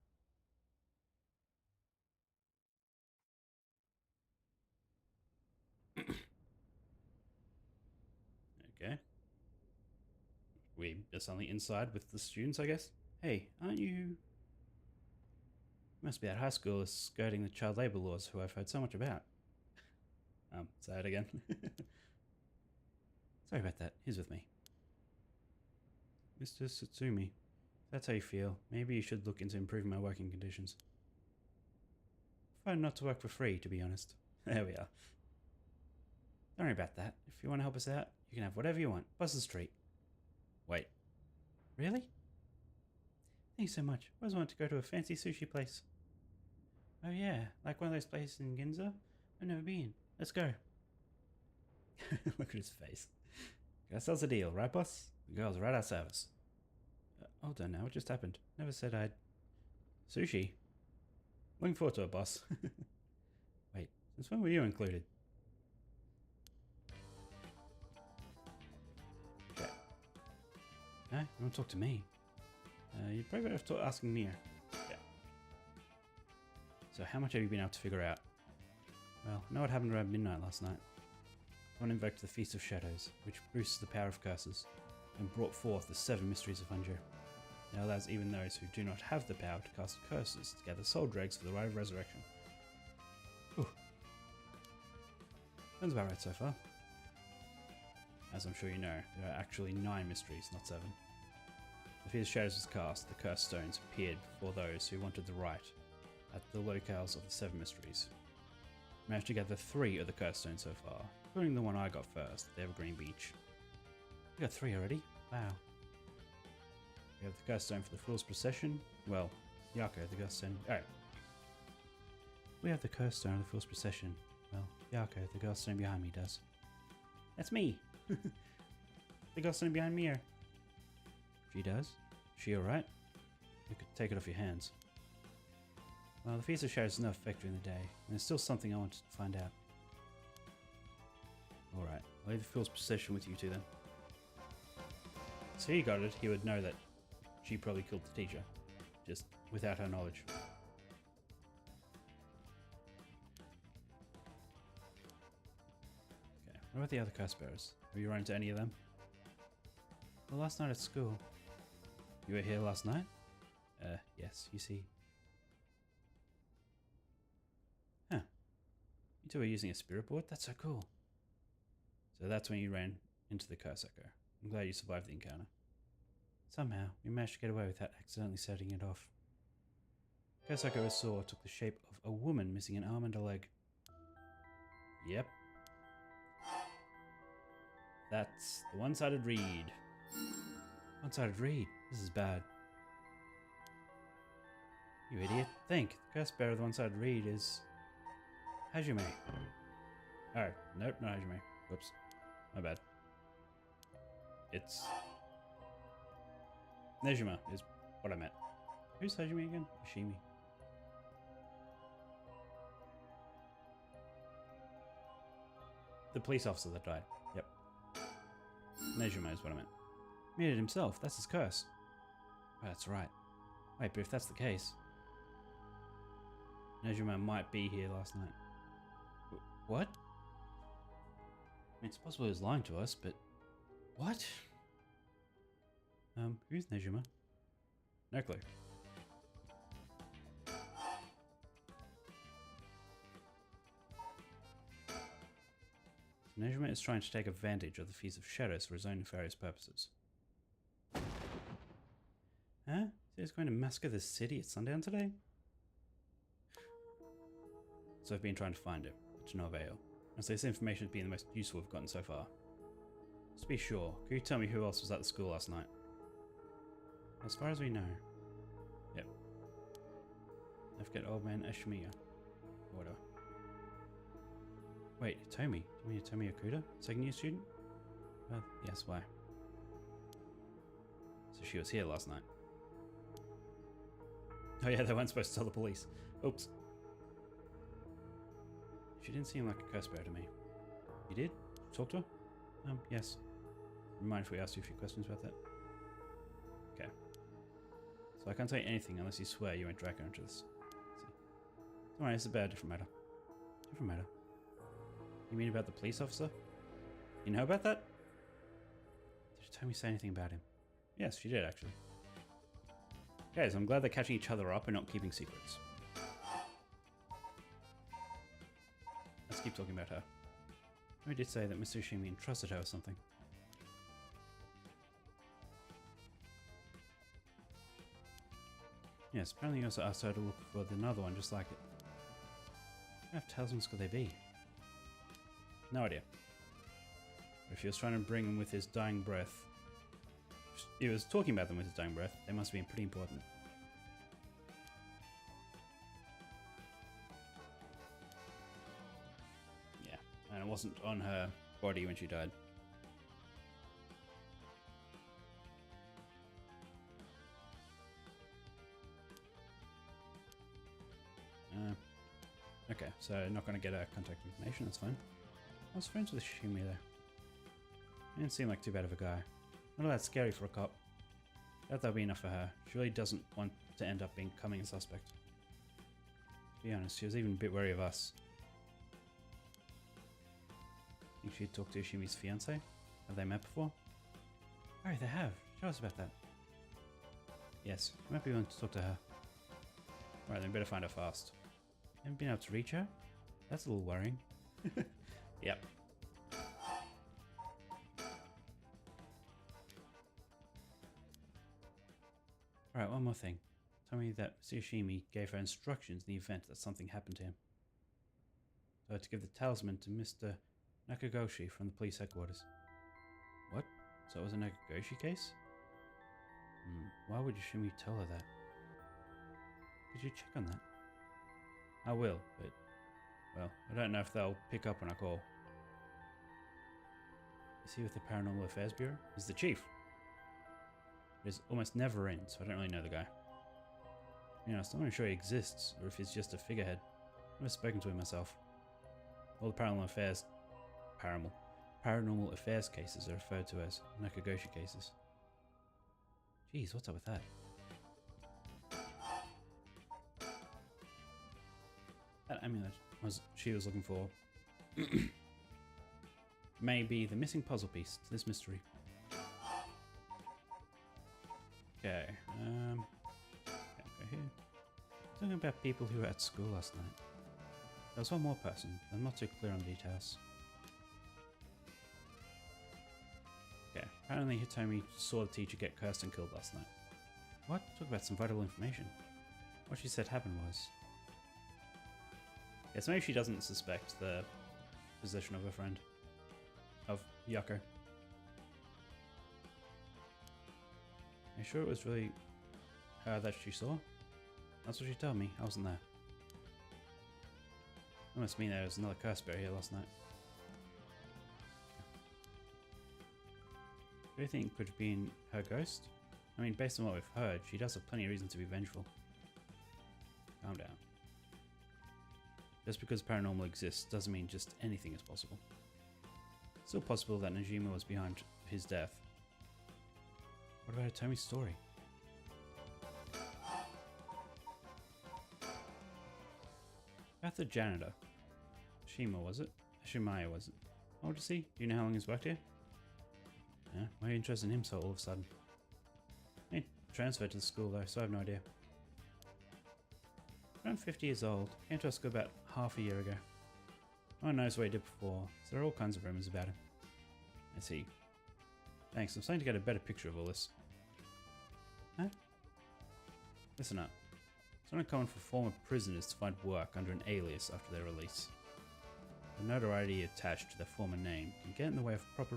suddenly inside with the students, I guess. Hey, aren't you... You must be that high school skirting the child labor laws who I've heard so much about. Say it again. Sorry about that. He's with me. Mr. Satsumi, if that's how you feel, maybe you should look into improving my working conditions. I prefer not to work for free, to be honest. There we are. Don't worry about that. If you want to help us out, you can have whatever you want. Bus the street. Wait. Really? Thanks so much. I always wanted to go to a fancy sushi place. Oh yeah, like one of those places in Ginza? I've never been. Let's go. Look at his face. Got ourselves a deal, right boss? The girls are at our service. Hold on now, what just happened? Never said I'd... Sushi? Looking forward to it, boss. Wait, since when were you included? Okay. No, you want to talk to me? You'd probably better have asking Mia. Yeah. So how much have you been able to figure out? Well, I know what happened around midnight last night. One invoked the Feast of Shadows, which boosts the power of curses, and brought forth the 7 mysteries of Hunjo. It allows even those who do not have the power to cast curses to gather soul dregs for the rite of resurrection. Whew. Sounds about right so far. As I'm sure you know, there are actually 9 mysteries, not 7. The Feast of Shadows was cast, the cursed stones appeared before those who wanted the rite at the locales of the 7 mysteries. Managed to gather 3 of the cursed stones so far, including the one I got first, the Evergreen Beach. We got 3 already? Wow. We have the cursed stone for the Fool's Procession. Well, Yako, the cursed stone. Alright. We have the cursed stone of the Fool's Procession. Well, Yako, the cursed stone behind me does. That's me! The cursed stone behind me here. She does? She alright? You could take it off your hands. Well, the Feast of Shadows does not affect during the day, and there's still something I wanted to find out. Alright, I'll leave the Fool's Procession with you two then. So he got it, he would know that she probably killed the teacher, just without her knowledge. Okay, what about the other curse bearers? Have you run into any of them? Well, last night at school. You were here last night? Yes, you see. Huh. You two were using a spirit board? That's so cool. So that's when you ran into the curse echo. I'm glad you survived the encounter. Somehow, we managed to get away without accidentally setting it off. Curse echo I saw took the shape of a woman missing an arm and a leg. Yep. That's the one-sided read. One-sided read? This is bad. You idiot. Think. The curse bearer of the one-sided read is... Hajime. Oh, nope, not Hajime. Whoops. My bad. It's... Nejima is what I meant. Who's Hajime again? Ishimi. The police officer that died. Yep. Nejima is what I meant. Made it himself. That's his curse. Oh, that's right. Wait, but if that's the case... Nejima might be here last night. What? I mean, it's possible he was lying to us, but... What? Who's Nejima? No clue. Nejima is trying to take advantage of the Feast of Shadows for his own nefarious purposes. Huh? He's going to massacre the city at sundown today? So I've been trying to find him, but to no avail. As this information has been the most useful we've gotten so far. Just to be sure, could you tell me who else was at the school last night? As far as we know. Yep. I forget old man Ashimiya. Or whatever. Wait, Tomi. Do you mean Tomi Okuda? Second year student? Well, yes, why? So she was here last night. Oh yeah, they weren't supposed to tell the police. Oops. She didn't seem like a curse bearer to me. You did? Talk to her? Yes. Mind if we ask you a few questions about that? Okay. So I can't tell you anything unless you swear you won't drag her into this. Alright, it's about a different matter. Different matter? You mean about the police officer? You know about that? Did Tomi say anything about him? Yes, she did, actually. Okay, so I'm glad they're catching each other up and not keeping secrets. Let's keep talking about her. We did say that Mr. Ishimi entrusted her with something. Yes, apparently he also asked her to look for another one just like it. What kind of talismans could they be? No idea. But if he was trying to bring them with his dying breath, he was talking about them with his dying breath, they must have been pretty important. Yeah, and it wasn't on her body when she died. Okay, so not going to get her contact information, that's fine. I was friends with Shimi there. He didn't seem like too bad of a guy. Not all that scary for a cop. That'll be enough for her. She really doesn't want to end up becoming a suspect. To be honest, she was even a bit wary of us. Think she'd talk to Shimi's fiance? Have they met before? Oh, they have. Show us about that. Yes, we might be willing to talk to her. Right, then better find her fast. Haven't been able to reach her? That's a little worrying. Yep. Alright, one more thing. Tell me that Tsushimi gave her instructions in the event that something happened to him. So to give the talisman to Mr. Nakagoshi from the police headquarters. What? So it was a Nakagoshi case? Why would Yoshimi tell her that? Could you check on that? I will, but... well, I don't know if they'll pick up when I call. Is he with the Paranormal Affairs Bureau? He's the chief. It is almost never in, so I don't really know the guy. You know, I'm still not sure he exists, or if he's just a figurehead. I've never spoken to him myself. All the Paranormal Affairs cases are referred to as Nakagoshi cases. Jeez, what's up with that? That amulet she was looking for may be the missing puzzle piece to this mystery. Okay, go here. Talking about people who were at school last night. There was one more person. I'm not too clear on details. Okay, apparently Hitomi saw the teacher get cursed and killed last night. What? Talk about some vital information. What she said happened was... yes, maybe she doesn't suspect the position of her friend. Of Yako. Are you sure it was really her that she saw? That's what she told me. I wasn't there. That must mean there was another curse bear here last night. Do you think it could have been her ghost? I mean, based on what we've heard, she does have plenty of reason to be vengeful. Calm down. Just because paranormal exists doesn't mean just anything is possible. It's still possible that Najima was behind his death. What about Tomi's story? About the janitor. Shima, was it? Shimaya, was it? How old is he? Do you know how long he's worked here? Yeah, why are you interested in him so all of a sudden? He transferred to the school though, so I have no idea. Around 50 years old, came to our school about half a year ago. No one knows what he did before, so there are all kinds of rumors about him. I see. Thanks, I'm starting to get a better picture of all this. Huh? Listen up. It's not uncommon for former prisoners to find work under an alias after their release. The notoriety attached to their former name can get in the way of proper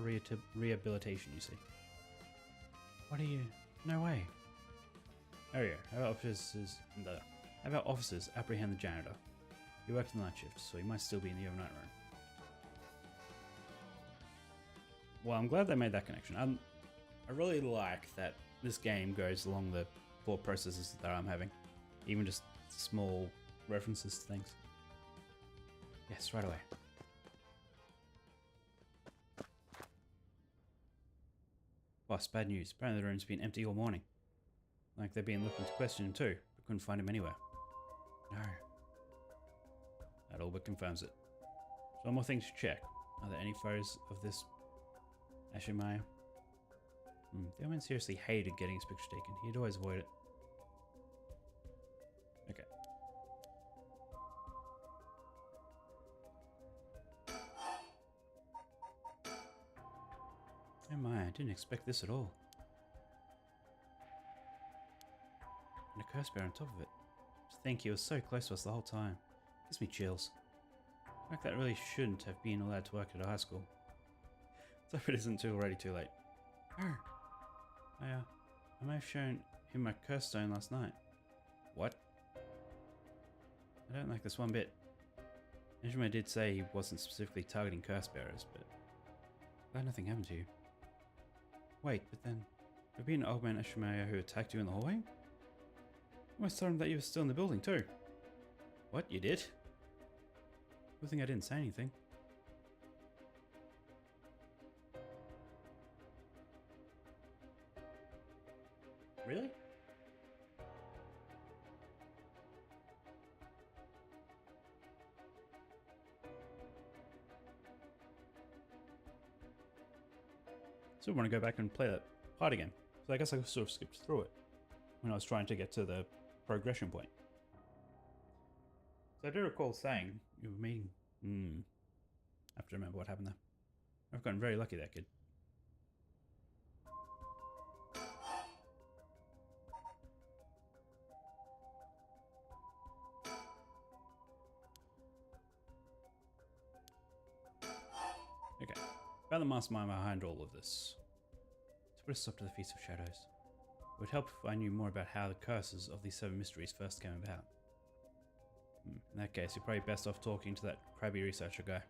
rehabilitation, you see. What are you... no way. Oh yeah, how about officers apprehend the janitor? He worked the night shift, so he might still be in the overnight room. Well, I'm glad they made that connection. I really like that this game goes along the thought processes that I'm having. Even just small references to things. Yes, right away. Boss, bad news. Apparently the room's been empty all morning. Like they've been looking to question him too, but couldn't find him anywhere. No. That all but confirms it. So one more thing to check. Are there any photos of this Ashimaya? The old man seriously hated getting his picture taken. He'd always avoid it. Okay. Oh my, I didn't expect this at all. And a curse bear on top of it. To think he was so close to us the whole time. Gives me chills. Like that really shouldn't have been allowed to work at a high school. So if it isn't already too late. I may have shown him my curse stone last night. What? I don't like this one bit. Benjamin did say he wasn't specifically targeting curse bearers, but glad nothing happened to you. Wait, but then there be an old man Ashimaya who attacked you in the hallway? I almost told him that you were still in the building too. What, you did? Good thing I didn't say anything. Really? So I want to go back and play that part again. So I guess I sort of skipped through it when I was trying to get to the progression point. So I do recall saying you were meeting. I have to remember what happened there. I've gotten very lucky there, kid. Okay, about the mastermind behind all of this. To put a stop to the Feast of Shadows. It would help if I knew more about how the curses of these 7 mysteries first came about. In that case, you're probably best off talking to that crabby researcher guy.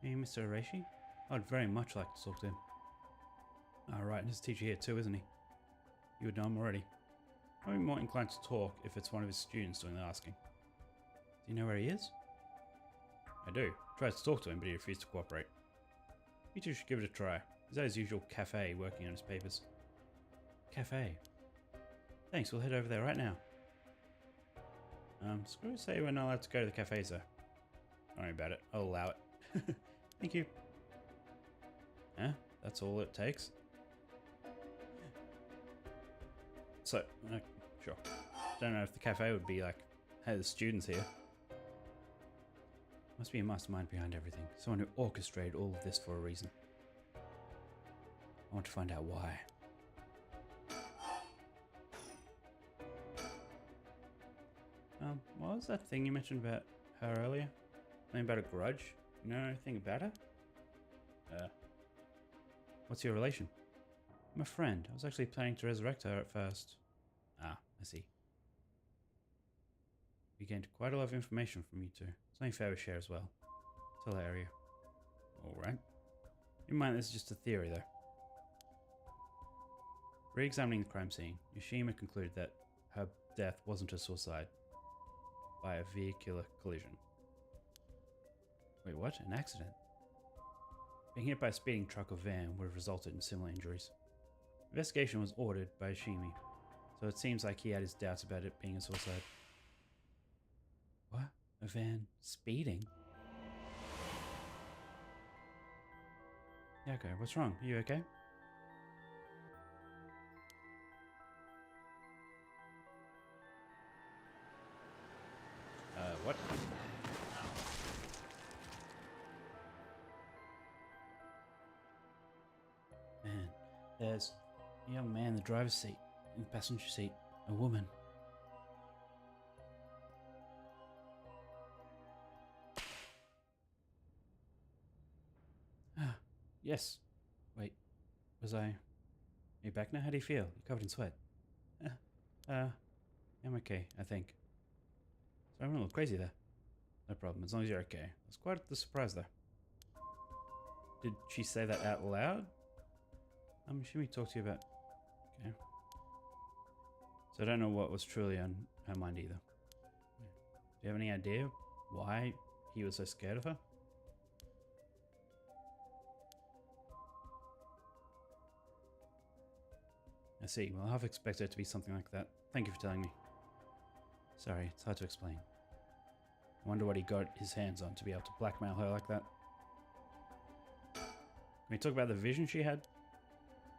Hey, Mr. Arashi? I'd very much like to talk to him. Right, and his teacher here too, isn't he? You would know him already. I'd be more inclined to talk if it's one of his students doing the asking. Do you know where he is? I do. I tried to talk to him, but he refused to cooperate. You two should give it a try. He's at his usual cafe working on his papers. Cafe? Thanks, we'll head over there right now. Screw say we're not allowed to go to the cafes though. Don't worry about it. I'll allow it. Thank you. Huh? That's all it takes? So, sure. Don't know if the cafe would be like, hey, the students here. Must be a mastermind behind everything. Someone who orchestrated all of this for a reason. I want to find out why. What was that thing you mentioned about her earlier? Something about a grudge? You know anything about her? What's your relation? I'm a friend. I was actually planning to resurrect her at first. Ah, I see. We gained quite a lot of information from you two. Something fair to share as well. Tell the area. Alright. In mind, this is just a theory though. Re-examining the crime scene, Yoshima concluded that her death wasn't a suicide by a vehicular collision. Wait, what? An accident? Being hit by a speeding truck or van would have resulted in similar injuries. Investigation was ordered by Yoshimi, so it seems like he had his doubts about it being a suicide. What? A van speeding? Yeah, okay, what's wrong? Are you okay? What? Man, there's a young man in the driver's seat, in the passenger seat, a woman. Ah, yes. Wait, was I... Are you back now? How do you feel? You're covered in sweat. I'm okay, I think. So I'm a little crazy there. No problem, as long as you're okay. It's quite the surprise though. Did she say that out loud? I'm assuming we talked to you about... Okay. So I don't know what was truly on her mind either. Do you have any idea why he was so scared of her? I see. Well, I half expected it to be something like that. Thank you for telling me. Sorry, it's hard to explain. I wonder what he got his hands on to be able to blackmail her like that. Can we talk about the vision she had?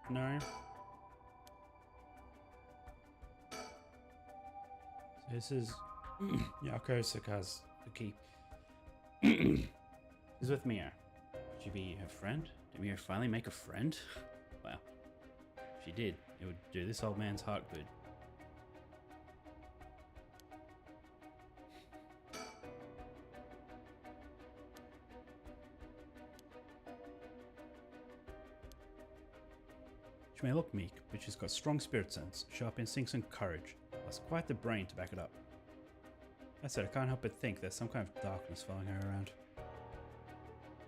No. So this is Yako Sakazuki. He's with Mio. Should she be her friend? Did Mio finally make a friend? Wow. If she did, it would do this old man's heart good. She may look meek, but she's got strong spirit sense, sharp instincts and courage, plus quite the brain to back it up. I said I can't help but think there's some kind of darkness following her around.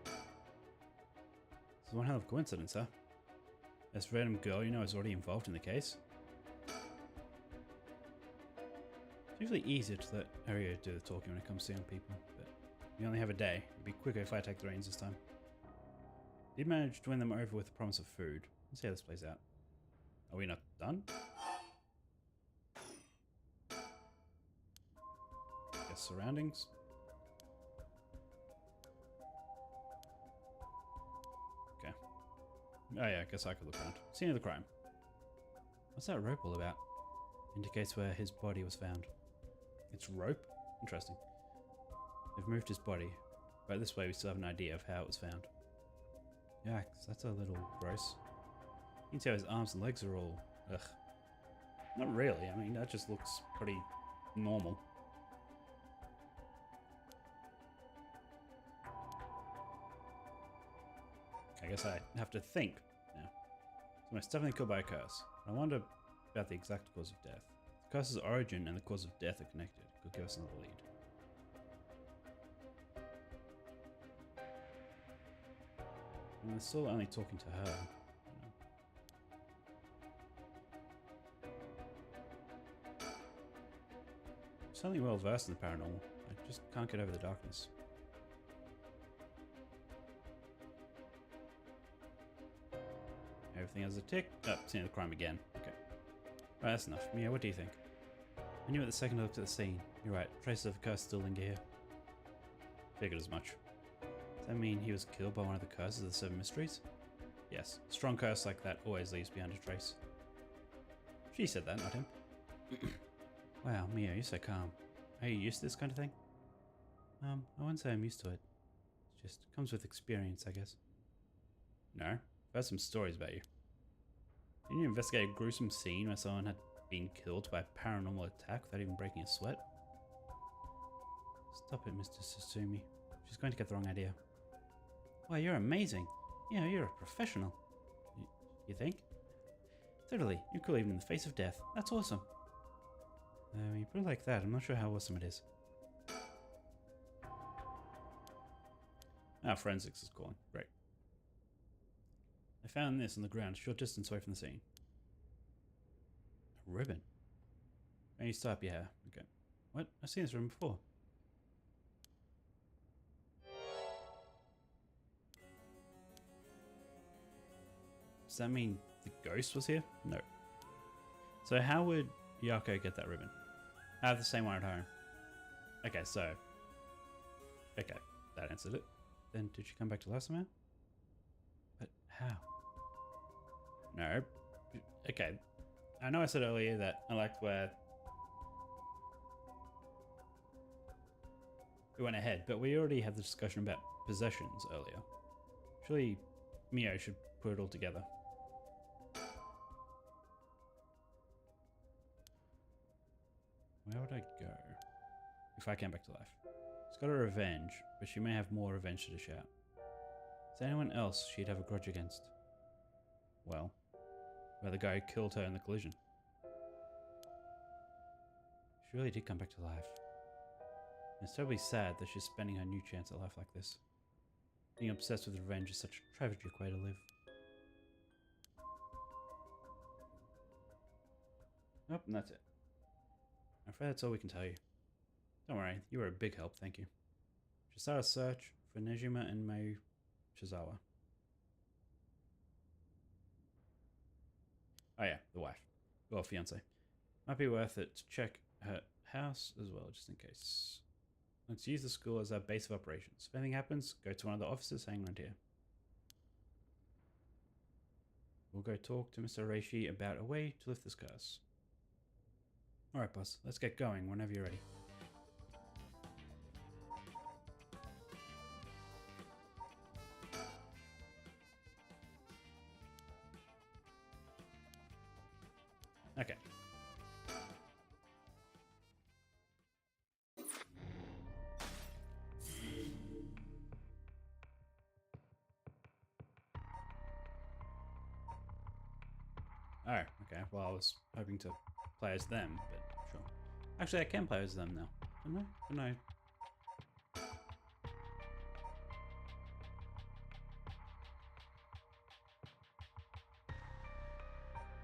This is one hell of a coincidence, huh? This random girl you know is already involved in the case. It's usually easier to let Aria do the talking when it comes to young people, but we only have a day. It'd be quicker if I take the reins this time. Did manage to win them over with the promise of food. Let's see how this plays out. Are we not done? Guess surroundings. Okay. Oh yeah, I guess I could look around. Scene of the crime. What's that rope all about? Indicates where his body was found. It's rope? Interesting. They've moved his body, but this way we still have an idea of how it was found. Yikes, that's a little gross. You can see how his arms and legs are all... ugh. Not really, I mean, that just looks pretty normal. I guess I have to think now. So most definitely killed by a curse. I wonder about the exact cause of death. The curse's origin and the cause of death are connected. Could give us another lead. And they're still only talking to her. Certainly well versed in the paranormal. I just can't get over the darkness. Everything has a tick. Oh, scene of the crime again. Okay. Right, that's enough. Mia, what do you think? I knew it the second I looked at the scene. You're right. Traces of a curse still linger here. Figured as much. Does that mean he was killed by one of the curses of the Seven Mysteries? Yes. A strong curse like that always leaves behind a trace. She said that, not him. Wow, Mia, you're so calm. Are you used to this kind of thing? I wouldn't say I'm used to it. It just comes with experience, I guess. No, I've heard some stories about you. Didn't you investigate a gruesome scene where someone had been killed by a paranormal attack without even breaking a sweat? Stop it, Mr. Susumi. She's going to get the wrong idea. Wow, you're amazing. Yeah, you're a professional. You think? Totally. You're cool even in the face of death. That's awesome. When you put it like that, I'm not sure how awesome it is. Ah, forensics is calling. Great. I found this on the ground, a short distance away from the scene. A ribbon? And you start up your hair. Okay. What? I've seen this ribbon before. Does that mean the ghost was here? No. So how would Yako get that ribbon? I have the same one at home. Okay, so... okay, that answered it. Then did she come back to life somehow? But how? No. Okay. I know I said earlier that I liked where we went ahead, but we already had the discussion about possessions earlier. Surely Mio should put it all together. Where would I go if I came back to life? She's got her revenge, but she may have more revenge to dish out. Is there anyone else she'd have a grudge against? Well, where the guy who killed her in the collision. She really did come back to life. And it's terribly sad that she's spending her new chance at life like this. Being obsessed with revenge is such a tragic way to live. Nope, and that's it. I'm afraid that's all we can tell you. Don't worry, you were a big help, thank you. Chisara's search for Nejima and Mei Shizawa. Oh yeah, the wife. Well, fiance. Might be worth it to check her house as well, just in case. Let's use the school as our base of operations. If anything happens, go to one of the offices hanging around here. We'll go talk to Mr. Reishi about a way to lift this curse. Alright, boss. Let's get going whenever you're ready. Okay. Oh, okay. Well, I was hoping to play as them, but sure. Actually, I can play as them now. Can I?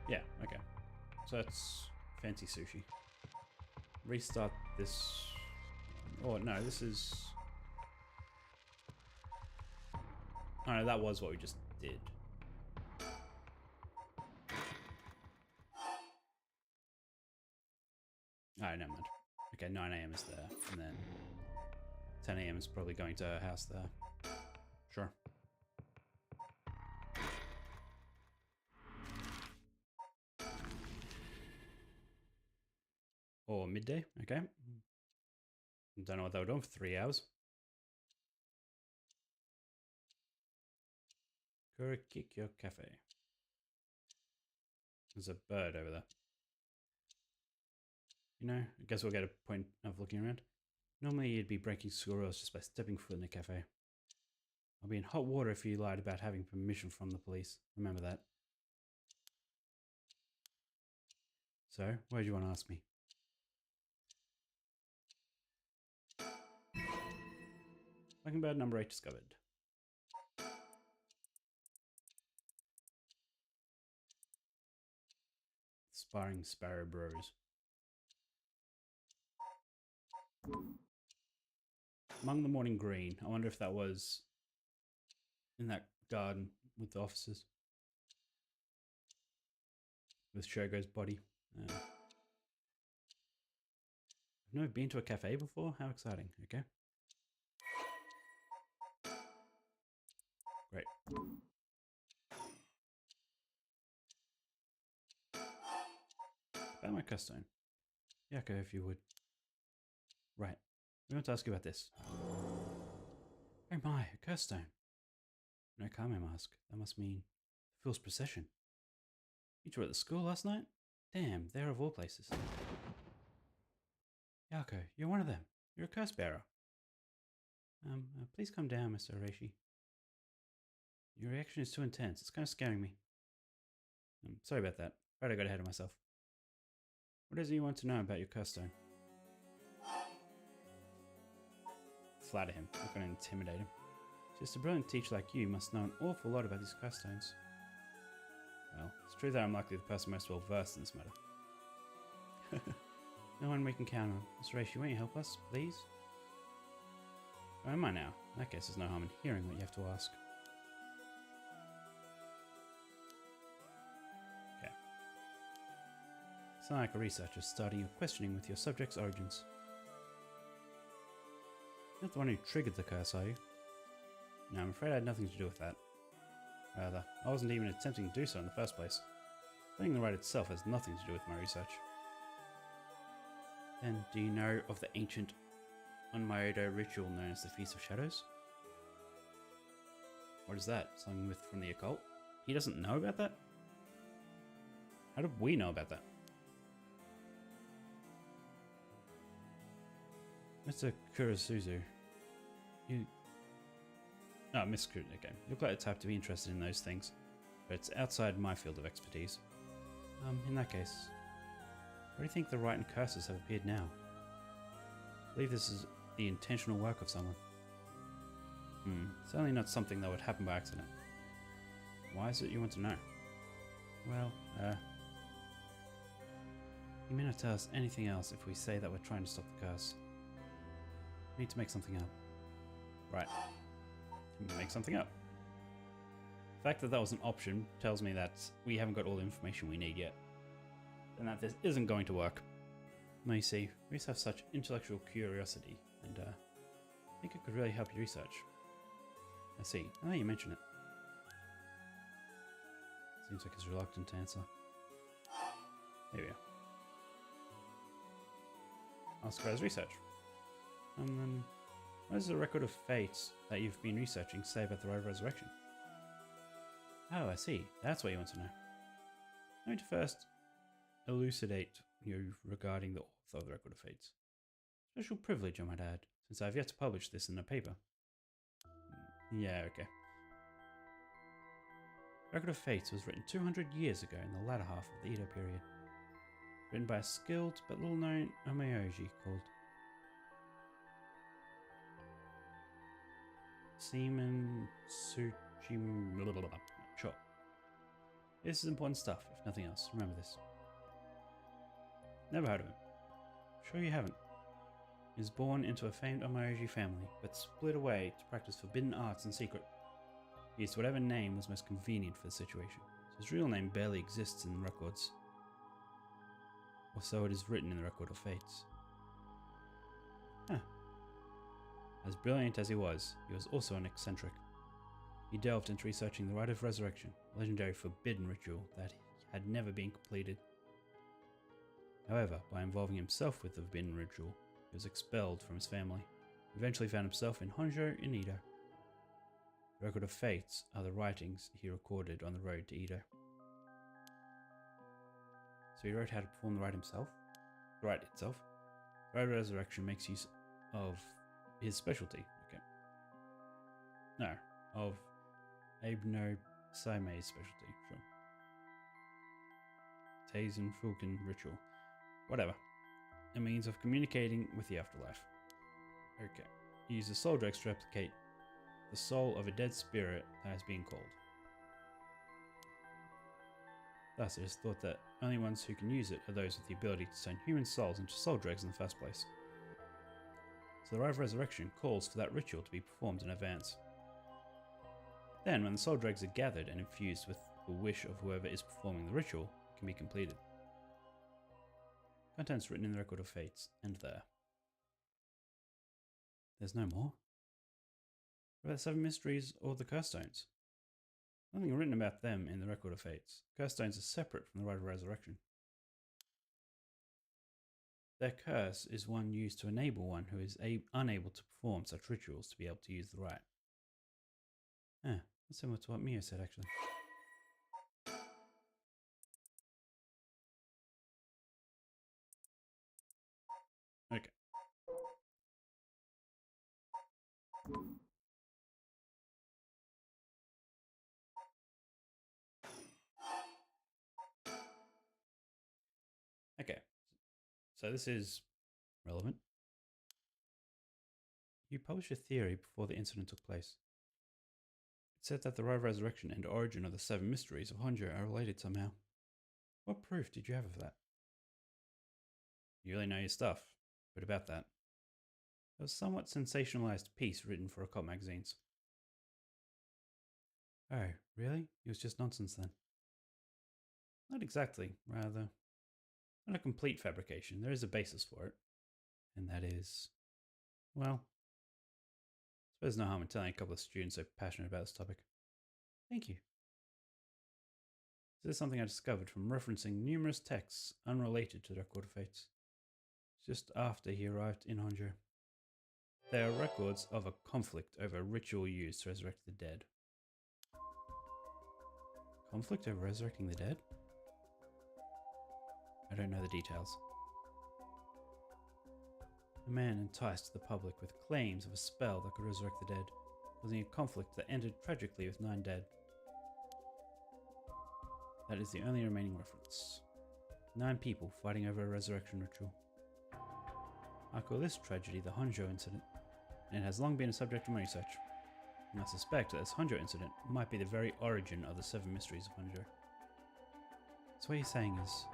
Yeah, okay. So that's fancy sushi. Restart this. Oh, no, this is... Oh, no, that was what we just did. Oh, never mind. Okay, 9 AM is there, and then 10 AM is probably going to her house there. Sure. Or midday, okay. Don't know what they were doing for 3 hours. Kurikikyo Cafe. There's a bird over there. You know, I guess we'll get a point of looking around. Normally you'd be breaking school rules just by stepping foot in a cafe. I'll be in hot water if you lied about having permission from the police. Remember that. So, what did you want to ask me? Mockingbird number 8 discovered. Sparring Sparrow Bros. Among the morning green. I wonder if that was in that garden with the officers. With Shogo's body. I've never been to a cafe before. How exciting. Okay. Great. About my custone. Yako, if you would. Right. We want to ask you about this. Oh my, a curse stone. No Kame mask. That must mean the Fool's Procession. You two were at the school last night? Damn, there of all places. Yako, you're one of them. You're a curse bearer. Please come down, Mr. Reishi. Your reaction is too intense. It's kind of scaring me. Sorry about that. Right, I got ahead of myself. What is it you want to know about your curse stone? Flatter him. I'm going to intimidate him. Just a brilliant teacher like you must know an awful lot about these curse stones. Well, it's true that I'm likely the person most well versed in this matter. No one we can count on. Mr. Reishi, won't you help us, please? Where am I now? In that case, there's no harm in hearing what you have to ask. Okay. Sound like a researcher starting your questioning with your subject's origins. You're not the one who triggered the curse, are you? No, I'm afraid I had nothing to do with that. Rather, I wasn't even attempting to do so in the first place. Playing the rite itself has nothing to do with my research. Then, do you know of the ancient Onmyodo ritual known as the Feast of Shadows? What is that? Something from the occult? He doesn't know about that? How did we know about that? Mr. Kurisuzu, you... Oh, Miss Kuru, okay. You look like the type to be interested in those things, but it's outside my field of expertise. In that case, where do you think the rite and curses have appeared now? I believe this is the intentional work of someone. Certainly not something that would happen by accident. Why is it you want to know? Well, you may not tell us anything else if we say that we're trying to stop the curse. We need to make something up. Right. Make something up. The fact that that was an option tells me that we haven't got all the information we need yet. And that this isn't going to work. Now you see, we just have such intellectual curiosity, and I think it could really help your research. I see. Now that you mention it. Seems like he's reluctant to answer. There we go. Ask about his research. And then, what does the record of fates that you've been researching say about the Rite of Resurrection? Oh, I see. That's what you want to know. I'm going to first elucidate you regarding the author of the Record of Fates. Special privilege, I might add, since I have yet to publish this in a paper. Yeah, okay. Record of Fates was written 200 years ago in the latter half of the Edo period. Written by a skilled but little known Omayoji called Seaman Tsuchim. Sure. This is important stuff, if nothing else. Remember this. Never heard of him. Sure you haven't. He was born into a famed Omayoji family, but split away to practice forbidden arts in secret. He used whatever name was most convenient for the situation, so his real name barely exists in the records. Or so it is written in the Record of Fates. Huh. As brilliant as he was also an eccentric. He delved into researching the Rite of Resurrection, a legendary forbidden ritual that had never been completed. However, by involving himself with the forbidden ritual, he was expelled from his family. He eventually found himself in Honjo in Edo. The Record of Fates are the writings he recorded on the road to Edo. So he wrote how to perform the rite himself? The rite itself? The Rite of Resurrection makes use of his specialty. Okay. No, of Abno Saime's specialty, sure. Taisen Fulkin ritual. Whatever. A means of communicating with the afterlife. Okay. He uses soul dregs to replicate the soul of a dead spirit that has been called. Thus, it is thought that only ones who can use it are those with the ability to turn human souls into soul dregs in the first place. So the Rite of Resurrection calls for that ritual to be performed in advance. Then, when the soul dregs are gathered and infused with the wish of whoever is performing the ritual, it can be completed. Contents written in the Record of Fates end there. There's no more? What about the 7 mysteries or the curse stones? Nothing written about them in the Record of Fates. Curse stones are separate from the Rite of Resurrection. Their curse is one used to enable one who is unable to perform such rituals to be able to use the rite. Ah, that's similar to what Mio said, actually. Okay. Okay. So this is relevant. You published a theory before the incident took place. It said that the Rite of Resurrection and origin of the 7 mysteries of Honjo are related somehow. What proof did you have of that? You really know your stuff. But about that. It was a somewhat sensationalized piece written for occult magazines. Oh, really? It was just nonsense then? Not exactly, rather. Not a complete fabrication. There is a basis for it. And that is, well, I suppose no harm in telling a couple of students so passionate about this topic. Thank you. This is something I discovered from referencing numerous texts unrelated to the Record of Fates, just after he arrived in Honjo. They are records of a conflict over a ritual used to resurrect the dead. Conflict over resurrecting the dead? I don't know the details. A man enticed the public with claims of a spell that could resurrect the dead, causing a conflict that ended tragically with 9 dead. That is the only remaining reference. 9 people fighting over a resurrection ritual. I call this tragedy the Honjo incident, and it has long been a subject of my research. And I suspect that this Honjo incident might be the very origin of the 7 mysteries of Honjo. So what you're saying is,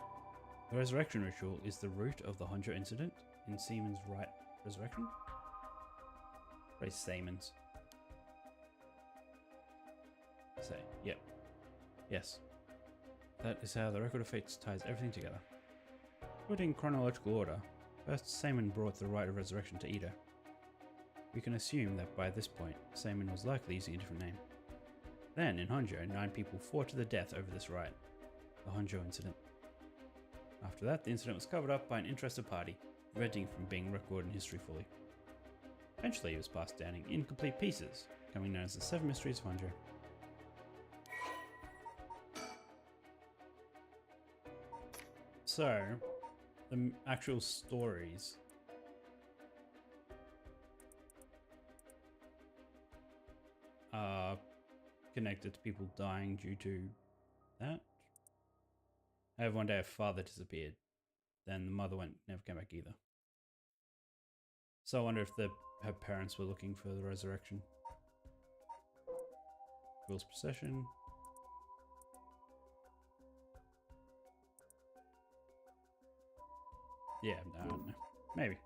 the resurrection ritual is the root of the Honjo incident in Seaman's Rite Resurrection? Probably Seaman's. Say, yep. Yes. That is how the Record of Fates ties everything together. Put in chronological order, first Seaman brought the Rite of Resurrection to Edo. We can assume that by this point, Seaman was likely using a different name. Then, in Honjo, 9 people fought to the death over this rite, the Honjo incident. After that, the incident was covered up by an interested party, preventing it from being recorded in history fully. Eventually, it was passed down in incomplete pieces, becoming known as the 7 Mysteries of Honjo. So, the actual stories are connected to people dying due to that. However, one day her father disappeared. Then the mother never came back either. So I wonder if her parents were looking for the resurrection. Fool's Procession. Yeah, no, I don't know. Maybe.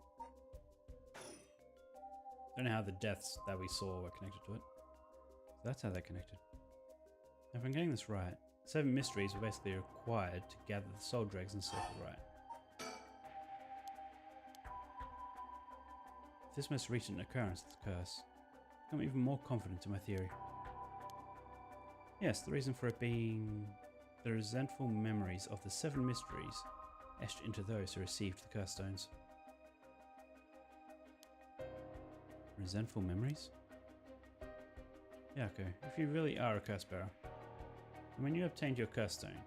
Don't know how the deaths that we saw were connected to it. So that's how they're connected. Now, if I'm getting this right, 7 mysteries were basically required to gather the soul dregs and circle right. If this most recent occurrence is the curse, I'm even more confident in my theory. Yes, the reason for it being the resentful memories of the 7 mysteries etched into those who received the curse stones. Resentful memories? Yeah, okay. If you really are a curse bearer, and when you obtained your curse stone,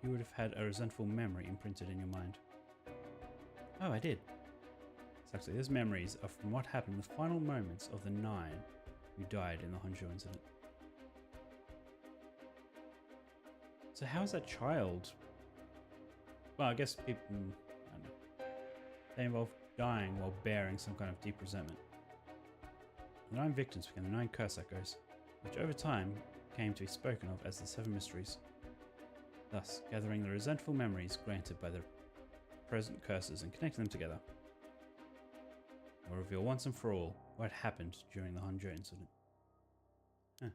you would have had a resentful memory imprinted in your mind. Oh, I did. Exactly, those memories are from what happened in the final moments of the 9 who died in the Honjo incident. So how is that child? Well, I guess people, I don't know, they involve dying while bearing some kind of deep resentment. The 9 victims became the 9 curse echoes, which over time came to be spoken of as the 7 mysteries, thus gathering the resentful memories granted by the present curses and connecting them together. I'll reveal once and for all what happened during the Honjo incident. Huh.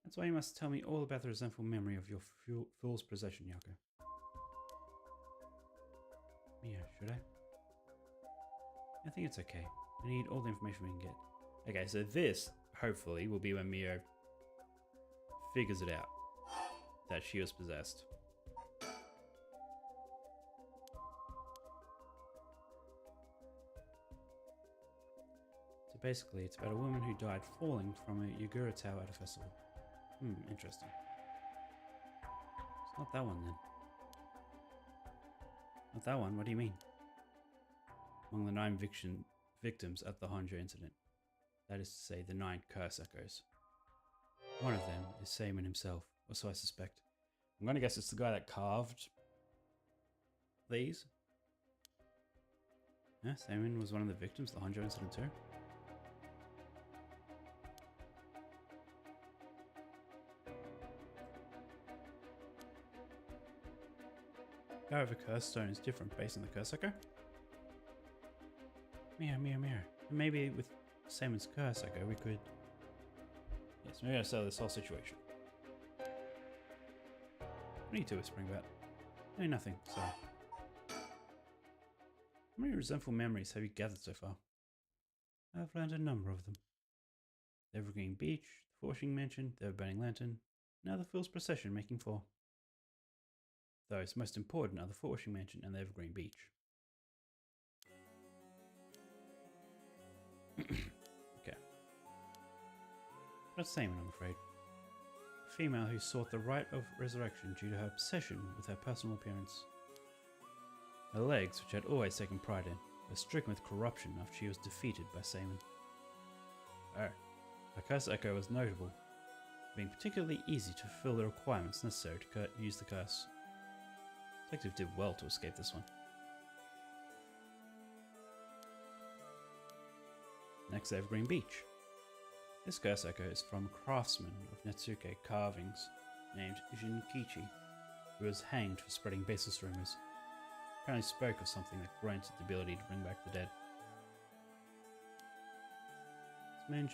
That's why you must tell me all about the resentful memory of your fool's possession, Yako. Yeah, should I? I think it's okay. We need all the information we can get. Okay, so this, hopefully, will be when Mio figures it out that she was possessed. So basically, it's about a woman who died falling from a Yagura tower at a festival. Interesting. It's not that one then. Not that one, what do you mean? Among the 9 victims at the Honjo incident. That is to say, the 9 curse echoes. One of them is Seaman himself, or so I suspect. I'm going to guess it's the guy that carved these. Yeah, Seaman was one of the victims of the Honjo incident too. However, curse stone is different based on the curse echo. Mirror. Maybe with Seaman's curse echo we could... Yes, maybe I'll sell this whole situation. What are you two whispering about? No, nothing, sorry. How many resentful memories have you gathered so far? I've learned a number of them. The Evergreen Beach, the Forshing Mansion, the Burning Lantern, now the Fool's Procession making 4. Those most important are the Forshing Mansion and the Evergreen Beach. Okay. Not Seaman, I'm afraid. A female who sought the rite of resurrection due to her obsession with her personal appearance. Her legs, which had always taken pride in, were stricken with corruption after she was defeated by Seaman. Oh, her curse echo was notable, being particularly easy to fulfill the requirements necessary to use the curse. Detective did well to escape this one. Next, Evergreen Beach. This curse echo is from a craftsman of Netsuke carvings named Jinkichi, who was hanged for spreading baseless rumors. Apparently spoke of something that granted the ability to bring back the dead. This man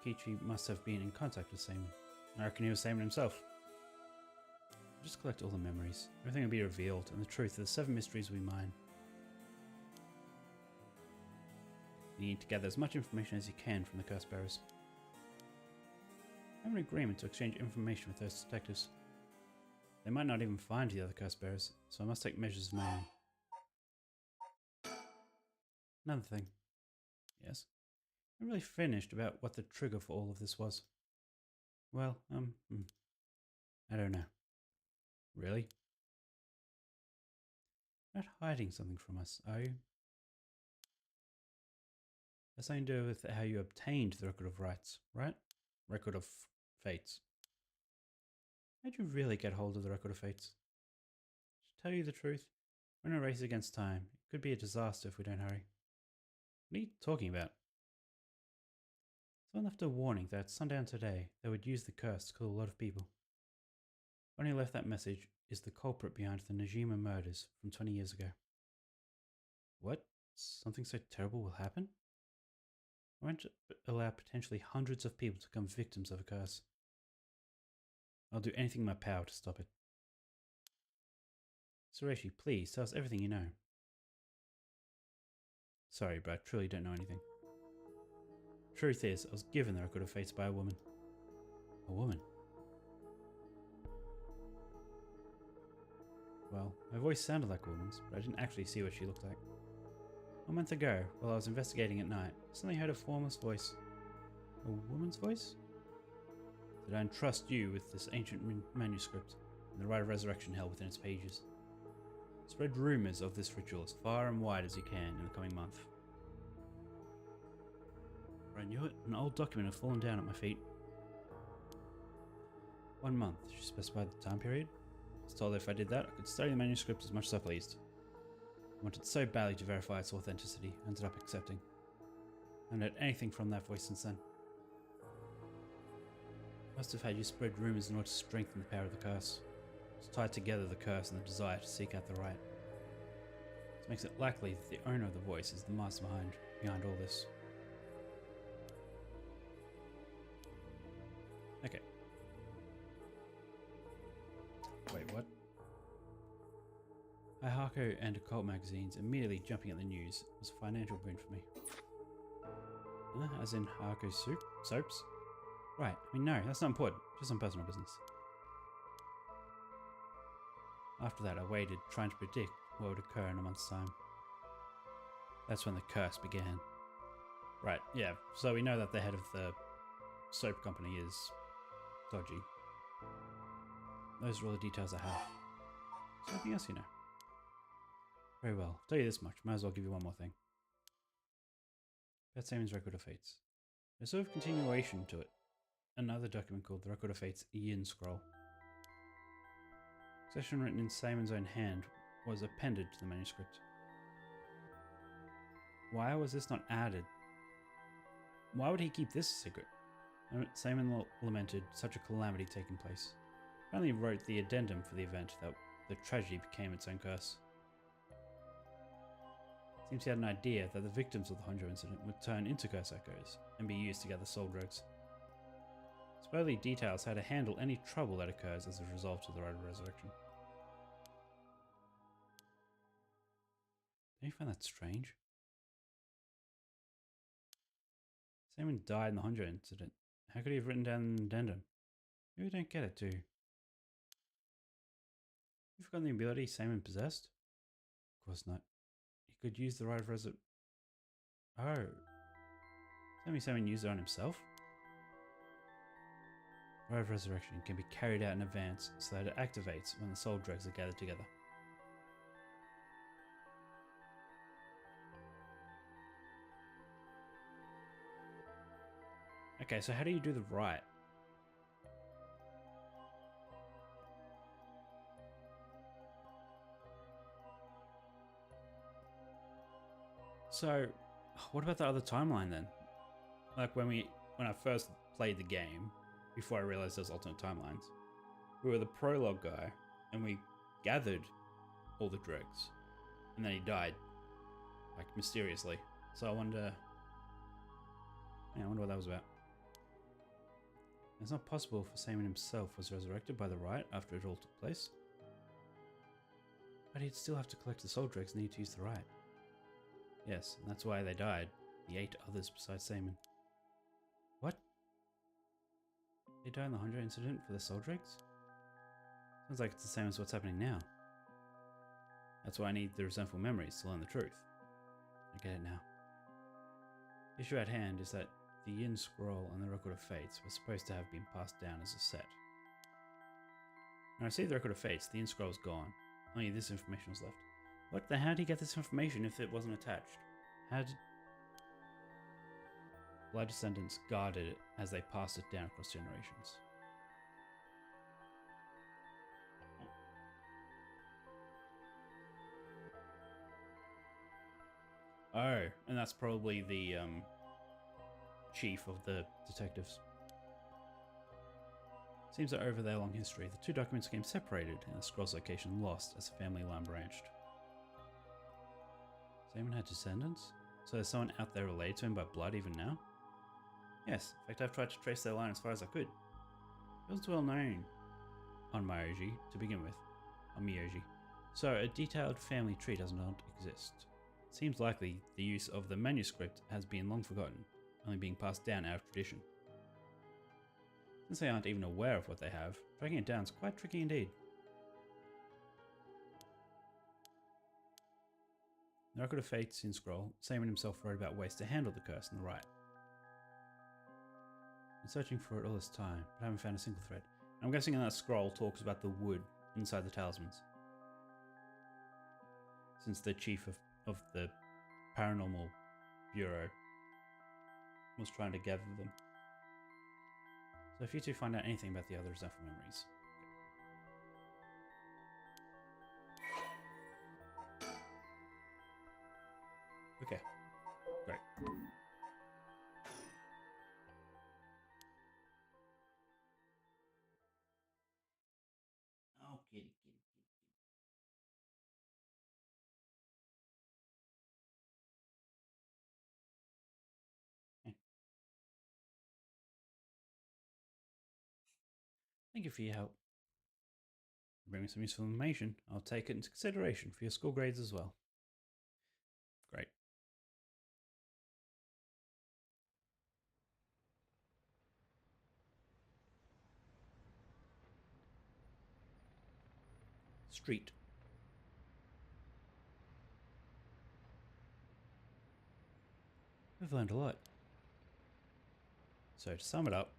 Jinkichi must have been in contact with Seaman. I reckon he was Seaman himself. Just collect all the memories. Everything will be revealed, and the truth of the 7 mysteries will be mine. You need to gather as much information as you can from the curse bearers. I have an agreement to exchange information with those detectives. They might not even find the other curse bearers, so I must take measures of my own. Another thing. Yes? I'm really finished about what the trigger for all of this was. Well, I don't know. Really? You're not hiding something from us, are you? Has something to do with how you obtained the Record of Rights, right? Record of Fates. How'd you really get hold of the Record of Fates? To tell you the truth, we're in a race against time. It could be a disaster if we don't hurry. What are you talking about? Someone left a warning that at sundown today, they would use the curse to kill a lot of people. One who left that message is the culprit behind the Najima murders from 20 years ago. What? Something so terrible will happen? I won't allow potentially hundreds of people to become victims of a curse. I'll do anything in my power to stop it. Sureshi, please tell us everything you know. Sorry, but I truly don't know anything. Truth is, I was given the Record of Fates by a woman. A woman? Well, her voice sounded like a woman's, but I didn't actually see what she looked like. A month ago, while I was investigating at night, I suddenly heard a formless voice. A woman's voice? Did I entrust you with this ancient manuscript and the right of resurrection held within its pages? Spread rumors of this ritual as far and wide as you can in the coming month. I knew it, an old document had fallen down at my feet. 1 month, she specified the time period. I was told that if I did that, I could study the manuscript as much as I pleased. I wanted so badly to verify its authenticity, I ended up accepting. I haven't heard anything from that voice since then. I must have had you spread rumors in order to strengthen the power of the curse. It's tied together the curse and the desire to seek out the right. This makes it likely that the owner of the voice is the master behind all this. Okay. Wait, what? Haku and occult magazines immediately jumping at the news was a financial boon for me. As in Haku soaps? Right, I mean no, that's not important, just some personal business. After that I waited, trying to predict what would occur in a month's time. That's when the curse began. Right, yeah, so we know that the head of the soap company is dodgy. Those are all the details I have. Is there anything else you know? Very well, I'll tell you this much, might as well give you one more thing. That's Simon's Record of Fates. There's a sort of continuation to it. Another document called the Record of Fates Yin Scroll. A section written in Simon's own hand was appended to the manuscript. Why was this not added? Why would he keep this a secret? Simon lamented such a calamity taking place. He only wrote the addendum for the event that the tragedy became its own curse. It seems he had an idea that the victims of the Honjo incident would turn into curse echoes and be used to gather soul drugs. Supposedly details how to handle any trouble that occurs as a result of the Rite of Resurrection. Don't you find that strange? Simon died in the Honjo incident. How could he have written down an addendum? Maybe we don't get it, too. You've forgotten the ability Simon possessed? Of course not. He could use the Rite of Resurrection. Oh. Tell me Simon used it on himself? The Rite of Resurrection can be carried out in advance so that it activates when the soul dregs are gathered together. Okay, so how do you do the rite? So, what about the other timeline then? Like when I first played the game, before I realized there's alternate timelines, we were the prologue guy, and we gathered all the dregs, and then he died, like mysteriously. So I wonder what that was about. It's not possible for Simon himself was resurrected by the rite after it all took place. But he'd still have to collect the soul dregs and need to use the rite. Yes, and that's why they died. The 8 others besides Simon. What? They died in the Honda incident for the soul dregs? Sounds like it's the same as what's happening now. That's why I need the resentful memories to learn the truth. I get it now. The issue at hand is that the Yin Scroll and the Record of Fates were supposed to have been passed down as a set. When I received the Record of Fates, the Yin Scroll's gone. Only this information was left. What the hell did he get this information if it wasn't attached? How did... Blood descendants guarded it as they passed it down across generations. Oh, and that's probably the chief of the detectives. Seems that over their long history, the two documents became separated and the scroll's location lost as the family line branched. Simon had descendants? So there's someone out there related to him by blood even now? Yes, in fact I've tried to trace their line as far as I could. It wasn't well known on Myoji to begin with. On Myoji. So a detailed family tree does not exist. It seems likely the use of the manuscript has been long forgotten, only being passed down out of tradition. Since they aren't even aware of what they have, tracking it down is quite tricky indeed. The Record of Fates in Scroll, Simon himself wrote about ways to handle the curse on the right. Been searching for it all this time, but haven't found a single thread. I'm guessing that scroll talks about the wood inside the talismans. Since the chief of the Paranormal Bureau was trying to gather them. So if you two find out anything about the other resentful memories. Okay. Great. Oh, kitty. Thank you for your help. Bring me some useful information. I'll take it into consideration for your school grades as well. Great. Street. We've learned a lot. So to sum it up,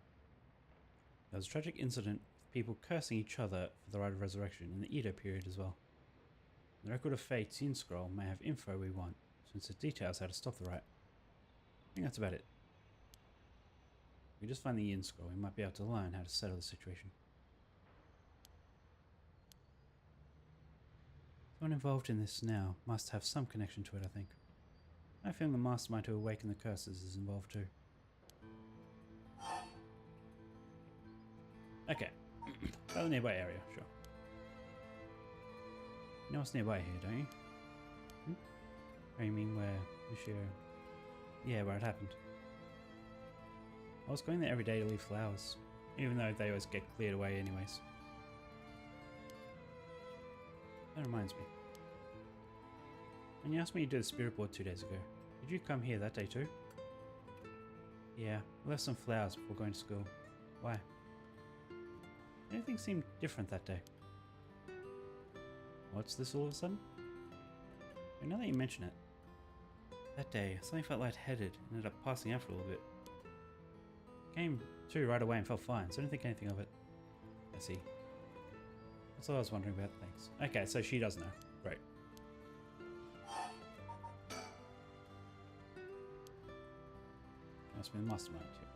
there was a tragic incident with people cursing each other for the right of resurrection in the Edo period as well. The Record of Fate's Yin Scroll may have info we want, since it details how to stop the right. I think that's about it. If we just find the Yin Scroll, we might be able to learn how to settle the situation. Someone involved in this now must have some connection to it, I think. I feel the mastermind who awakened the curses is involved too. Okay. Well, nearby area, sure. You know what's nearby here, don't you? Oh, you mean where Monsieur... Yeah, where it happened. I was going there every day to leave flowers, even though they always get cleared away anyways. That reminds me. When you asked me to do the spirit board 2 days ago, did you come here that day too? Yeah, I left some flowers before going to school. Why? Anything seemed different that day. What's this all of a sudden? Now that you mention it, that day I suddenly felt lightheaded and ended up passing out for a little bit. Came to right away and felt fine, so I didn't think anything of it. I see. That's all I was wondering about, thanks. Okay, so she does know. Great. Must be the mastermind too.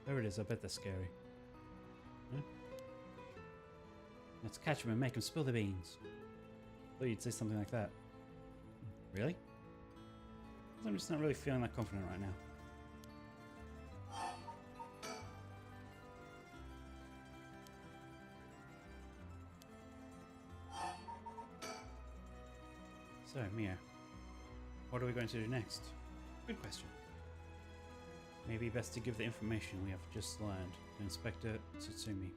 Whoever it is, I bet they're scary. Huh? Let's catch him and make him spill the beans. I thought you'd say something like that. Really? I'm just not really feeling that confident right now. So, Mia, what are we going to do next? Good question. Maybe best to give the information we have just learned to Inspector Tsutsumi.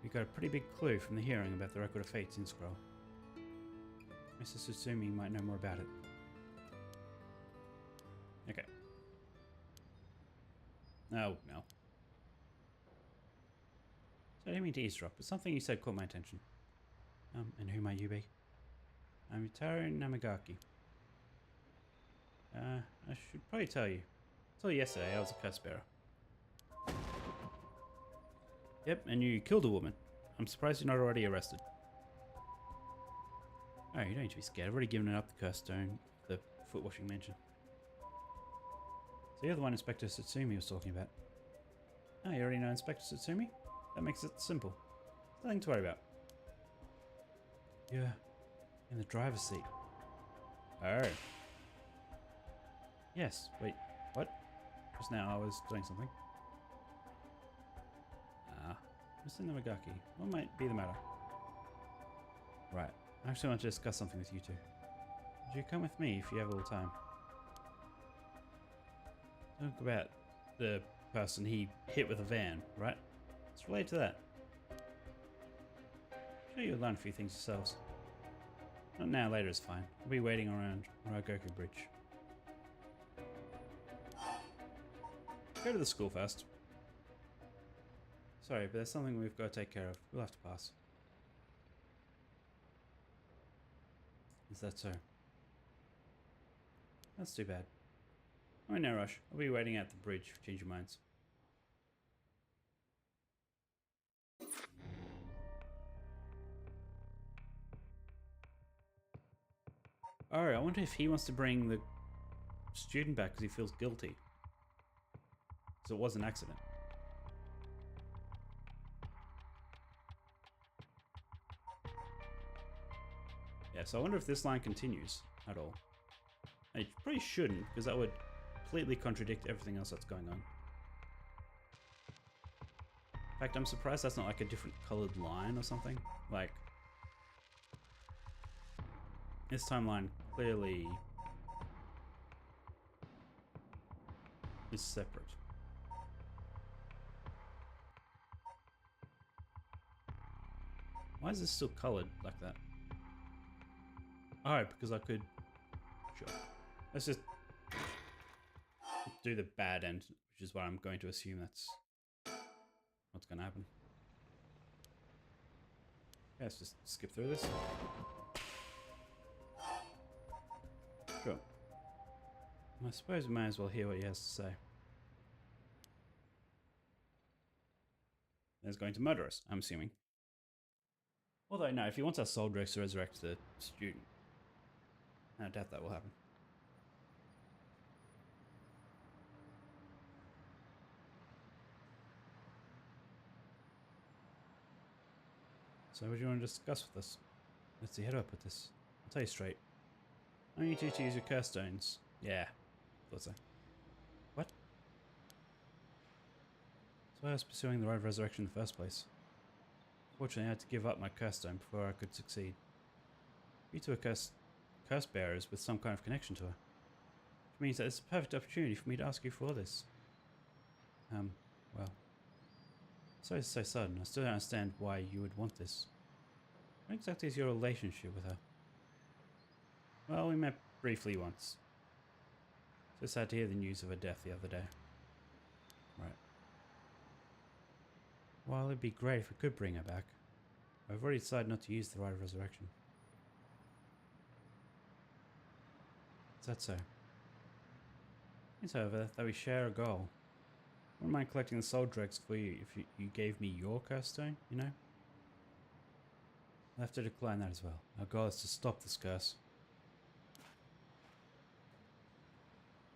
We got a pretty big clue from the hearing about the Record of Fates in Scroll. Mr. Tsutsumi might know more about it. Okay. Oh, no. So I didn't mean to eavesdrop, but something you said caught my attention. And who might you be? I'm Yutaro Namagaki. I should probably tell you. Until yesterday, I was a curse bearer. Yep, and you killed a woman. I'm surprised you're not already arrested. Oh, you don't need to be scared. I've already given up the curse stone, the foot washing mansion. So you're the one Inspector Satsumi was talking about. Oh, you already know Inspector Satsumi? That makes it simple. Nothing to worry about. Yeah, in the driver's seat. Oh. Yes, wait, what? Just now I was doing something. Ah, Mr. Namagaki, what might be the matter? Right, I actually want to discuss something with you two. Would you come with me if you have a little time? Talk about the person he hit with a van, right? It's related to that. I'm sure you'll learn a few things yourselves. Not now, later is fine. I'll be waiting around Ragoku Bridge. Go to the school first. Sorry, but there's something we've got to take care of. We'll have to pass. Is that so? That's too bad. I'm in no rush. I'll be waiting at the bridge if you change your minds. Alright, I wonder if he wants to bring the student back because he feels guilty. Because it was an accident. Yeah, so I wonder if this line continues at all. It probably shouldn't, because that would completely contradict everything else that's going on. In fact, I'm surprised that's not like a different colored line or something. Like, this timeline clearly is separate. Why is this still colored like that? Oh, because I could... Sure. Let's just do the bad end, which is what I'm going to assume that's what's going to happen. Yeah, let's just skip through this. Sure. I suppose we may as well hear what he has to say. He's going to murder us, I'm assuming. Although, no, if he wants our soul dregs to resurrect the student, I doubt that will happen. So what do you want to discuss with us? Let's see, how do I put this? I'll tell you straight. I need you to use your curse stones. Yeah, thought so. What? So I was pursuing the road of resurrection in the first place. Fortunately, I had to give up my curse stone before I could succeed. You two are curse bearers with some kind of connection to her. Which means that it's a perfect opportunity for me to ask you for this. Well. Sorry it's so sudden. I still don't understand why you would want this. What exactly is your relationship with her? Well, we met briefly once. So sad to hear the news of her death the other day. Right. Well, it'd be great if we could bring her back. I've already decided not to use the Rite of Resurrection. Is that so? It's over that we share a goal. I wouldn't mind collecting the soul dregs for you if you gave me your curse stone, you know? I'll have to decline that as well. Our goal is to stop this curse.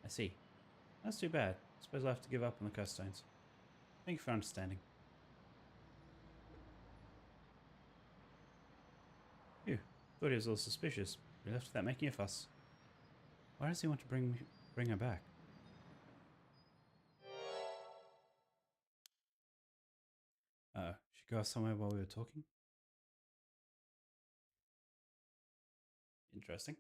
I see. That's too bad. I suppose I'll have to give up on the curse stones. Thank you for understanding. Phew. Thought he was a little suspicious. We left without making a fuss. Why does he want to bring her back? She go off somewhere while we were talking? Interesting.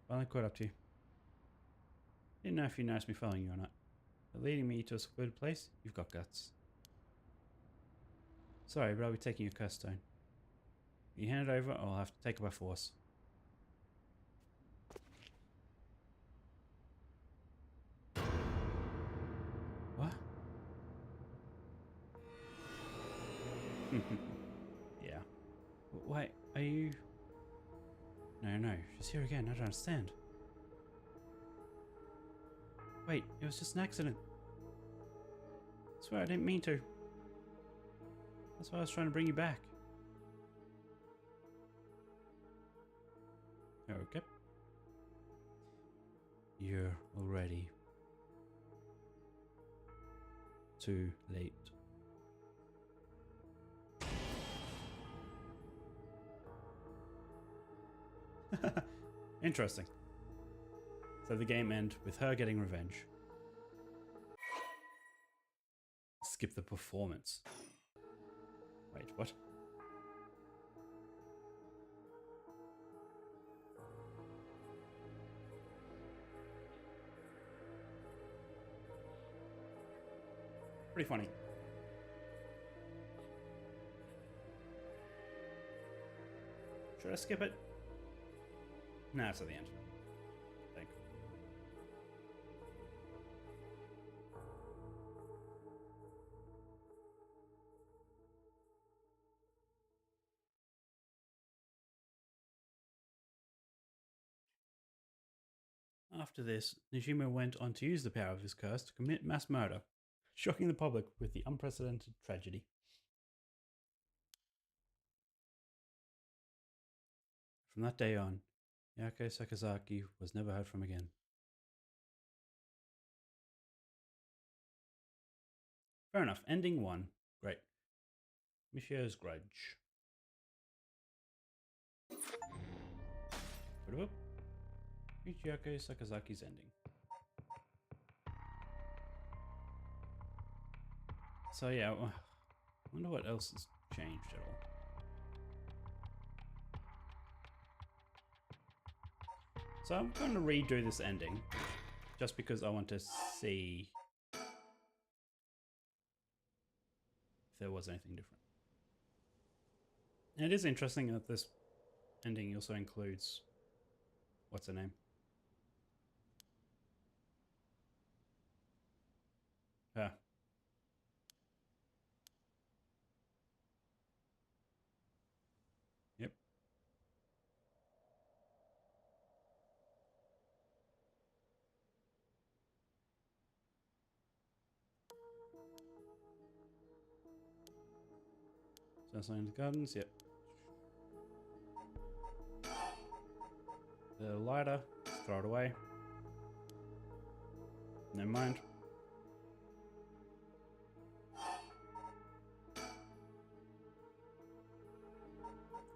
Finally caught up to you. Didn't know if you noticed me following you or not. Leading me to a secluded place? You've got guts. Sorry, but I'll be taking your curse stone. You hand it over, or I'll have to take it by force. What? Yeah. Wait, are you... No, she's here again. I don't understand. Wait, it was just an accident. I swear I didn't mean to. That's why I was trying to bring you back. Okay. You're already too late. Interesting. So the game ends with her getting revenge. Skip the performance. Wait, what? Pretty funny. Should I skip it? Nah, it's at the end. I think. After this, Nishima went on to use the power of his curse to commit mass murder, shocking the public with the unprecedented tragedy. From that day on, Yake Sakazaki was never heard from again. Fair enough. Ending 1. Great. Michio's Grudge. Reach Yake Sakazaki's ending. So yeah, I wonder what else has changed at all. So I'm going to redo this ending, just because I want to see if there was anything different. And it is interesting that this ending also includes, what's her name? Her. Yep. Sunshine in the Gardens, yep. The lighter, throw it away. Never mind.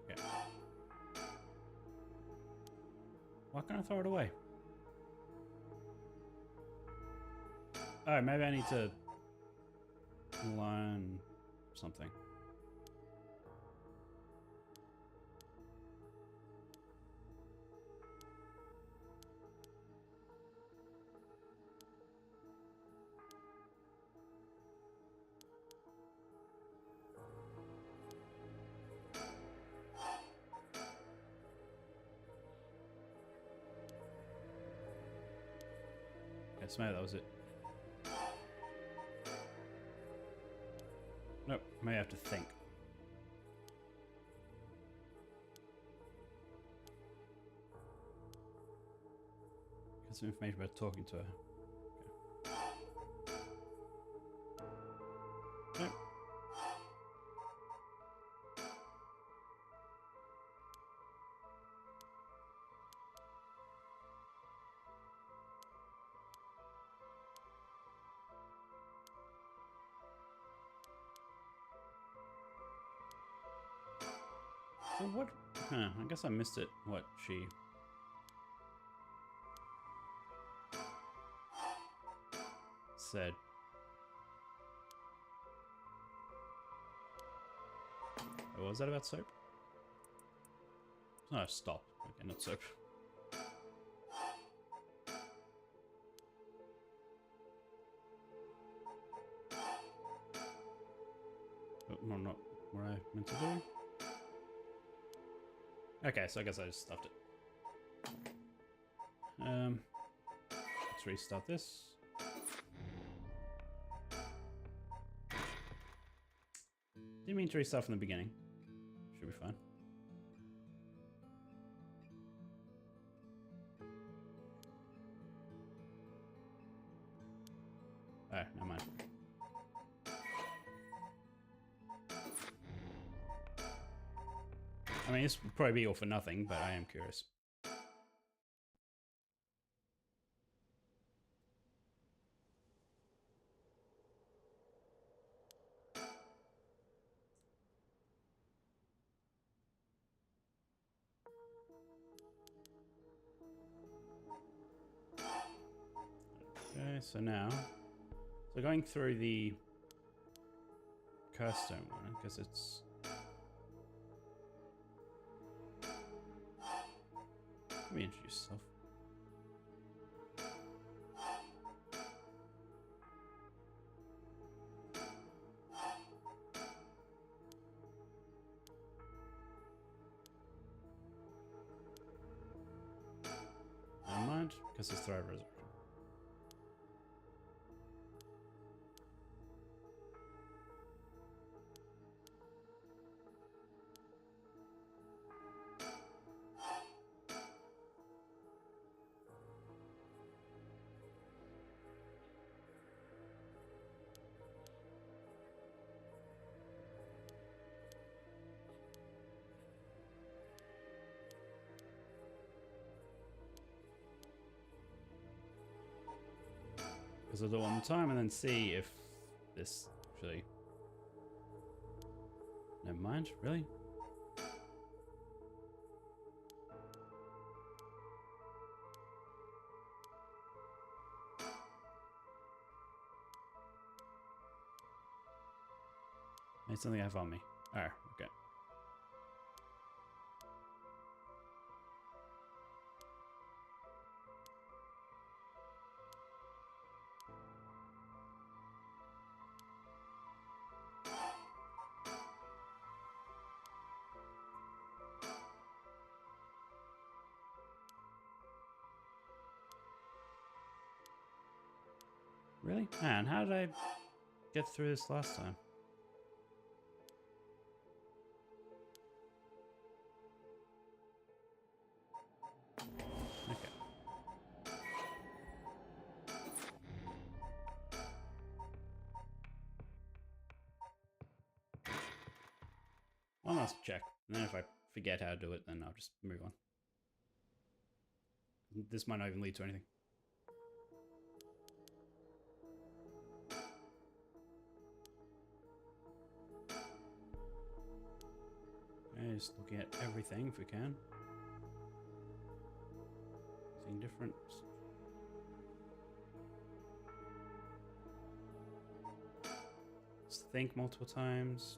Okay. Why can't I throw it away? Oh, maybe I need to learn something. Yes, maybe that was it. Nope, may have to think. Get some information about talking to her. Okay. Nope. So what? Huh, I guess I missed it. What she? Said. What was that about soap? Oh, stop. Okay, not soap. Well, not what I meant to do. Okay, so I guess I just stuffed it. Let's restart this. Didn't mean to restart from the beginning. Should be fine. Oh, never mind. I mean, this would probably be all for nothing, but I am curious. Okay, so now, going through the Curse Stone one, because it's... Let me introduce yourself. Never mind, because it's Thrive Resurrection. Because I'll do it one more time and then see if this actually... Never mind, really? It's something I have on me. Oh, okay. Really? Man, how did I get through this last time? Okay. One last check. And then if I forget how to do it, then I'll just move on. This might not even lead to anything. Okay, just looking at everything if we can. Seeing different. Just think multiple times.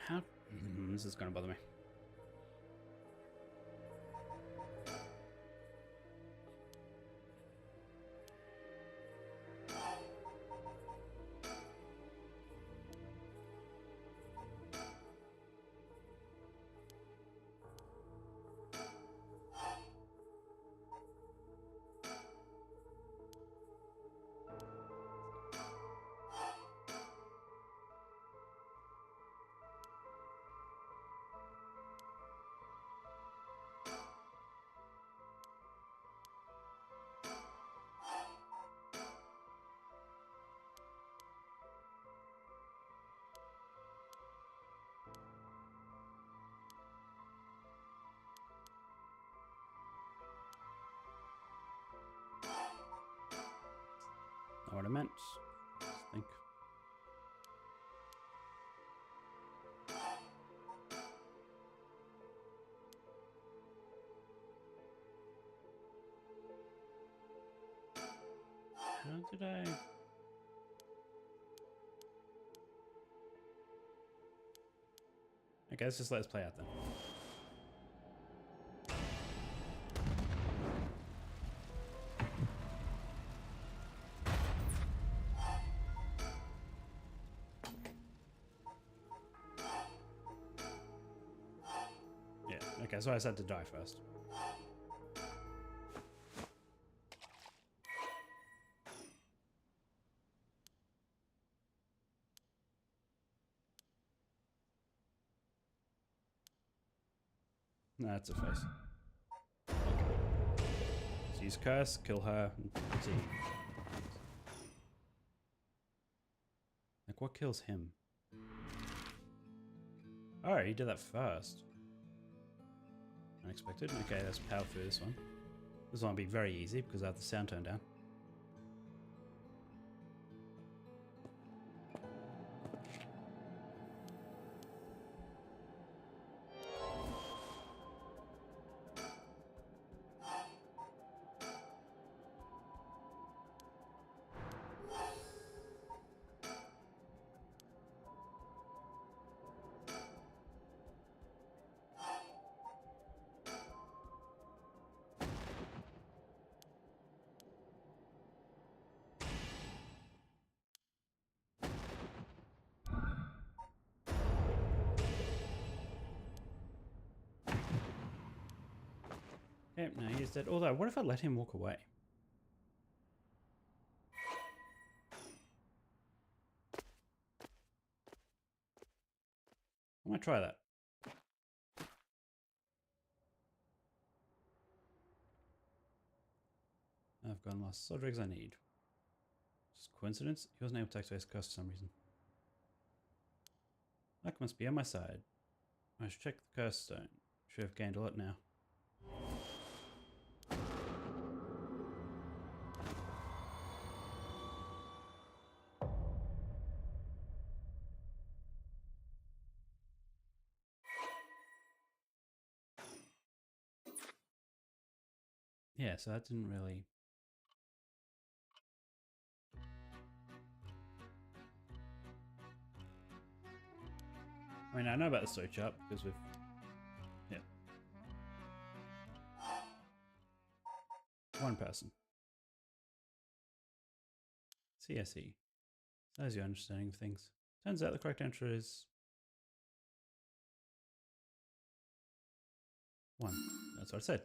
How? This is going to bother me. Not what I meant. Just think. Did I? Okay, let's just let this play out then. Yeah, okay, so I just had to die first. No, that's a face. Okay. So use curse, kill her, and see. Like, what kills him? Oh, he did that first. Unexpected. Okay, let's power through this one. This one will be very easy because I have the sound turned down. Okay, now he's dead. Although, what if I let him walk away? I might try that. I've gone lost. Sodrigs I need. Just coincidence? He wasn't able to activate his curse for some reason. Luck must be on my side. I should check the curse stone. Should have gained a lot now. Yeah, so that didn't really... I mean, I know about the switch up because we've... Yeah. One person. CSE. There's your understanding of things. Turns out the correct answer is... 1. That's what I said.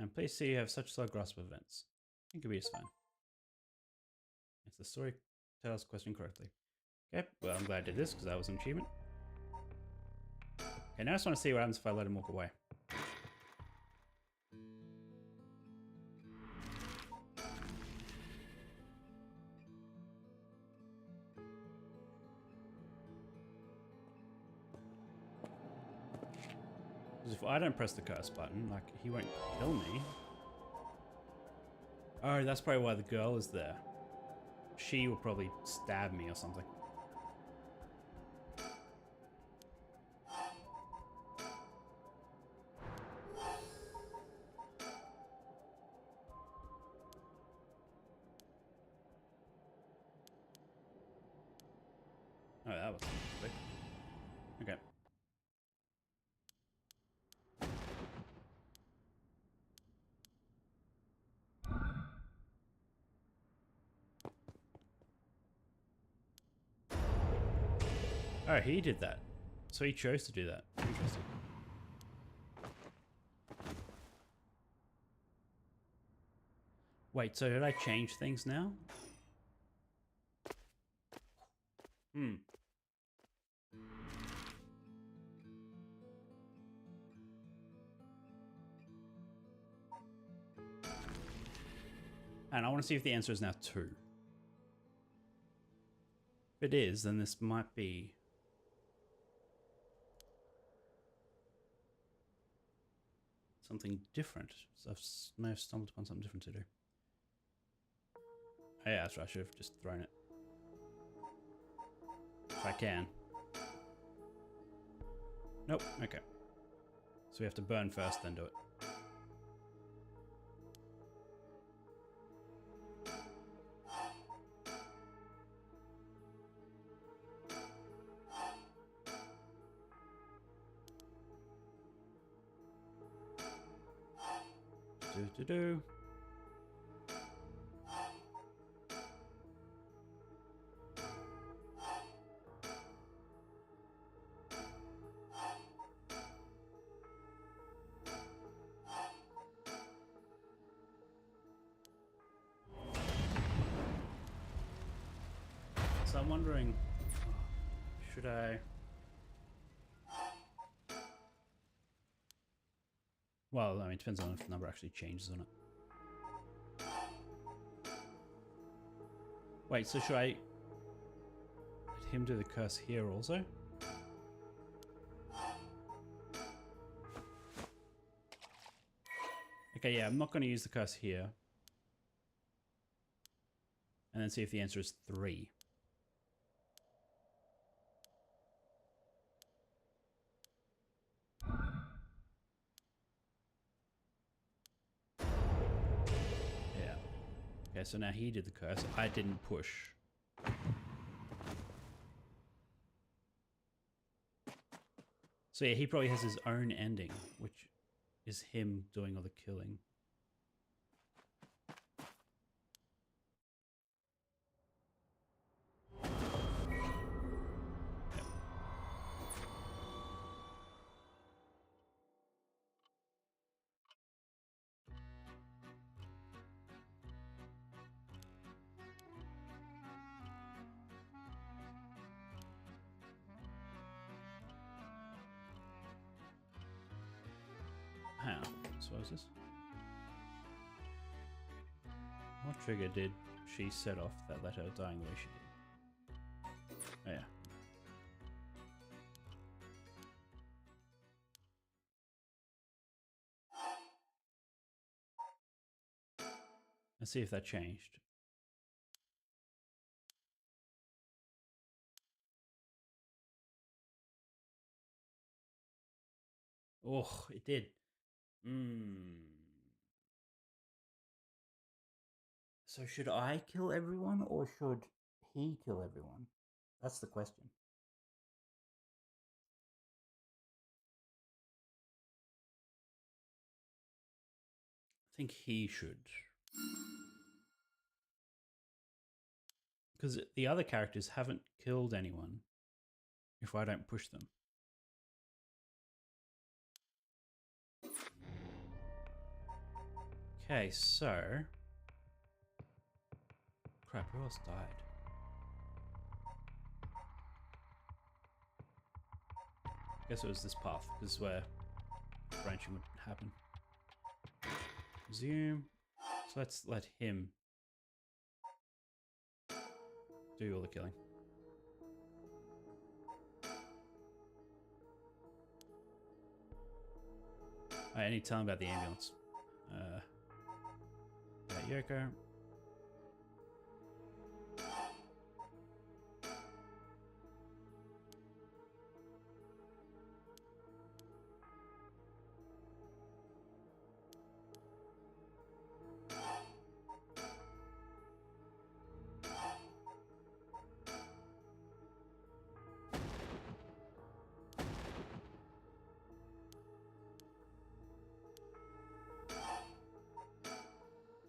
I'm pleased to see you have such a slow grasp of events. I think it'll be just fine. It's the story tells question correctly. Okay, well I'm glad I did this because that was an achievement. Okay, now I just want to see what happens if I let him walk away. Because if I don't press the curse button, like, he won't kill me. Oh, that's probably why the girl is there. She will probably stab me or something. Oh, that was quick. Okay. Oh, he did that. So he chose to do that. Interesting. Wait, so did I change things now? Hmm. And I want to see if the answer is now 2. If it is, then this might be... something different. So I may have stumbled upon something different to do. Oh yeah, that's right. I should have just thrown it. If I can. Nope. Okay. So we have to burn first, then do it. Do. So I'm wondering, should I? Well, I mean, it depends on if the number actually changes on it. Wait, so should I let him do the curse here also? Okay, yeah, I'm not going to use the curse here. And then see if the answer is 3. Yeah. Okay, so now he did the curse. I didn't push. So yeah, he probably has his own ending, which is him doing all the killing. How? So what is this? What trigger did she set off that let her dying the way she did? Oh yeah. Let's see if that changed. Oh, it did. So should I kill everyone or should he kill everyone? That's the question. I think he should. Because the other characters haven't killed anyone if I don't push them. Okay, so... Crap, who else died? I guess it was this path. This is where branching would happen. Zoom. So let's let him do all the killing. I need to tell him about the ambulance. Yoko.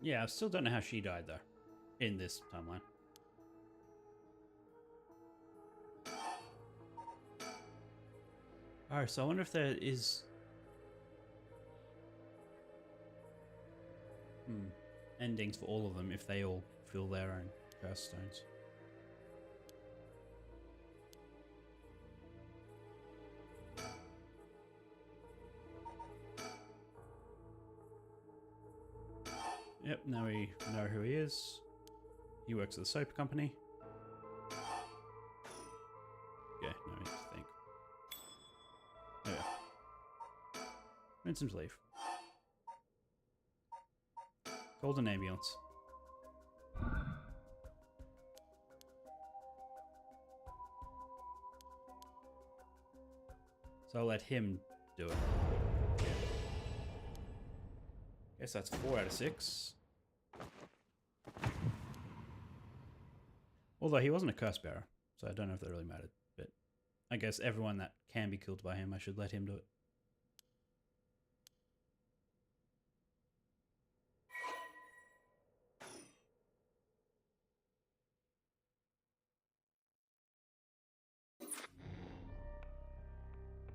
Yeah, I still don't know how she died, though, in this timeline. Oh, so I wonder if there is... endings for all of them, if they all fill their own curse stones. Yep, now we know who he is. He works at the soap company. Yeah, no need to think. Oh yeah. Rinse to leave. Called an ambulance. So I'll let him do it. Yeah. Guess that's 4 out of 6. Although he wasn't a curse bearer, so I don't know if that really mattered. But I guess everyone that can be killed by him, I should let him do it.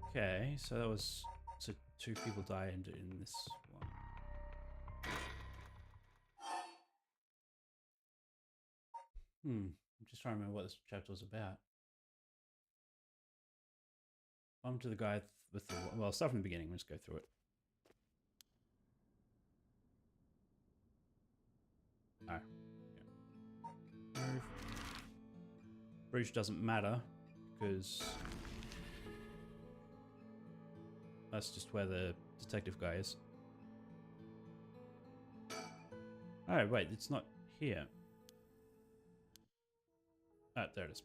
Okay, so that was... So 2 people died in this one. I'm just trying to remember what this chapter was about. On to the guy with the... Well, start from the beginning. Let's go through it. Alright. Yeah. Move. Bridge doesn't matter, because... That's just where the detective guy is. Oh, wait, it's not here. Ah, there it is.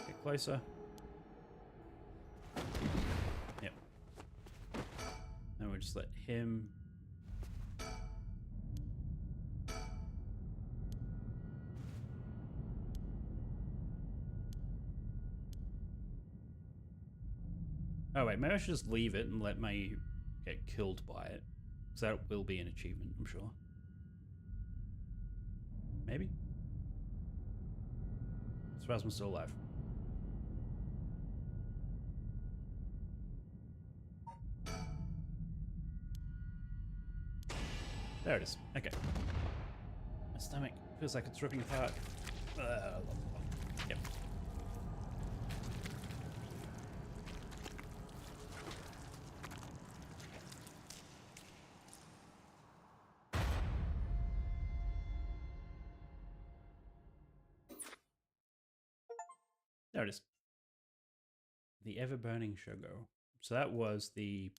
Get closer. Yep. And we'll just let him... Oh wait, maybe I should just leave it and let May get killed by it. Because that will be an achievement, I'm sure. Maybe? Is Rasmus still alive? There it is. Okay. My stomach feels like it's ripping apart. Yep. There it is. The ever-burning sugar. So that was the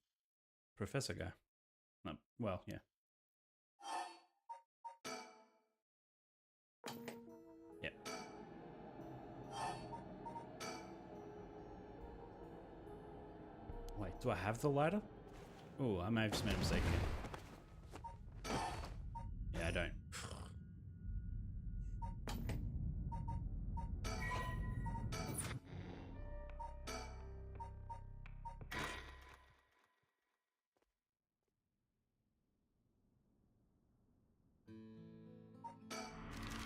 professor guy. No, well, yeah. Yep. Wait, do I have the lighter? Oh, I may have just made a mistake again. Yeah, I don't.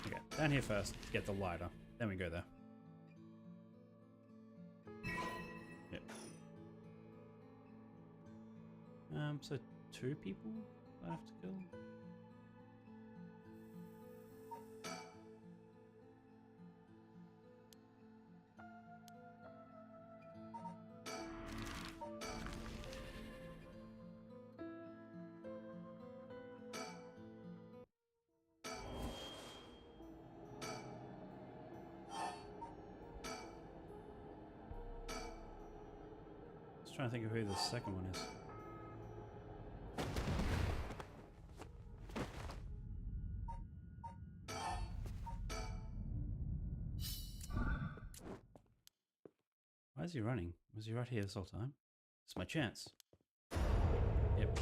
Okay, down here first to get the lighter. Then we go there. Yep. So 2 people I have to kill? Just trying to think of who the second one is. Why is he running? Was he right here this whole time? It's my chance. Yep.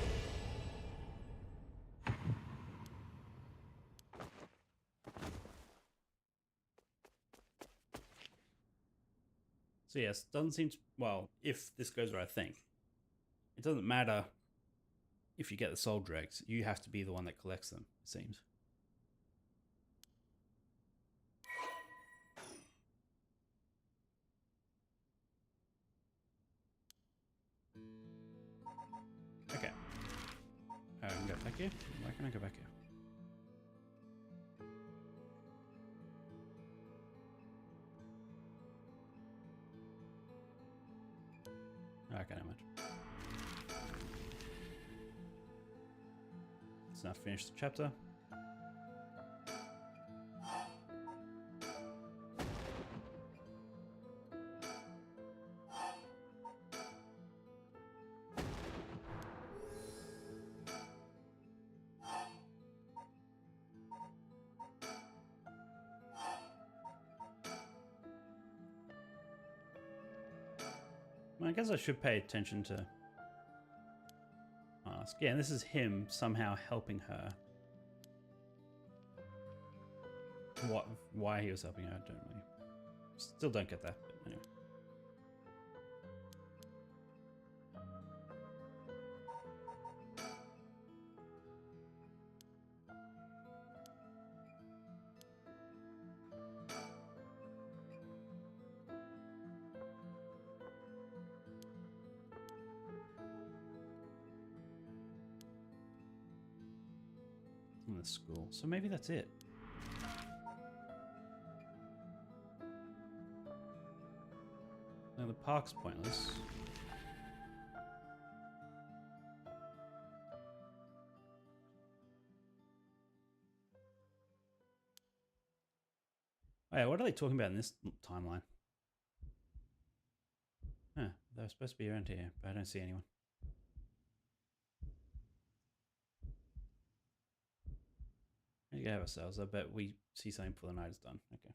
So yes, doesn't seem to... Well, if this goes where I think, it doesn't matter if you get the soul dregs. You have to be the one that collects them, it seems. Okay. I can go back here? Why can I go back here? Okay, never mind. Let's now finish the chapter. Well, I guess I should pay attention to ask. Yeah, this is him somehow helping her. Why he was helping her, I don't really. Still don't get that, but anyway. the school. So maybe that's it. Now the park's pointless. Oh yeah, what are they talking about in this timeline? Huh, they're supposed to be around here, but I don't see anyone. We can have ourselves. I bet we see something before the night is done. Okay.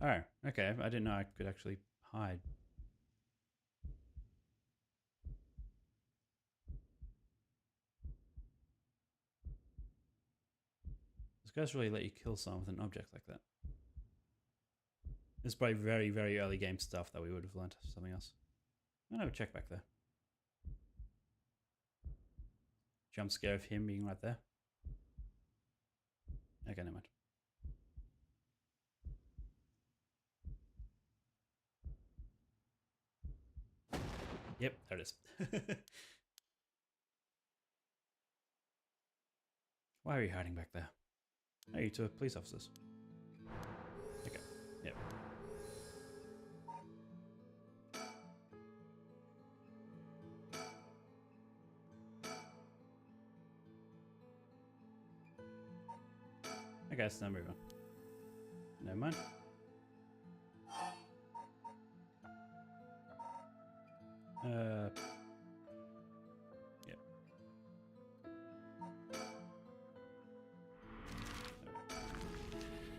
Oh, okay. I didn't know I could actually hide. Those guys really let you kill someone with an object like that. It's probably very, very early game stuff that we would have learned. Something else. I'm gonna have a check back there. Jump scare of him being right there. Okay, never mind. Yep, there it is. Why are you hiding back there? Oh, you two are police officers. Okay, yep. Okay, so now move on. Never mind. Yep.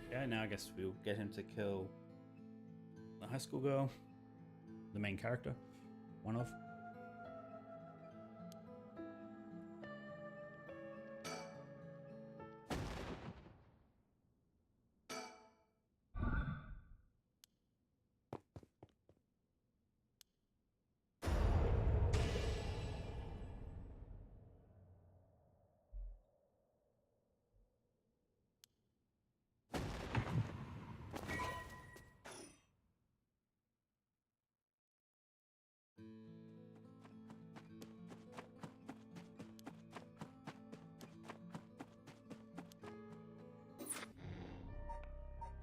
Okay, now I guess we'll get him to kill the high school girl, the main character, one of.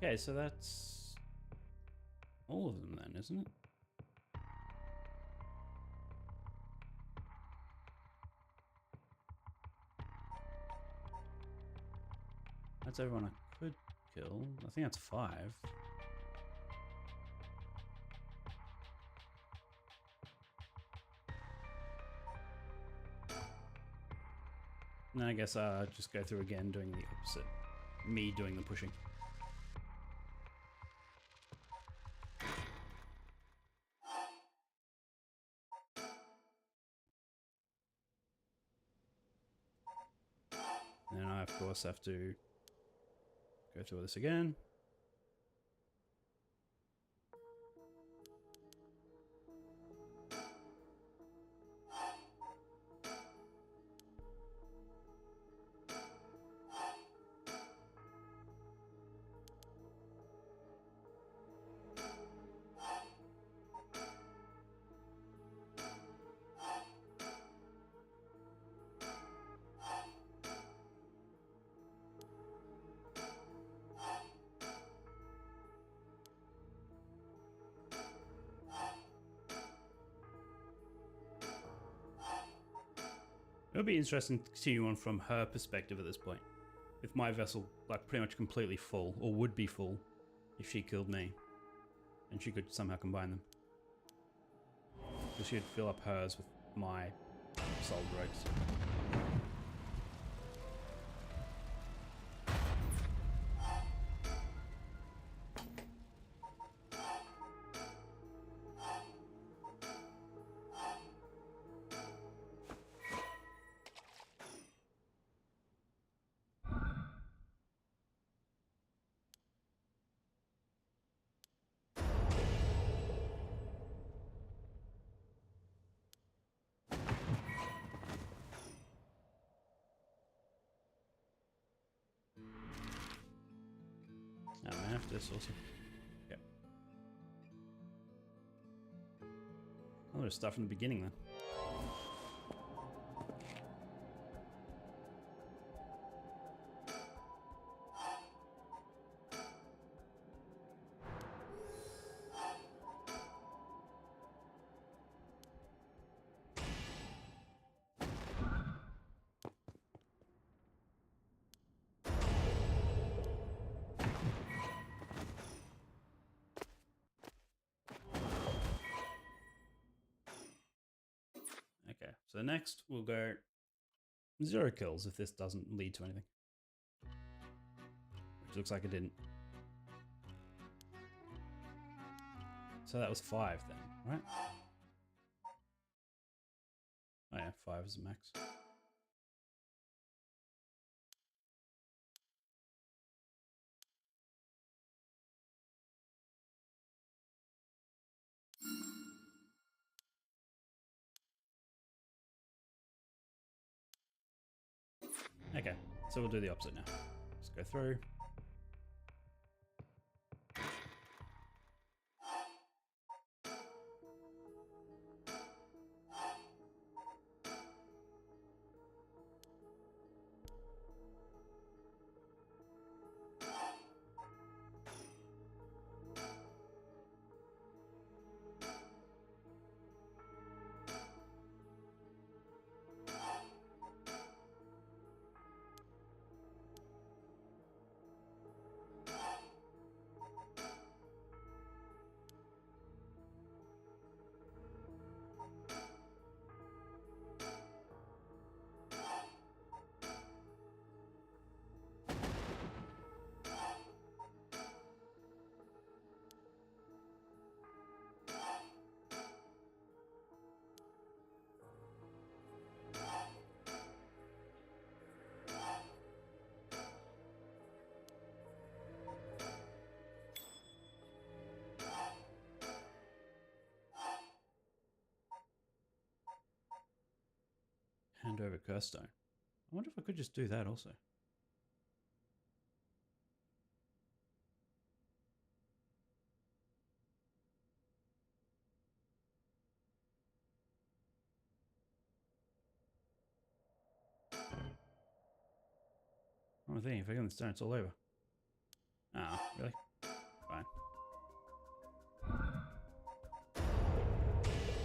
Okay, so that's all of them then, isn't it? That's everyone I could kill. I think that's 5. And then I guess I'll just go through again doing the opposite. Me doing the pushing. And then I, of course, have to go through this again. It would be interesting to continue on from her perspective at this point. With my vessel like pretty much completely full, or would be full, if she killed me. And she could somehow combine them. So she'd fill up hers with my solid rogues. man, after this also. Okay. Oh, there's stuff from the beginning then. Okay, so next we'll go 0 kills if this doesn't lead to anything. Which looks like it didn't. So that was 5 then, right? Oh yeah, 5 is the max. Okay, so we'll do the opposite now. Just go through. Hand over curse stone. I wonder if I could just do that also. One thing, if I get on the stone, it's all over. Ah, really? Fine.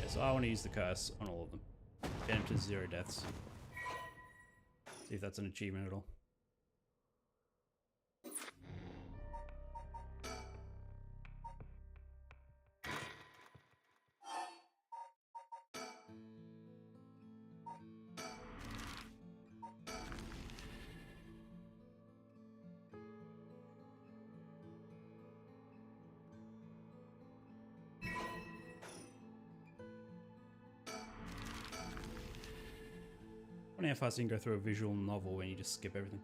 Yeah, so I want to use the curse on all of them. Get him to 0 deaths. See if that's an achievement at all. I wonder how fast you can go through a visual novel when you just skip everything.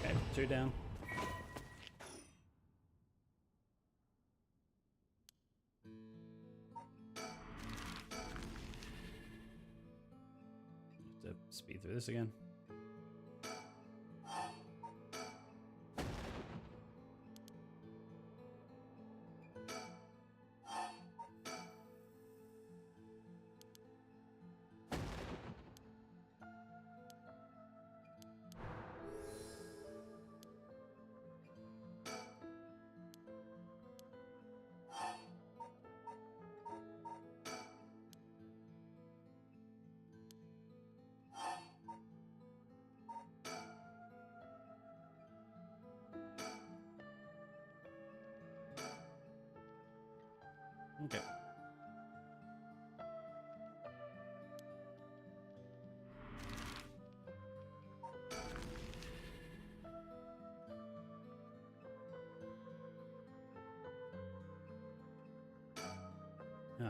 Okay, 2 down. Have to speed through this again.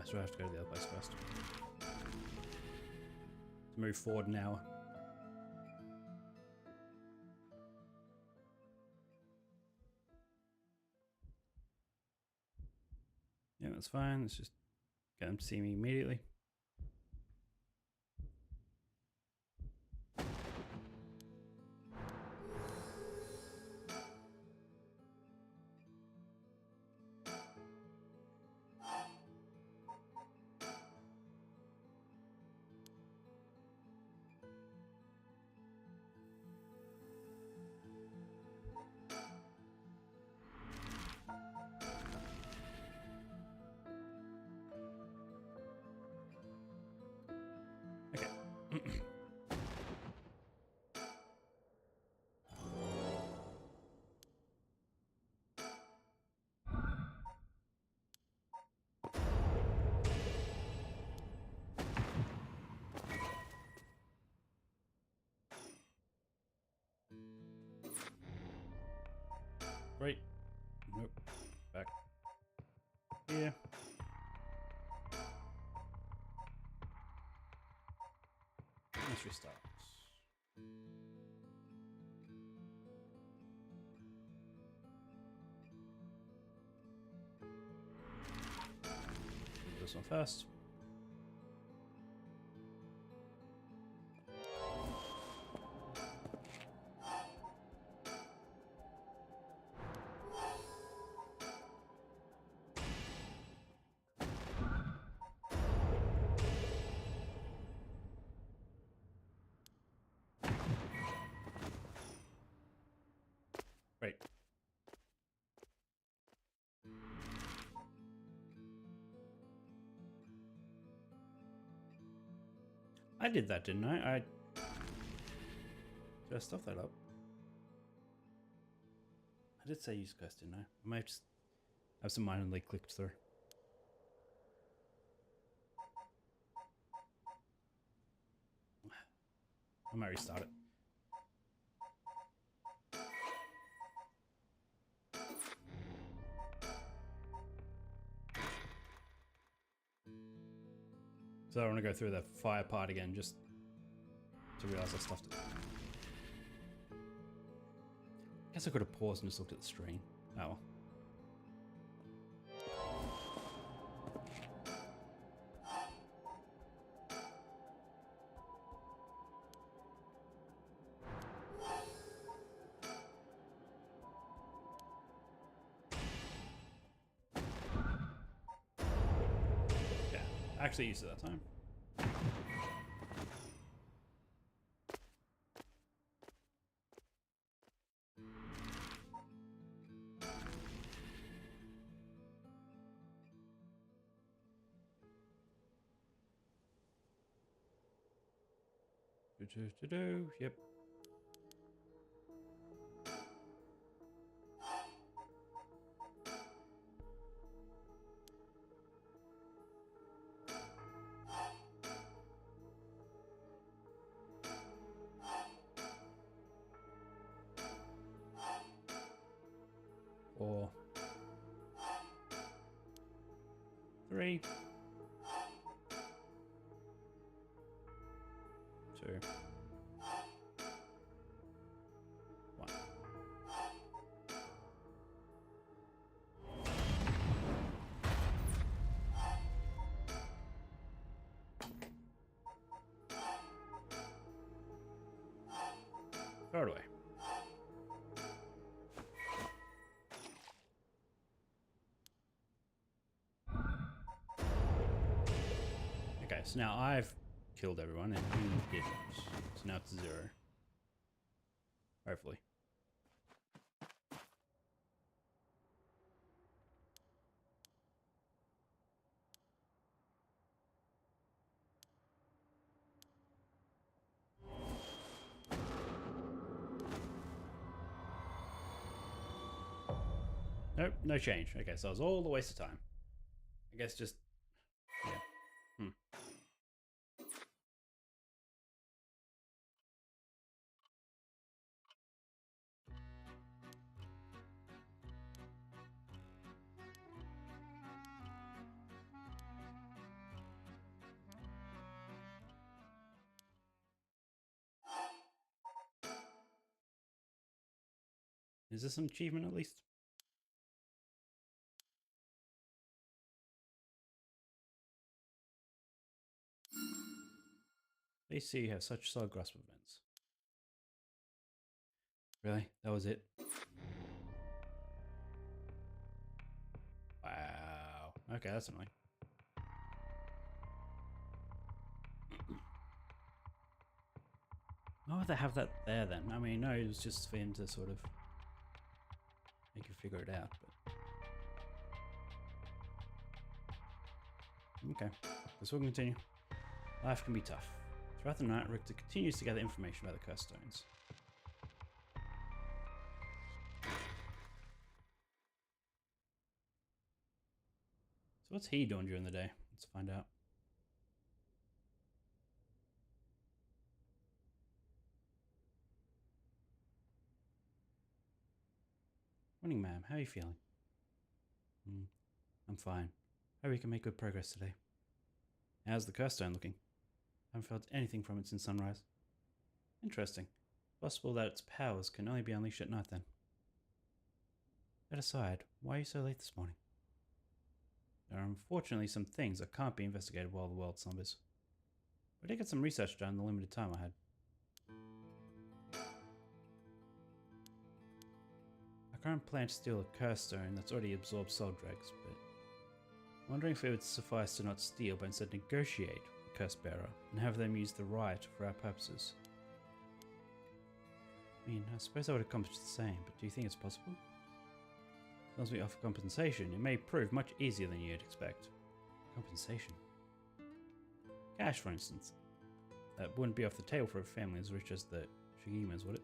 so I have to go to the other place first. To move forward an hour. Yeah, that's fine. Let's just get them to see me immediately. Okay. Right. Nope. Back. Here. Let's restart. Do this one first. Right. I did that, didn't I? Did I stuff that up? I did say use quest, didn't I? I might just have some minorly clicked through. I might restart it. So I don't want to go through the fire part again, just to realize I stuffed it. Guess I could have paused and just looked at the screen. Oh well. Yeah, I actually used it that time. Yep. Four. 3. 2. 1. Throw it away. Okay, so now I've killed everyone and he didn't. So now it's 0. Hopefully. Nope, no change. Okay, so it was all a waste of time. I guess just... yeah. Is this an achievement at least? They see you have such solid grasp of events. Really? That was it? Wow. Okay, that's annoying. Why would they have that there then? I mean, no, it was just for him to sort of make you figure it out, but... Okay, this will continue. Life can be tough. Throughout the night, Richter continues to gather information about the cursed stones. So what's he doing during the day? Let's find out. Morning, ma'am. How are you feeling? I'm fine. Hope we can make good progress today. How's the cursed stone looking? I haven't felt anything from it since sunrise. Interesting. Possible that its powers can only be unleashed at night then. That aside, why are you so late this morning? There are unfortunately some things that can't be investigated while the world slumbers. I did get some research done in the limited time I had. I can't plan to steal a cursed stone that's already absorbed soul dregs, but I'm wondering if it would suffice to not steal but instead negotiate with the curse bearer and have them use the right for our purposes. I mean, I suppose I would accomplish the same, but do you think it's possible? As long as we offer compensation, it may prove much easier than you'd expect. Compensation? Cash, for instance. That wouldn't be off the table for a family as rich as the Shigimas, would it?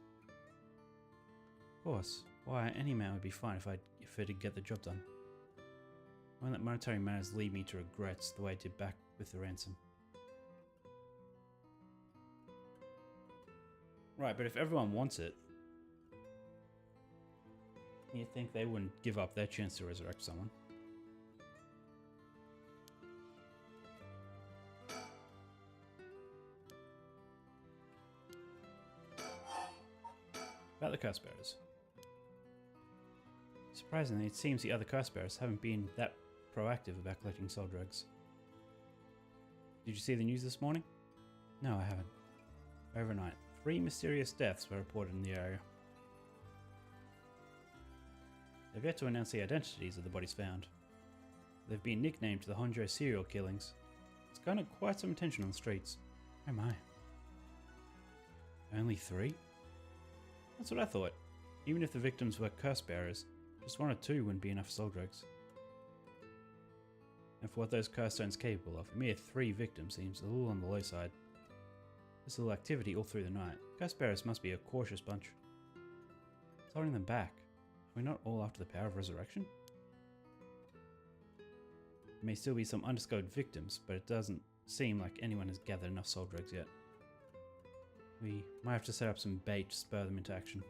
Of course. Why, any man would be fine if it did get the job done. When that monetary matters lead me to regrets the way I did back with the ransom. Right, but if everyone wants it, you'd think they wouldn't give up their chance to resurrect someone. About the curse bearers. Surprisingly, it seems the other curse bearers haven't been that proactive about collecting soul drugs. Did you see the news this morning? No, I haven't. Overnight, 3 mysterious deaths were reported in the area. They've yet to announce the identities of the bodies found. They've been nicknamed to the Honjo serial killings. It's garnered quite some attention on the streets. Oh my. Only 3? That's what I thought. Even if the victims were curse bearers, just 1 or 2 wouldn't be enough soul drugs. And for what those curse stones capable of, a mere 3 victims seems a little on the low side. This little activity all through the night. Curse bearers must be a cautious bunch. It's holding them back. Are we not all after the power of resurrection? There may still be some undiscovered victims, but it doesn't seem like anyone has gathered enough soul drugs yet. We might have to set up some bait to spur them into action.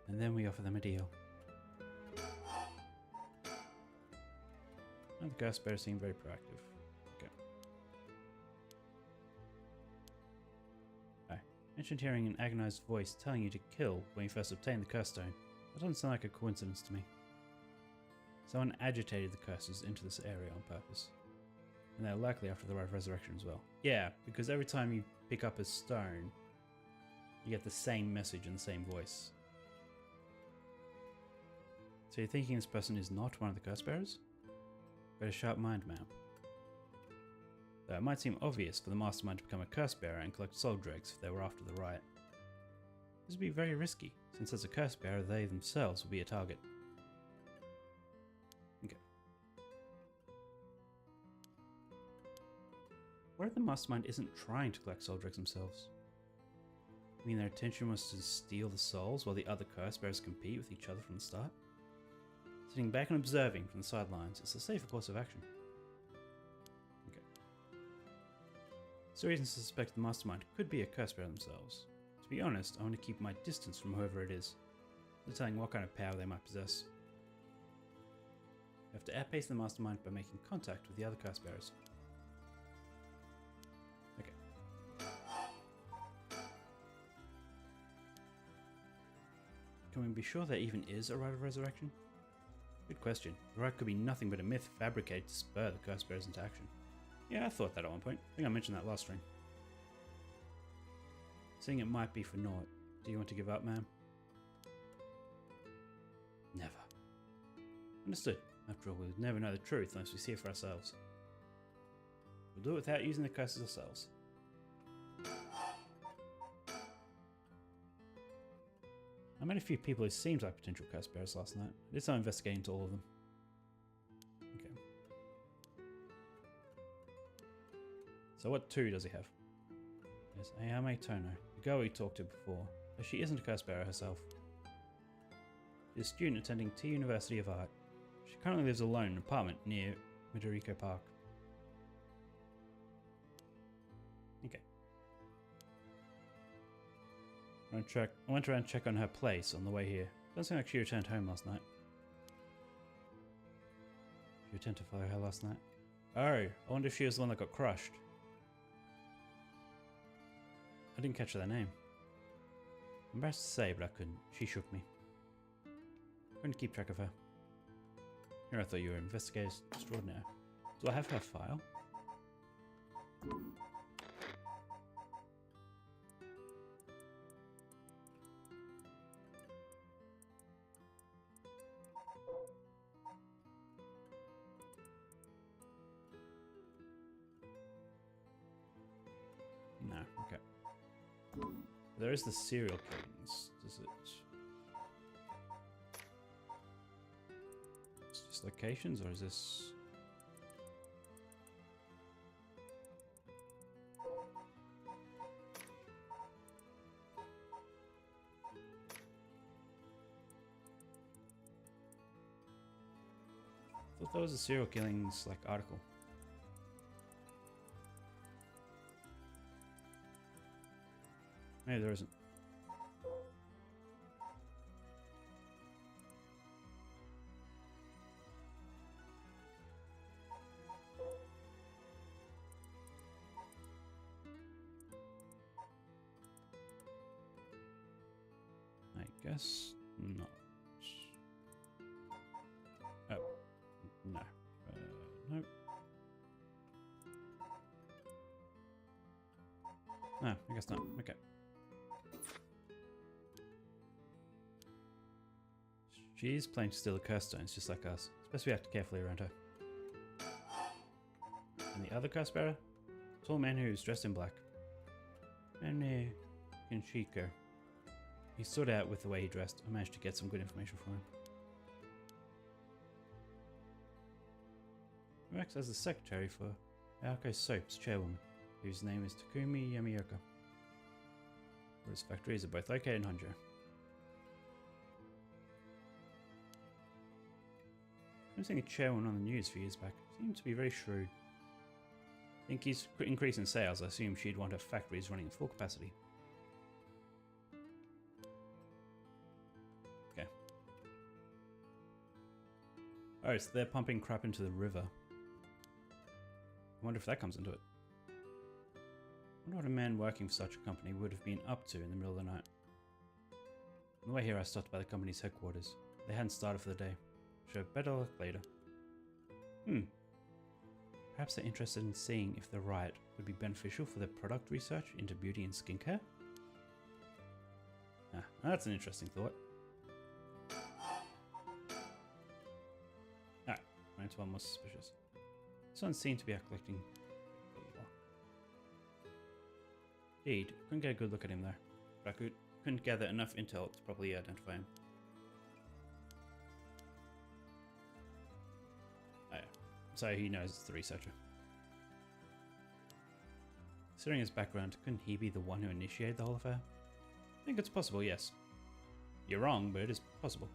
And then we offer them a deal. And the curse bearers seem very proactive. Okay. I mentioned hearing an agonized voice telling you to kill when you first obtained the curse stone. That doesn't sound like a coincidence to me. Someone agitated the curses into this area on purpose. And they're likely after the right of resurrection as well. Yeah, because every time you pick up a stone, you get the same message in the same voice. So you're thinking this person is not one of the curse bearers? Got a sharp mind, ma'am. Though it might seem obvious for the mastermind to become a curse bearer and collect soul dregs if they were after the riot. This would be very risky, since as a curse bearer they themselves will be a target. Okay. What if the mastermind isn't trying to collect soul dregs themselves? I mean their intention was to steal the souls while the other curse bearers compete with each other from the start? Sitting back and observing from the sidelines is a safer course of action. Okay. So reasons to suspect the mastermind could be a curse bearer themselves. To be honest, I want to keep my distance from whoever it is. No telling what kind of power they might possess. You have to outpace the mastermind by making contact with the other curse bearers. Okay. can we be sure there even is a rite of resurrection? Good question. The rite could be nothing but a myth fabricated to spur the curse bearers into action. Yeah, I thought that at one point. I think I mentioned that last stream. Seeing it might be for naught. Do you want to give up, ma'am? Never. Understood. After all, we'll never know the truth unless we see it for ourselves. We'll do it without using the curses ourselves. I met a few people who seemed like potential curse bearers last night. I did some investigating into all of them. Okay. So what two does he have? There's Ayame Tono, the girl we talked to before, but she isn't a curse bearer herself. She's a student attending T University of Art. She currently lives alone in an apartment near Midoriko Park. Okay. I went around to check on her place on the way here. Doesn't seem like she returned home last night. Did you attempt to follow her last night? Oh, I wonder if she was the one that got crushed. I didn't catch her name. I'm embarrassed to say, but I couldn't. She shook me. Couldn't keep track of her. Here I thought you were investigators extraordinaire. Do I have her file? No, okay. There is the serial killings. Does it... It's just locations, or is this... I thought that was a serial killings, like, article. Maybe there isn't. I guess not. Oh, no. Nope. No, I guess not. Okay. She's planning to steal the curse stones just like us. It's best we act carefully around her. And the other curse bearer? Tall man who's dressed in black. And Kinshiko. He stood out with the way he dressed. I managed to get some good information from him. He works as the secretary for Aoko Soap's chairwoman, whose name is Takumi Yamioka. His factories are both located in Honjo. I was seeing a chairwoman on the news a few years back. Seemed to be very shrewd. I think he's increasing sales. I assume she'd want her factories running at full capacity. Okay. Oh, so they're pumping crap into the river. I wonder if that comes into it. I wonder what a man working for such a company would have been up to in the middle of the night. On the way here I stopped by the company's headquarters. They hadn't started for the day. Should have better luck later. Perhaps they're interested in seeing if the riot would be beneficial for their product research into beauty and skincare? Ah, that's an interesting thought. Alright, went to one more suspicious. This one seemed to be collecting. Indeed, couldn't get a good look at him there. But I couldn't gather enough intel to properly identify him. Oh yeah, so he knows it's the researcher. Considering his background, couldn't he be the one who initiated the whole affair? I think it's possible, yes. You're wrong, but it is possible.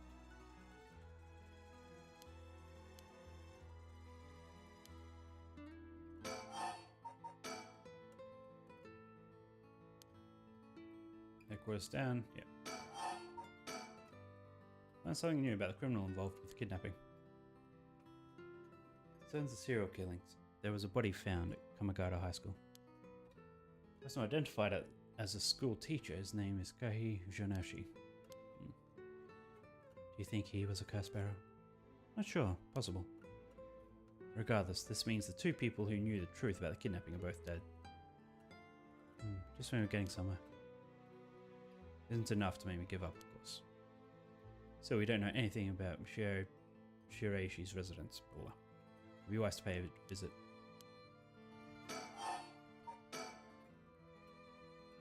Headquarters down, yeah. Learned something new about the criminal involved with kidnapping. Concerns the serial killings. There was a body found at Kamagata High School. The person identified it as a school teacher. His name is Kahi Jonashi. you think he was a curse bearer? Not sure. Possible. Regardless, this means the two people who knew the truth about the kidnapping are both dead. Just when we're getting somewhere. Isn't enough to make me give up, of course. So we don't know anything about Shireishi's residence. It'd be wise to pay a visit.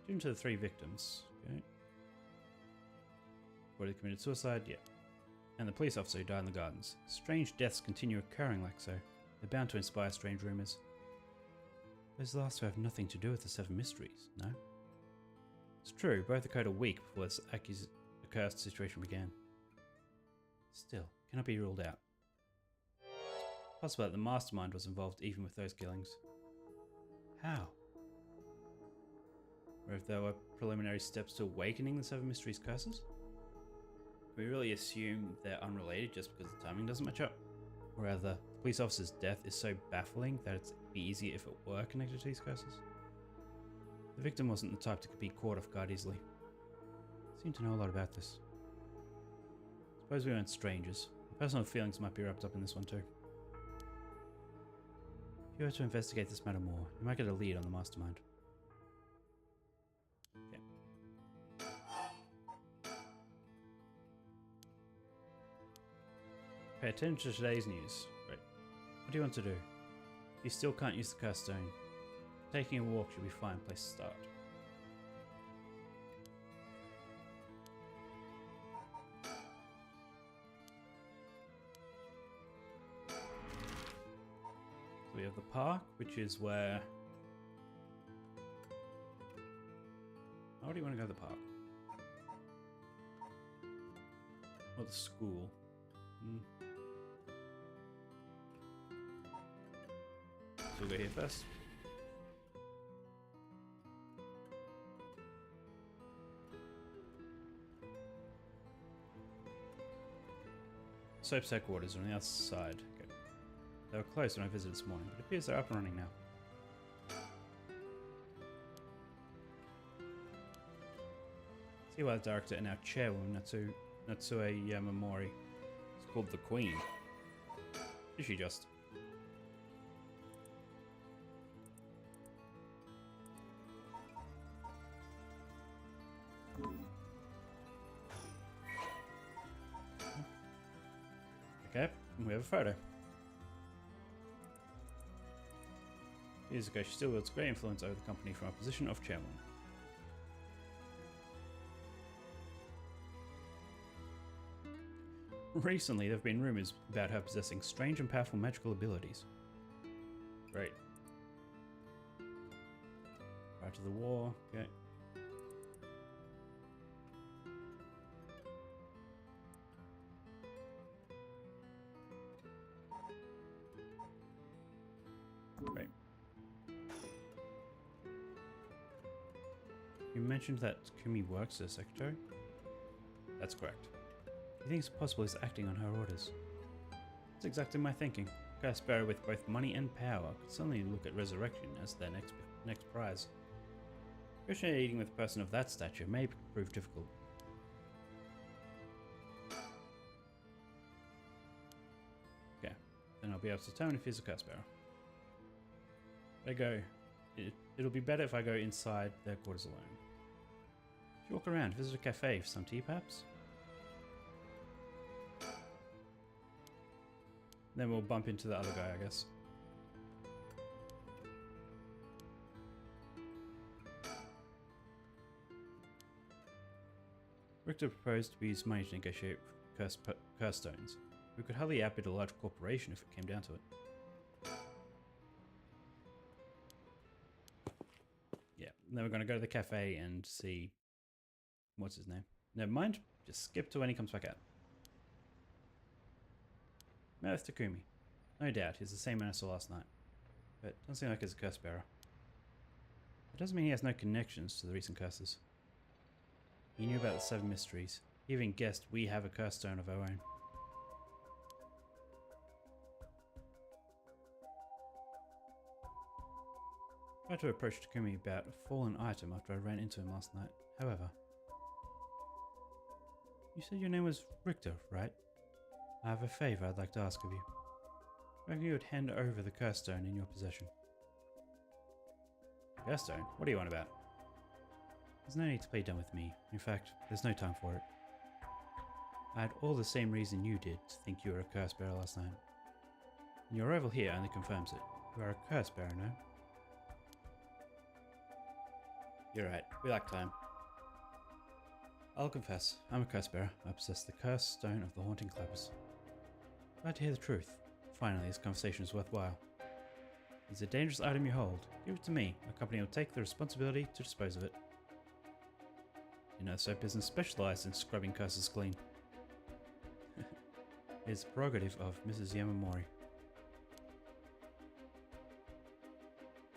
Due to the 3 victims. Okay. Were they committed suicide? Yeah. And the police officer who died in the gardens. Strange deaths continue occurring like so. They're bound to inspire strange rumours. Those last two have nothing to do with the 7 mysteries, no? It's true, both occurred a week before this accursed situation began. Still, cannot be ruled out. It's possible that the mastermind was involved even with those killings. How? Or if there were preliminary steps to awakening the 7 mysteries curses? Can we really assume they're unrelated just because the timing doesn't match up? Or rather, the police officer's death is so baffling that it'd be easier if it were connected to these curses? The victim wasn't the type to be caught off guard easily. Seemed to know a lot about this. Suppose we weren't strangers. Personal feelings might be wrapped up in this one too. If you were to investigate this matter more, you might get a lead on the mastermind. Okay. Pay attention to today's news. Right. What do you want to do? If you still can't use the curse stone, taking a walk should be a fine place to start. So we have the park, which is where... How do you want to go to the park? Or the school? So we'll go here first. Soap's headquarters are on the other side. Okay. They were closed when I visited this morning, but it appears they're up and running now. See why the director and our chairwoman, Natsue Yamamori, is called the Queen. Is she just? Okay, we have a photo. Years ago, she still wields great influence over the company from a position of chairman. Recently, there have been rumors about her possessing strange and powerful magical abilities. Great. Right to the war, okay. Great. You mentioned that Kumi works as secretary? That's correct. You think it's possible he's acting on her orders? That's exactly my thinking. A curse bearer with both money and power could suddenly look at resurrection as their next prize. Negotiating with a person of that stature may prove difficult. Okay, then I'll be able to determine if he's a curse bearer. It'll be better if I go inside their quarters alone. If you walk around, visit a cafe for some tea perhaps? Then we'll bump into the other guy, I guess. Richter proposed to use money to negotiate curse stones. We could hardly outbid a large corporation if it came down to it. Yeah, then we're going to go to the cafe and see... What's his name? Never mind, just skip to when he comes back out. Meredith Takumi. No doubt, he's the same man I saw last night. But doesn't seem like he's a curse bearer. It doesn't mean he has no connections to the recent curses. He knew about the 7 mysteries. He even guessed we have a curse stone of our own. I tried to approach Takumi about a fallen item after I ran into him last night. However, You said your name was Richter, right? I have a favor I'd like to ask of you. Maybe you would hand over the curse stone in your possession. Curse stone? What are you on about? There's no need to play dumb with me. In fact, there's no time for it. I had all the same reason you did to think you were a curse bearer last night. And your arrival here only confirms it. You are a curse bearer now. You're right. We lack time. I'll confess, I'm a curse bearer. I possess the cursed stone of the haunting clappers. Glad to hear the truth. Finally, this conversation is worthwhile. It's a dangerous item you hold. Give it to me. Our company will take the responsibility to dispose of it. You know, soap business specialized in scrubbing curses clean. It's the prerogative of Mrs. Yamamori.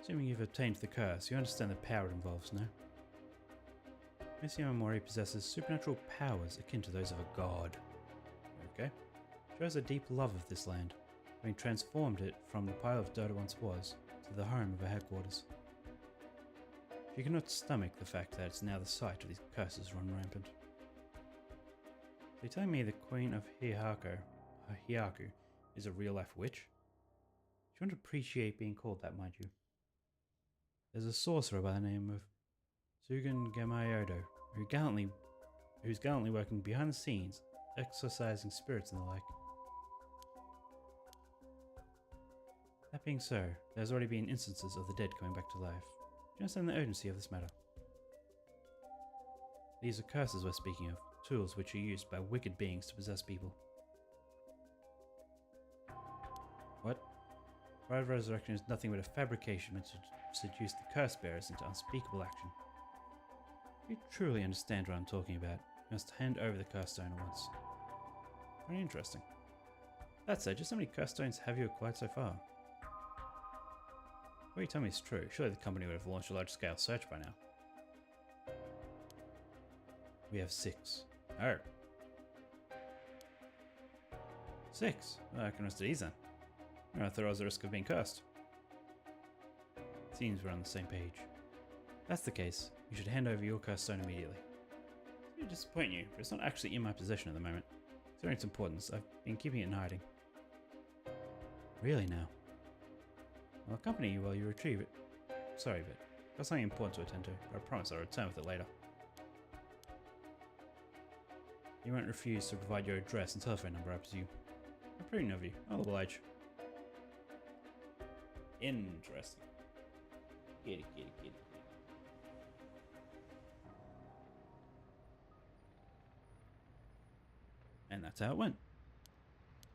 Assuming you've obtained the curse, you understand the power it involves, no? Miss Yamamori possesses supernatural powers akin to those of a god. Okay. She has a deep love of this land, having transformed it from the pile of dirt it once was, to the home of her headquarters. She cannot stomach the fact that it's now the site of these curses run rampant. They're telling me the Queen of Hiyaku is a real-life witch? She wouldn't appreciate being called that, mind you. There's a sorcerer by the name of Sugan Gamayodo, who's gallantly working behind the scenes, exorcising spirits and the like. That being so, there's already been instances of the dead coming back to life. Do you understand the urgency of this matter? These are curses we're speaking of, tools which are used by wicked beings to possess people. What? Bride of Resurrection is nothing but a fabrication meant to seduce the curse bearers into unspeakable action. If you truly understand what I'm talking about, you must hand over the curse stone at once. Very interesting. That said, just how many curse stones have you acquired so far? What you tell me is true. Surely the company would have launched a large-scale search by now. We have 6. Oh. 6? Well, I can rest at ease then. I thought I was at risk of being cursed. Seems we're on the same page. If that's the case, you should hand over your curse stone immediately. It's going to disappoint you, but it's not actually in my possession at the moment. Considering its importance, I've been keeping it in hiding. Really now? I'll accompany you while you retrieve it. Sorry, but I've got something important to attend to, but I promise I'll return with it later. You won't refuse to provide your address and telephone number, I presume. I'm prudent of you. I'll oblige. Interesting. Get it. And that's how it went.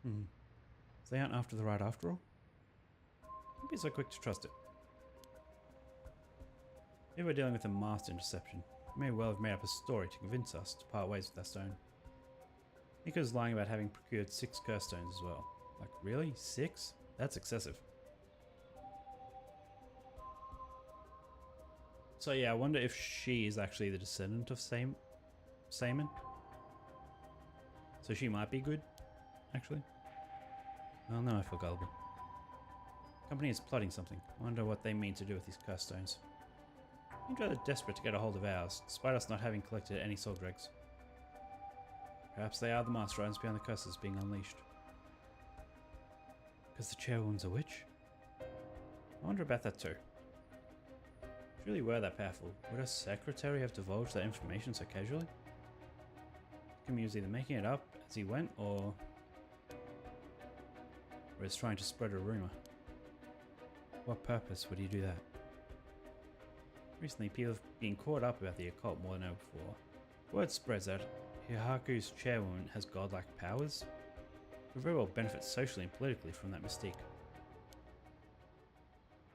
So they aren't after the ride after all? Don't be so quick to trust it. If we're dealing with a master in deception, he may well have made up a story to convince us to part ways with that stone. Niko's lying about having procured 6 curse stones as well. Like, really? 6? That's excessive. So yeah, I wonder if she is actually the descendant of Saman. So she might be good, actually. Well, no, I feel gullible. The company is plotting something. I wonder what they mean to do with these curse stones. Seems rather desperate to get a hold of ours, despite us not having collected any soul dregs. Perhaps they are the masterminds behind the curses being unleashed. Because the chairwoman's a witch? I wonder about that too. If she really were that powerful, would her secretary have divulged that information so casually? Kim was either making it up as he went, or was trying to spread a rumor. What purpose would he do that? Recently, people have been caught up about the occult more than ever before. Word spreads that Hihaku's chairwoman has godlike powers. Could very well benefit socially and politically from that mystique.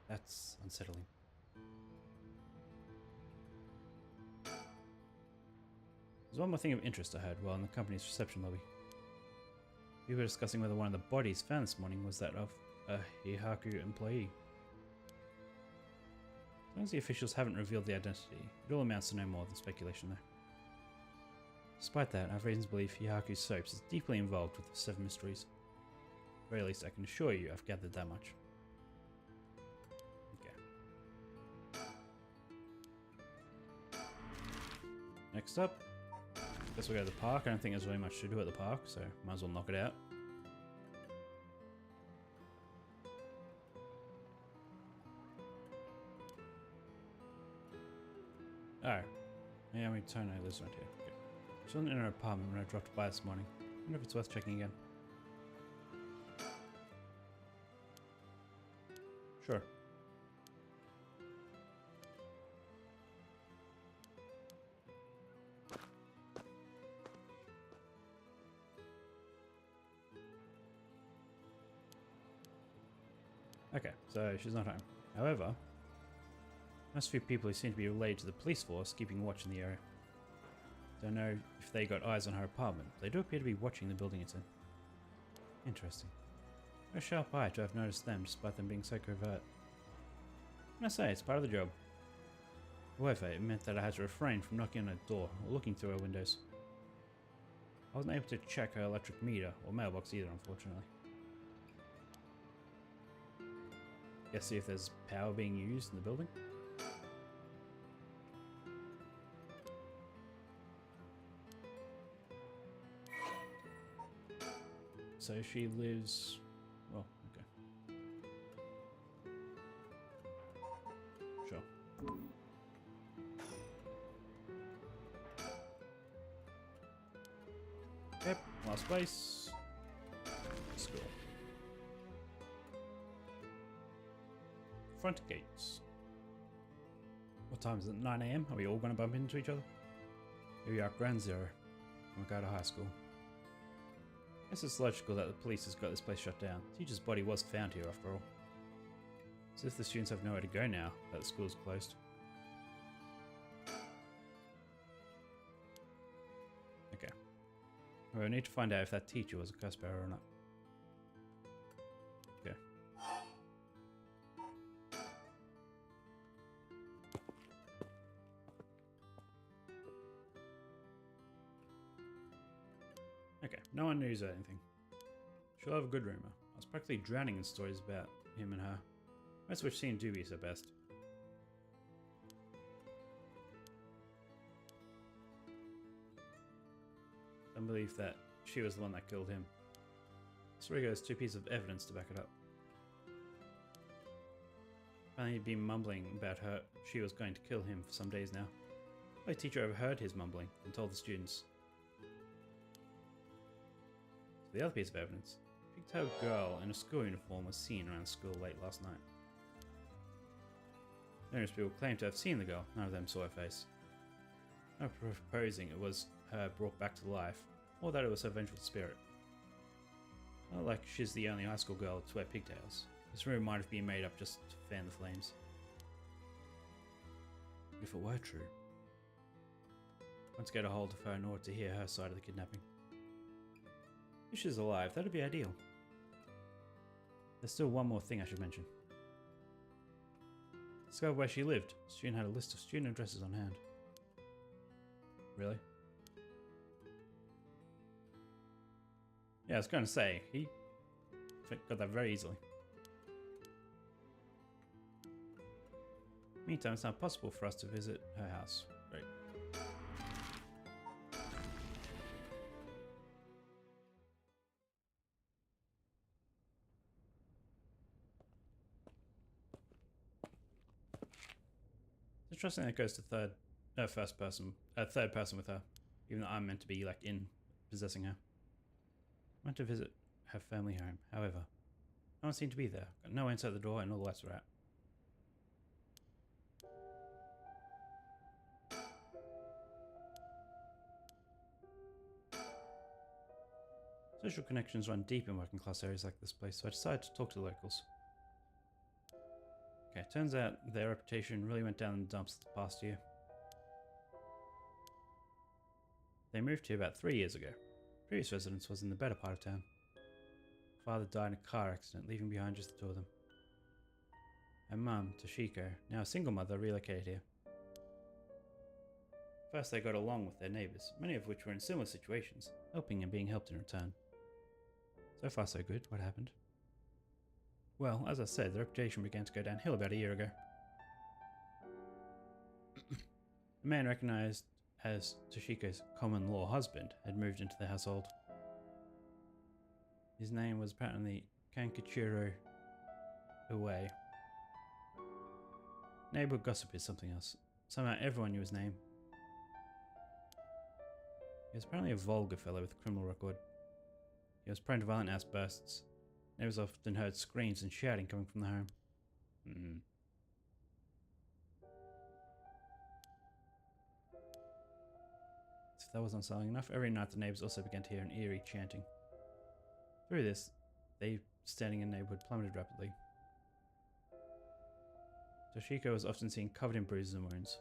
That's unsettling. There's one more thing of interest I heard while in the company's reception lobby. We were discussing whether one of the bodies found this morning was that of a Hihaku employee. As long as the officials haven't revealed the identity, it all amounts to no more than speculation there. Despite that, I have reason to believe Hihaku Soaps is deeply involved with the 7 mysteries. At the very least, I can assure you I've gathered that much. Okay. Next up, Guess we'll go to the park. I don't think there's really much to do at the park, so might as well knock it out. Oh. Yeah, we Tono lives right here. Okay. She wasn't in her apartment when I dropped by this morning. I wonder if it's worth checking again. Sure. Okay, so she's not home. However, most few people who seem to be related to the police force keeping watch in the area. Don't know if they got eyes on her apartment. They do appear to be watching the building it's in. Interesting. A sharp eye to have noticed them despite them being so covert. I say, it's part of the job. However, it meant that I had to refrain from knocking on her door or looking through her windows. I wasn't able to check her electric meter or mailbox either, unfortunately. Guess see if there's power being used in the building. So she lives... well, okay. Sure. Yep, last place. School. Front gates. What time is it? 9 AM? Are we all going to bump into each other? Here we are at Ground Zero. When we go to high school. I guess it's logical that the police has got this place shut down. The teacher's body was found here after all. As if the students have nowhere to go now that the school's closed. Okay. Well, we need to find out if that teacher was a curse bearer or not. Okay. Okay, no one knows anything. She'll have a good rumor. I was practically drowning in stories about him and her, most of which seemed dubious at best. Some believe that she was the one that killed him. Srigo has 2 pieces of evidence to back it up. Apparently he'd been mumbling about her. She was going to kill him for some days now. The teacher overheard his mumbling and told the students. So the other piece of evidence. A pigtailed girl in a school uniform was seen around school late last night. Numerous people claim to have seen the girl. None of them saw her face. No proposing it was her brought back to life, or that it was her vengeful spirit. Not like she's the only high school girl to wear pigtails. This rumor might have been made up just to fan the flames. If it were true. I want to get a hold of her in order to hear her side of the kidnapping. If she's alive, that'd be ideal. There's still one more thing I should mention. Discovered where she lived. The student had a list of student addresses on hand. Really? Yeah, I was going to say, he got that very easily. Meantime, it's not possible for us to visit her house. Great. It's interesting that it goes to third person with her, even though I'm meant to be like in possessing her. I went to visit her family home. However, no one seemed to be there. Got no answer at the door, and all the lights were out. Social connections run deep in working class areas like this place, so I decided to talk to the locals. Okay, turns out their reputation really went down in the dumps the past year. They moved here about 3 years ago. Previous residence was in the better part of town. Father died in a car accident, leaving behind just the 2 of them. Her mum, Toshiko, now a single mother, relocated here. First they got along with their neighbours, many of which were in similar situations, helping and being helped in return. So far so good. What happened? Well, as I said, the reputation began to go downhill about a year ago. The man recognised as Toshiko's common law husband, had moved into the household. His name was apparently Kankachiro Uwe. Neighborhood gossip is something else. Somehow everyone knew his name. He was apparently a vulgar fellow with a criminal record. He was prone to violent outbursts. Neighbors often heard screams and shouting coming from the home. If that wasn't selling enough, every night the neighbors also began to hear an eerie chanting. Through this, they standing in the neighborhood plummeted rapidly. Toshiko was often seen covered in bruises and wounds.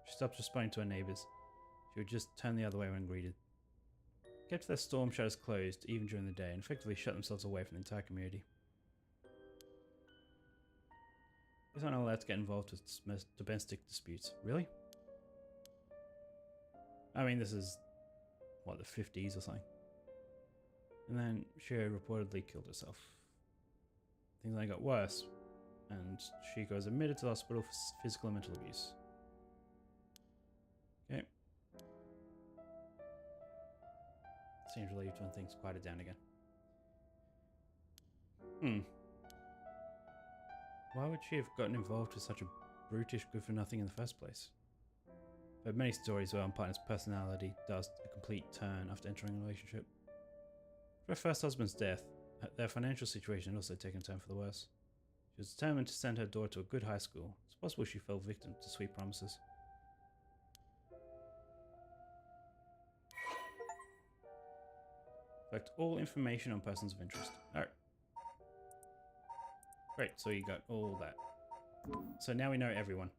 She stopped responding to her neighbors. She would just turn the other way when greeted. Kept their storm shutters closed even during the day and effectively shut themselves away from the entire community. They aren't allowed to get involved with domestic disputes. Really? I mean, this is, what, the 50s or something? And then she reportedly killed herself. Things only got worse, and Shiko was admitted to the hospital for physical and mental abuse. Okay. Seems relieved when things quieted down again. Why would she have gotten involved with such a brutish good-for-nothing in the first place? There are many stories where one partner's personality does a complete turn after entering a relationship. For her first husband's death, their financial situation had also taken a turn for the worse. She was determined to send her daughter to a good high school. It's possible she fell victim to sweet promises. Collect all information on persons of interest. Alright. Great, so you got all that. So now we know everyone.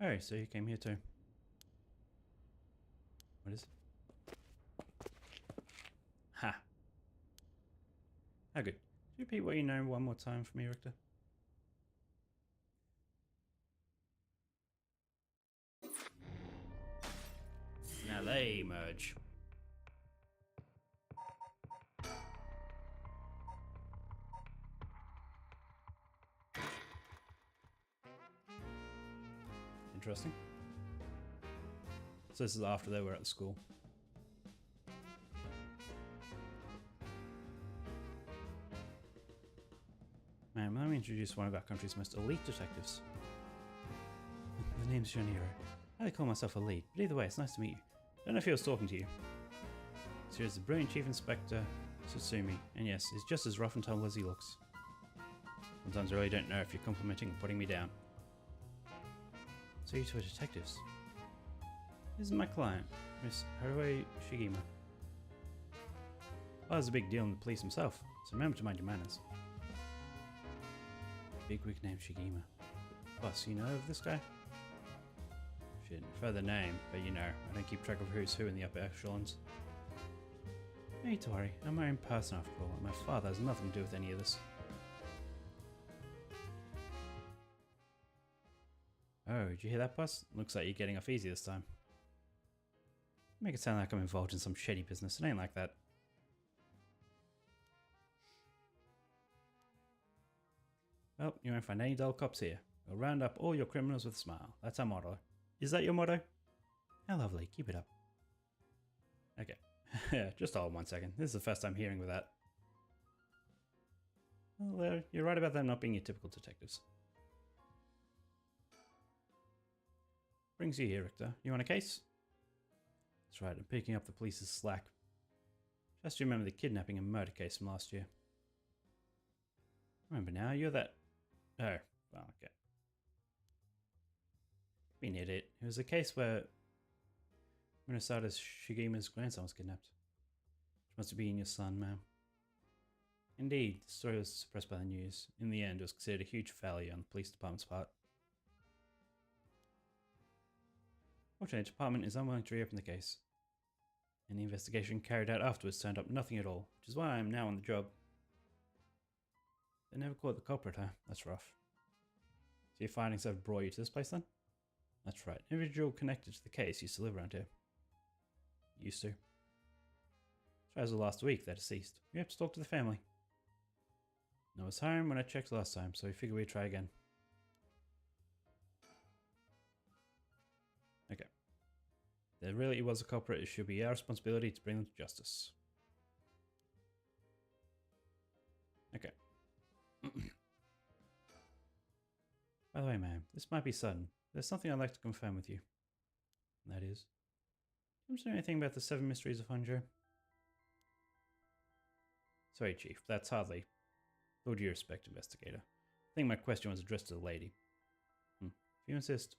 Oh, so you came here too. What is it? Ha! How good. Could you repeat what you know one more time for me, Richter? Now they merge. Interesting. So this is after they were at the school. Man, let me introduce one of our country's most elite detectives. The name's Shaniro. I call myself elite, but either way, it's nice to meet you. Don't know if he was talking to you. So here's the brilliant Chief Inspector Tsutsumi, and yes, he's just as rough and tumble as he looks. Sometimes I really don't know if you're complimenting or putting me down. So you two are detectives. This is my client, Miss Haruo Shigima. Well, there's a big deal in the police himself, so remember to mind your manners. Bigwig named Shigima. Boss, you know of this guy? Shit, further name, but you know, I don't keep track of who's who in the upper echelons. No need to worry, I'm my own person after all, and my father has nothing to do with any of this. Oh, did you hear that, boss? Looks like you're getting off easy this time. Make it sound like I'm involved in some shady business. It ain't like that. Well, you won't find any dull cops here. We'll round up all your criminals with a smile. That's our motto. Is that your motto? How lovely. Keep it up. Okay. Yeah, just hold 1 second. This is the first time hearing with that. Well, you're right about them not being your typical detectives. Brings you here, Richter. You want a case? That's right, I'm picking up the police's slack. Just remember the kidnapping and murder case from last year. Remember now, you're that... Oh, well, okay. Been hit it. It was a case where Minnesota Shigima's grandson was kidnapped. Which must have been your son, ma'am. Indeed, the story was suppressed by the news. In the end, it was considered a huge failure on the police department's part. Fortunately, the department is unwilling to reopen the case. And the investigation carried out afterwards turned up nothing at all, which is why I am now on the job. They never caught the culprit, huh? That's rough. So your findings have brought you to this place then? That's right. An individual connected to the case used to live around here. Used to. As of last week, they're deceased. We have to talk to the family. No one's home when I checked last time, so we figured we'd try again. there really was a culprit, it should be our responsibility to bring them to justice. Okay. By the way, ma'am, this might be sudden. There's something I'd like to confirm with you. And that is, do you know anything about the 7 mysteries of Honjo? Sorry, Chief, that's hardly. With all due respect, investigator. I think my question was addressed to the lady. If you insist.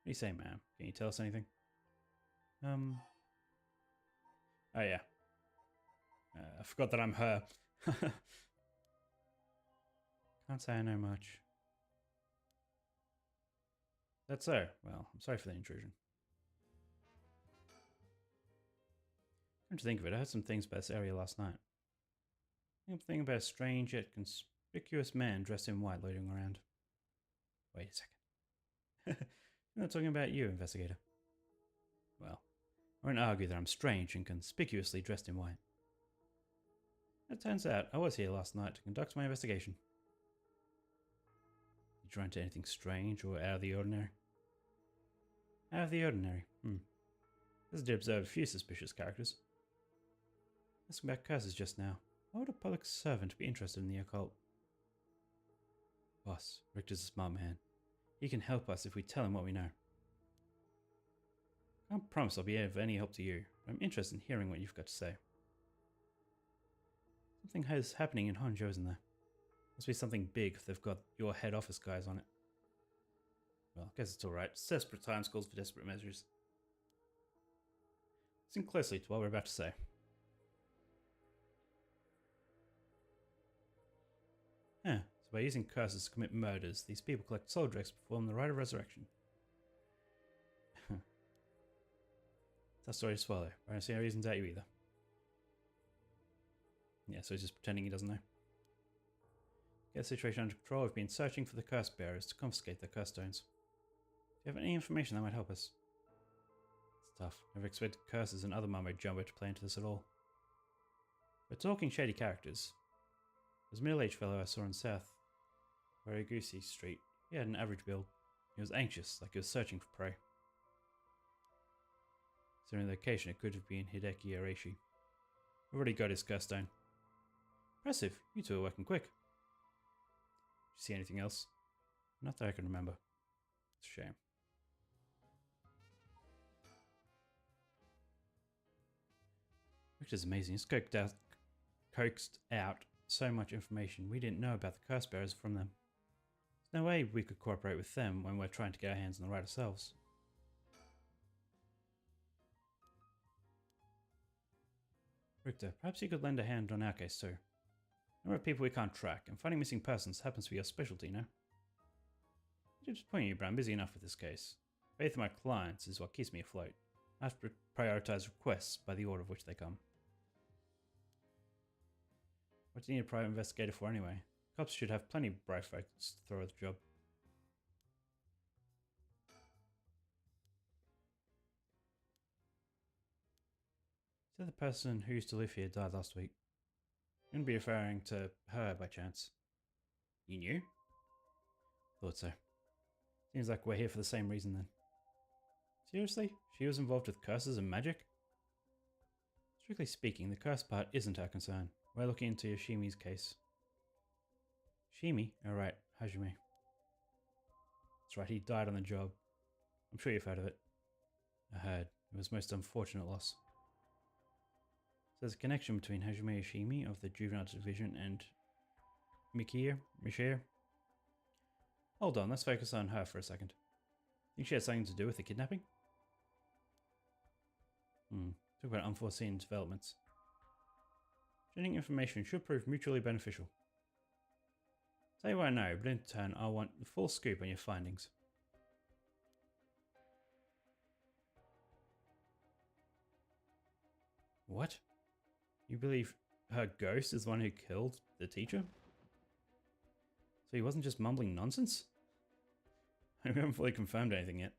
What do you say, ma'am? Can you tell us anything? Oh yeah. I forgot that I'm her. Can't say I know much. That's so. Well, I'm sorry for the intrusion. Come to think of it, I heard some things about this area last night. I'm thinking about a strange yet conspicuous man dressed in white loitering around. Wait a second. I'm not talking about you, investigator. Well, I won't argue that I'm strange and conspicuously dressed in white. It turns out I was here last night to conduct my investigation. Did you run into anything strange or out of the ordinary? Out of the ordinary. This did observe a few suspicious characters. Asking about curses just now. Why would a public servant be interested in the occult? Boss, Richter's a smart man. He can help us if we tell him what we know. I can't promise I'll be of any help to you, but I'm interested in hearing what you've got to say. Something is happening in Honjo, isn't there? Must be something big if they've got your head office guys on it. Well, I guess it's alright. Desperate times calls for desperate measures. Listen closely to what we're about to say. So by using curses to commit murders, these people collect soul dregs to perform the rite of resurrection. Tough story to swallow. I don't see any reason to doubt you either. Yeah, so he's just pretending he doesn't know. Get the situation under control. We've been searching for the curse bearers to confiscate their curse stones. Do you have any information that might help us? It's tough. Never expected curses and other mumbo jumbo to play into this at all. We're talking shady characters. There's a middle-aged fellow I saw in South Waragusi Street. He had an average build. He was anxious, like he was searching for prey. Considering the location, it could have been Hideki Areishi. We've already got his curse stone. Impressive. You two are working quick. Did you see anything else? Not that I can remember. It's a shame. Richter's amazing. He's coaxed out so much information we didn't know about the curse bearers from them. There's no way we could cooperate with them when we're trying to get our hands on the right ourselves. Richter, perhaps you could lend a hand on our case too. Number of people we can't track, and finding missing persons happens to be your specialty, no? I'm disappointing you, but I'm busy enough with this case. Faith in my clients is what keeps me afloat. I have to prioritize requests by the order of which they come. What do you need a private investigator for anyway? Cops should have plenty of bright folks to throw at the job. So the person who used to live here died last week. You wouldn't be referring to her by chance. You knew? Thought so. Seems like we're here for the same reason then. Seriously? She was involved with curses and magic? Strictly speaking, the curse part isn't our concern. We're looking into Yoshimi's case. Shimi? Oh right, Hajime. That's right, he died on the job. I'm sure you've heard of it. I heard. It was a most unfortunate loss. So there's a connection between Hajime Yoshimi of the Juvenile Division and Michier. Hold on, let's focus on her for a second. Think she had something to do with the kidnapping? Talk about unforeseen developments. Sharing information should prove mutually beneficial. Tell you what I know, but in turn I want the full scoop on your findings. What? You believe her ghost is the one who killed the teacher? So he wasn't just mumbling nonsense? We haven't fully confirmed anything yet.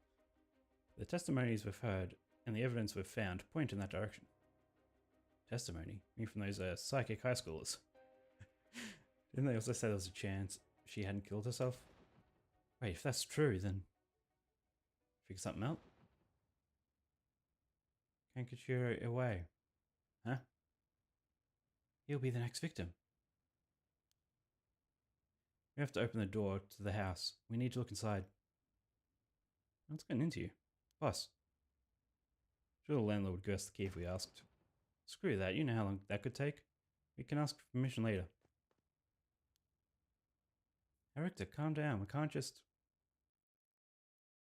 The testimonies we've heard and the evidence we've found point in that direction. Testimony? You mean from those psychic high schoolers? Didn't they also say there was a chance she hadn't killed herself? Wait, if that's true, then figure something out. Kankachiro away. Huh? He'll be the next victim. We have to open the door to the house. We need to look inside. What's getting into you? Boss. Sure, the landlord would give us the key if we asked. Screw that, you know how long that could take. We can ask for permission later. Richter, calm down. We can't just...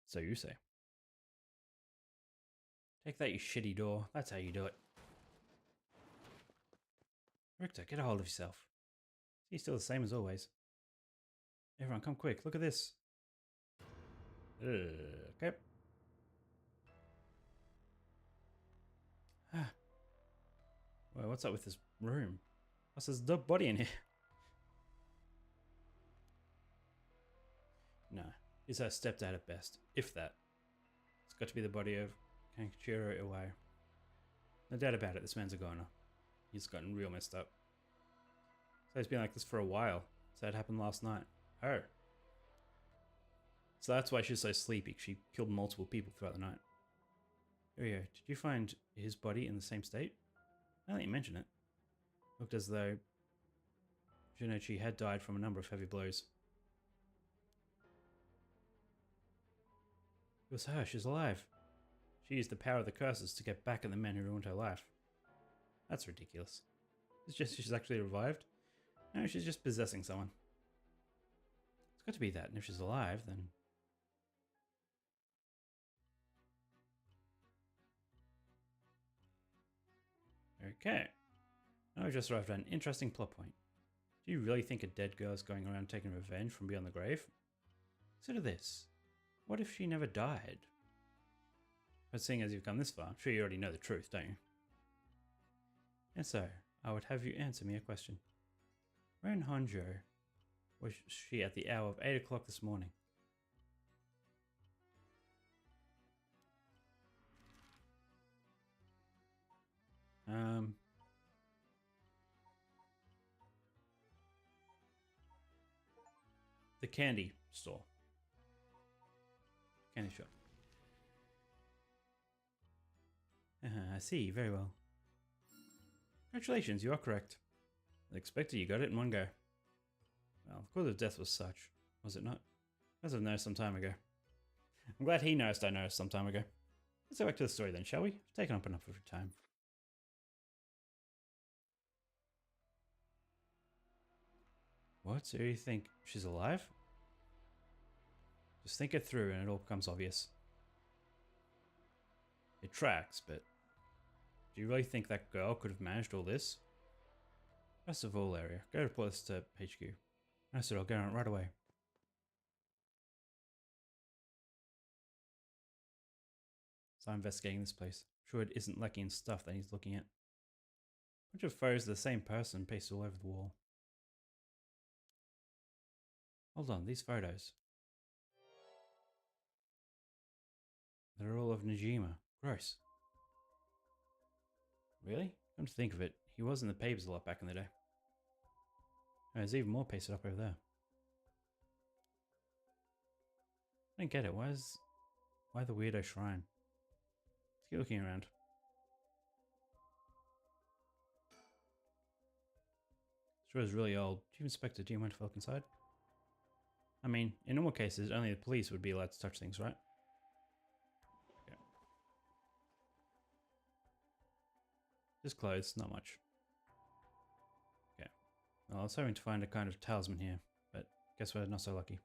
So you say. Take that, you shitty door. That's how you do it. Richter, get a hold of yourself. He's still the same as always. Everyone, come quick. Look at this. Okay. Well, what's up with this room? What's this dead body in here? No, he's her stepdad at best, if that. It's got to be the body of Kankachiro Iwai. No doubt about it, this man's a goner. He's gotten real messed up. So he's been like this for a while. So it happened last night. Oh. So that's why she's so sleepy. She killed multiple people throughout the night. Here we go. Did you find his body in the same state? Now that you mention it. Looked as though Junichi had died from a number of heavy blows. It was her. She's alive. She used the power of the curses to get back at the men who ruined her life. That's ridiculous. It's just she's actually revived? No, she's just possessing someone. It's got to be that, and if she's alive, then... Okay. Now we've just arrived at an interesting plot point. Do you really think a dead girl is going around taking revenge from beyond the grave? Consider this. What if she never died? But seeing as you've come this far, I'm sure you already know the truth, don't you? And so, I would have you answer me a question. Where in Honjo was she at the hour of 8 o'clock this morning? The candy store. Candy shop. I see, very well. Congratulations, you are correct. I expected you got it in one go. Well, the cause of death was such, was it not? As I've noticed some time ago. I'm glad he noticed I noticed some time ago. Let's go back to the story then, shall we? I've taken up enough of your time. What? So you think she's alive? Just think it through and it all becomes obvious. It tracks, but do you really think that girl could have managed all this? Rest of all area. Go report this to HQ. I said I'll go on it right away. So I'm investigating this place. I'm sure it isn't lacking in stuff that he's looking at. A bunch of photos of the same person pasted all over the wall. Hold on, these photos. They're all of Najima. Gross. Really? Come to think of it, he was in the papers a lot back in the day. Oh, there's even more pasted up over there. I don't get it. Why the weirdo shrine? Let's keep looking around. Sure is really old. Chief Inspector, do you mind if I look inside? I mean, in normal cases, only the police would be allowed to touch things, right? Okay. Just clothes, not much. Okay. Well, I was hoping to find a kind of talisman here, but guess we're not so lucky.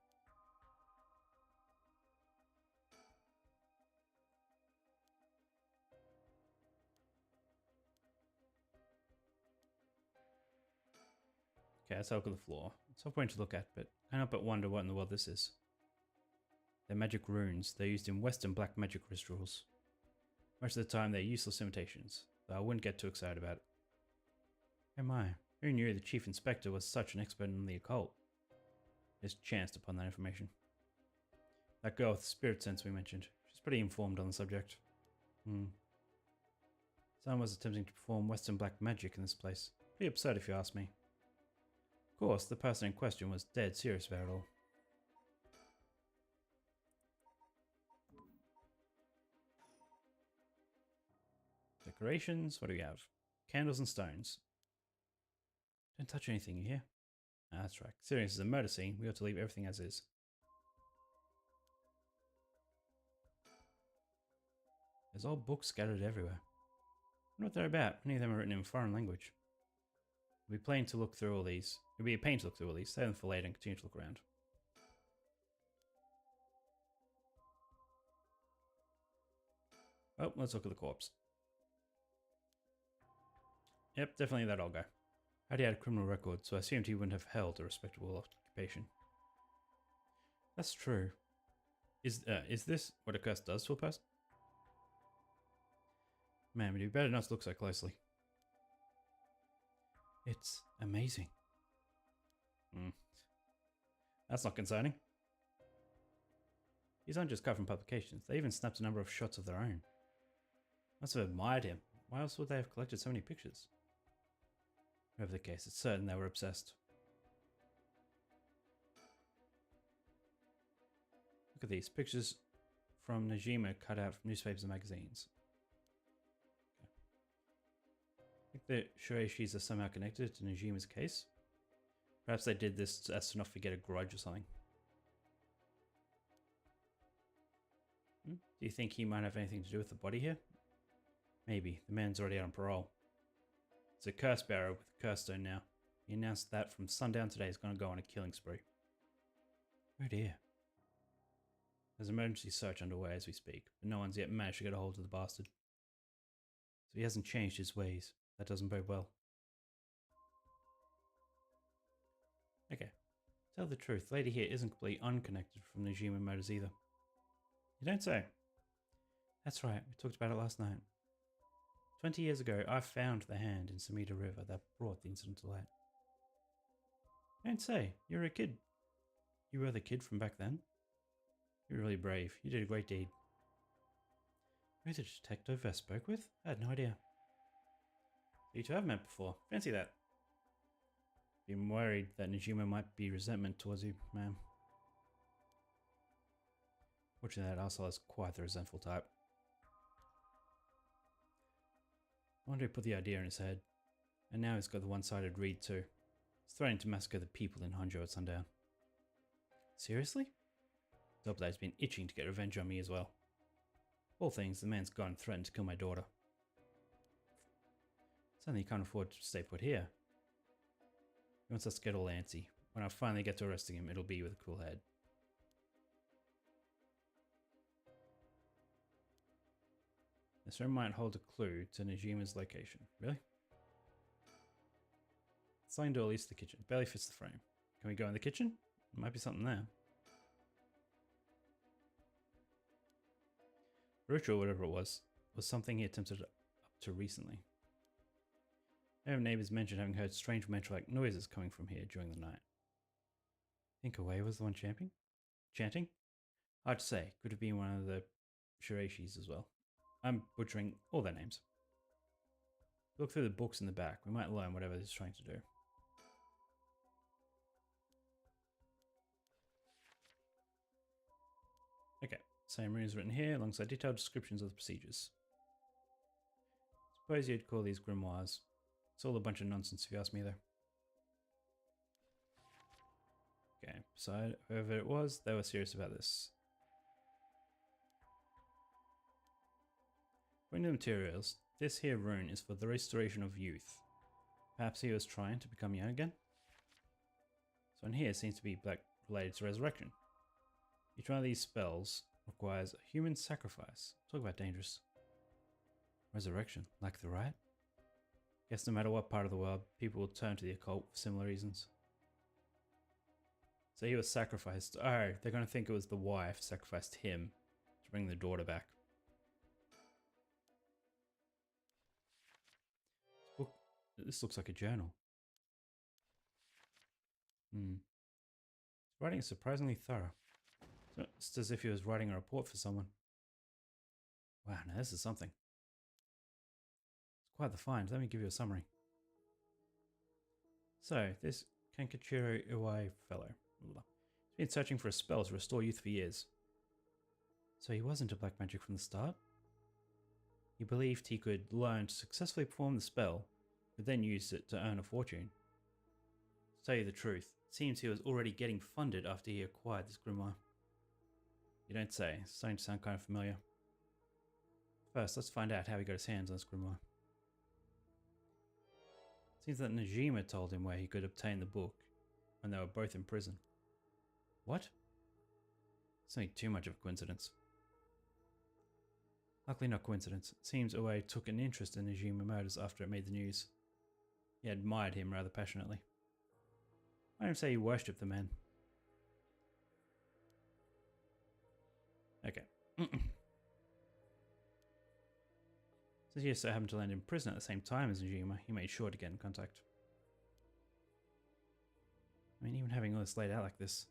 Okay, let's have a look at the floor. It's no point to look at, but I can't help but wonder what in the world this is. They're magic runes. They're used in Western black magic rituals. Most of the time, they're useless imitations, though I wouldn't get too excited about it. Oh my, who knew the Chief Inspector was such an expert in the occult? Just chanced upon that information. That girl with the spirit sense we mentioned. She's pretty informed on the subject. Someone was attempting to perform Western black magic in this place. Pretty absurd if you ask me. Of course, the person in question was dead serious about it all. Decorations. What do we have? Candles and stones. Don't touch anything, you hear? Ah, that's right. Considering this is a murder scene, we ought to leave everything as is. There's old books scattered everywhere. I wonder what they're about. Many of them are written in foreign language. It'll be plain to look through all these. It'll be a pain to look through all these. Save them for later and continue to look around. Oh, let's look at the corpse. Yep, definitely that old guy. He had a criminal record, so I assumed he wouldn't have held a respectable occupation. That's true. Is this what a curse does to a person? Man, we'd be better not to look so closely. It's amazing. That's not concerning. These aren't just cut from publications. They even snapped a number of shots of their own. Must have admired him. Why else would they have collected so many pictures? Whatever the case, it's certain they were obsessed. Look at these pictures from Najima cut out from newspapers and magazines. I think the Shueishis are somehow connected to Najima's case. Perhaps they did this as to not forget a grudge or something. Do you think he might have anything to do with the body here? Maybe. The man's already out on parole. It's a curse bearer with a curse stone now. He announced that from sundown today he's going to go on a killing spree. Oh dear. There's an emergency search underway as we speak, but no one's yet managed to get a hold of the bastard. So he hasn't changed his ways. That doesn't bode well. Okay. Tell the truth, the lady here isn't completely unconnected from Najima murders either. You don't say. That's right, we talked about it last night. 20 years ago, I found the hand in Samita River that brought the incident to light. Don't say, you're a kid. You were the kid from back then? You're really brave. You did a great deed. You're the detective I spoke with? I had no idea. You two have met before. Fancy that. Been worried that Najima might be resentment towards you, ma'am. Fortunately, that asshole is quite the resentful type. I wonder who put the idea in his head. And now he's got the one-sided read too. He's threatening to massacre the people in Honjo at sundown. Seriously? Double's been itching to get revenge on me as well. Of all things, the man's gone and threatened to kill my daughter. Suddenly he can't afford to stay put here. He wants us to get all antsy. When I finally get to arresting him, it'll be with a cool head. This room might hold a clue to Najima's location. Really? Sliding door leads to the kitchen. It barely fits the frame. Can we go in the kitchen? There might be something there. The ritual, whatever it was something he attempted up to recently. Many of neighbors mentioned having heard strange mantra-like noises coming from here during the night. Think Away was the one chanting? Hard to say. Could have been one of the Shueishis as well. I'm butchering all their names. Look through the books in the back. We might learn whatever he's trying to do. Okay, same room is written here alongside detailed descriptions of the procedures. Suppose you'd call these grimoires. It's all a bunch of nonsense if you ask me though. Okay, so whoever it was, they were serious about this. According to the materials, this here rune is for the restoration of youth. Perhaps he was trying to become young again? So in here it seems to be related to resurrection. Each one of these spells requires a human sacrifice. Talk about dangerous. Resurrection, like the right? Guess no matter what part of the world, people will turn to the occult for similar reasons. So he was sacrificed. Oh, they're going to think it was the wife sacrificed him to bring the daughter back. This looks like a journal. His writing is surprisingly thorough. It's as if he was writing a report for someone. Wow, now this is something. It's quite the find. Let me give you a summary. So, this Kankachiro Iwai fellow. He's been searching for a spell to restore youth for years. So he was into black magic from the start? He believed he could learn to successfully perform the spell, but then use it to earn a fortune. To tell you the truth, it seems he was already getting funded after he acquired this grimoire. You don't say. It's starting to sound kind of familiar. First, let's find out how he got his hands on this grimoire. It seems that Najima told him where he could obtain the book when they were both in prison. What? It's only too much of a coincidence. Luckily not coincidence. It seems Ue took an interest in Najima murders after it made the news. He admired him rather passionately. I don't say he worshipped the man. Okay. Since he so happened to land in prison at the same time as Najima, he made sure to get in contact. I mean, even having all this laid out like this,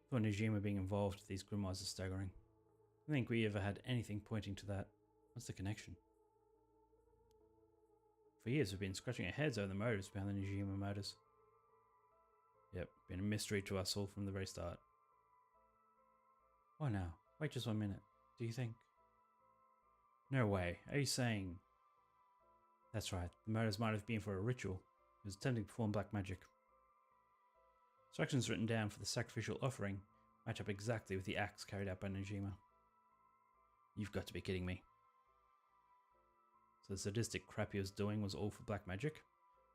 I thought Najima being involved with these grimoires is staggering. I don't think we ever had anything pointing to that. What's the connection? For years we've been scratching our heads over the motives behind the Najima murders. Yep, been a mystery to us all from the very start. Why now? Wait just 1 minute. Do you think? No way. Are you saying? That's right. The murders might have been for a ritual. He was attempting to perform black magic. Instructions written down for the sacrificial offering match up exactly with the acts carried out by Najima. You've got to be kidding me. So the sadistic crap he was doing was all for black magic?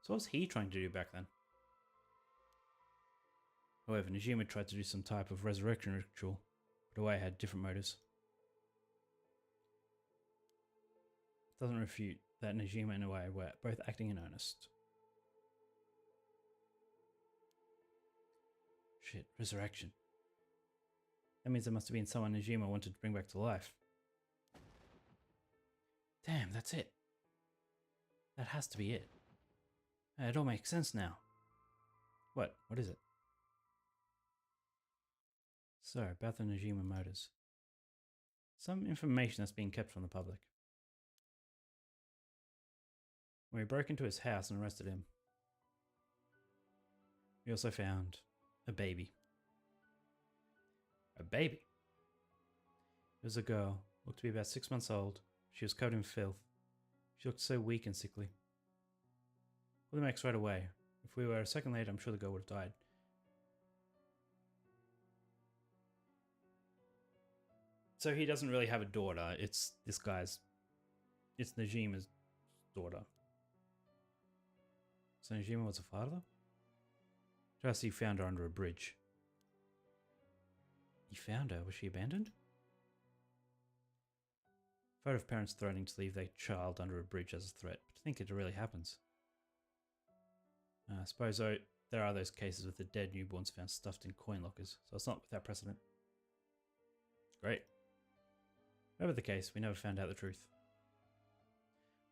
So what was he trying to do back then? However, Najima tried to do some type of resurrection ritual, but Ue had different motives. It doesn't refute that Najima and Ue were both acting in earnest. Shit, resurrection. That means there must have been someone Najima wanted to bring back to life. Damn, that's it. That has to be it. It all makes sense now. What? What is it? So, about the Najima murders. Some information that's being kept from the public. When we broke into his house and arrested him, we also found a baby. A baby? It was a girl, looked to be about 6 months old. She was covered in filth. She looked so weak and sickly. Called the Max right away. If we were a second later, I'm sure the girl would have died. So he doesn't really have a daughter. It's this guy's. It's Najima's daughter. So Najima was a father? Just he found her under a bridge. He found her? Was she abandoned? I've heard of parents threatening to leave their child under a bridge as a threat, but I think it really happens. I suppose there are those cases with the dead newborns found stuffed in coin lockers, so it's not without precedent. Great. Whatever the case, we never found out the truth.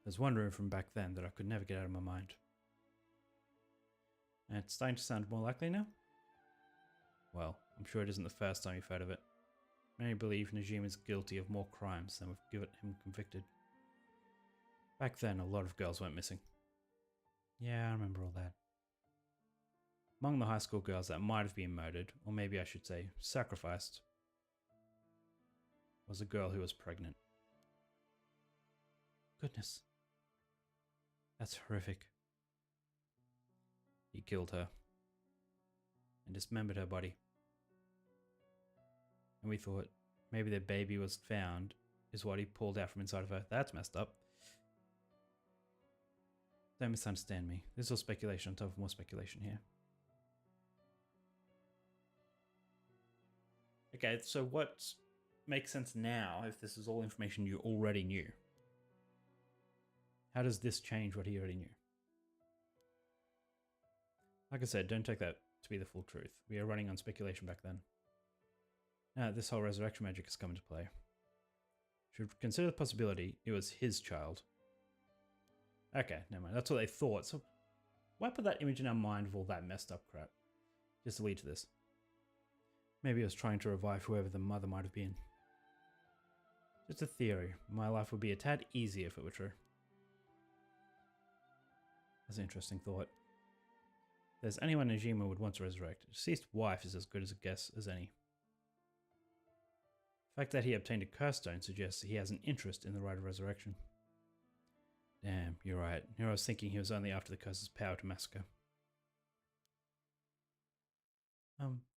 There's one room from back then that I could never get out of my mind. And it's starting to sound more likely now? Well, I'm sure it isn't the first time you've heard of it. Many believe Najima is guilty of more crimes than we've given him convicted. Back then, a lot of girls went missing. Yeah, I remember all that. Among the high school girls that might have been murdered, or maybe I should say sacrificed, was a girl who was pregnant. Goodness. That's horrific. He killed her and dismembered her body. And we thought maybe the baby was found is what he pulled out from inside of her. That's messed up. Don't misunderstand me. This is all speculation on top of more speculation here. Okay, so what makes sense now if this is all information you already knew? How does this change what he already knew? Like I said, don't take that to be the full truth. We are running on speculation back then. Now this whole resurrection magic has come into play. Should consider the possibility it was his child. Okay, never mind. That's what they thought. So why put that image in our mind of all that messed up crap? Just to lead to this. Maybe it was trying to revive whoever the mother might have been. Just a theory. My life would be a tad easier if it were true. That's an interesting thought. If there's anyone Najima would want to resurrect, a deceased wife is as good as a guess as any. The fact that he obtained a curse stone suggests that he has an interest in the rite of resurrection. Damn, you're right. Here I was thinking he was only after the curse's power to massacre.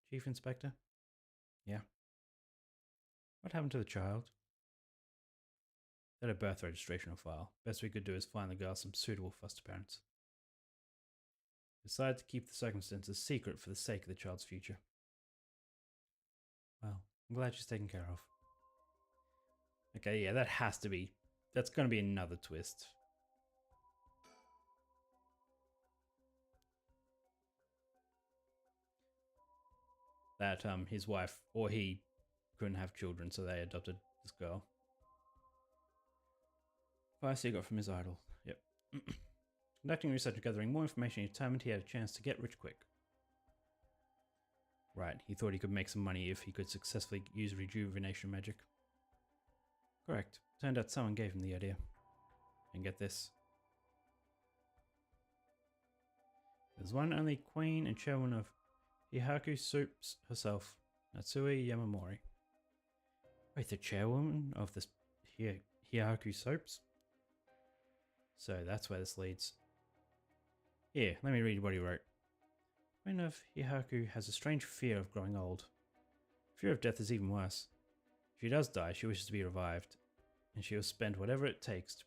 Chief Inspector? Yeah? What happened to the child? They had a birth registration on file. Best we could do is find the girl some suitable foster parents. Decided to keep the circumstances secret for the sake of the child's future. Well, I'm glad she's taken care of. Okay, yeah, that has to be... That's going to be another twist. That his wife, or he, couldn't have children, so they adopted this girl. Advice he got from his idol. Yep. Conducting research and gathering more information, he determined he had a chance to get rich quick. Right, he thought he could make some money if he could successfully use rejuvenation magic. Correct. Turned out someone gave him the idea. And get this. There's one only queen and chairwoman of Hihaku Soups herself, Natsui Yamamori. Wait, the chairwoman of this Hihaku Soaps? So that's where this leads. Here, let me read what he wrote. Queen of Hihaku has a strange fear of growing old. Fear of death is even worse. If she does die, she wishes to be revived, and she will spend whatever it takes to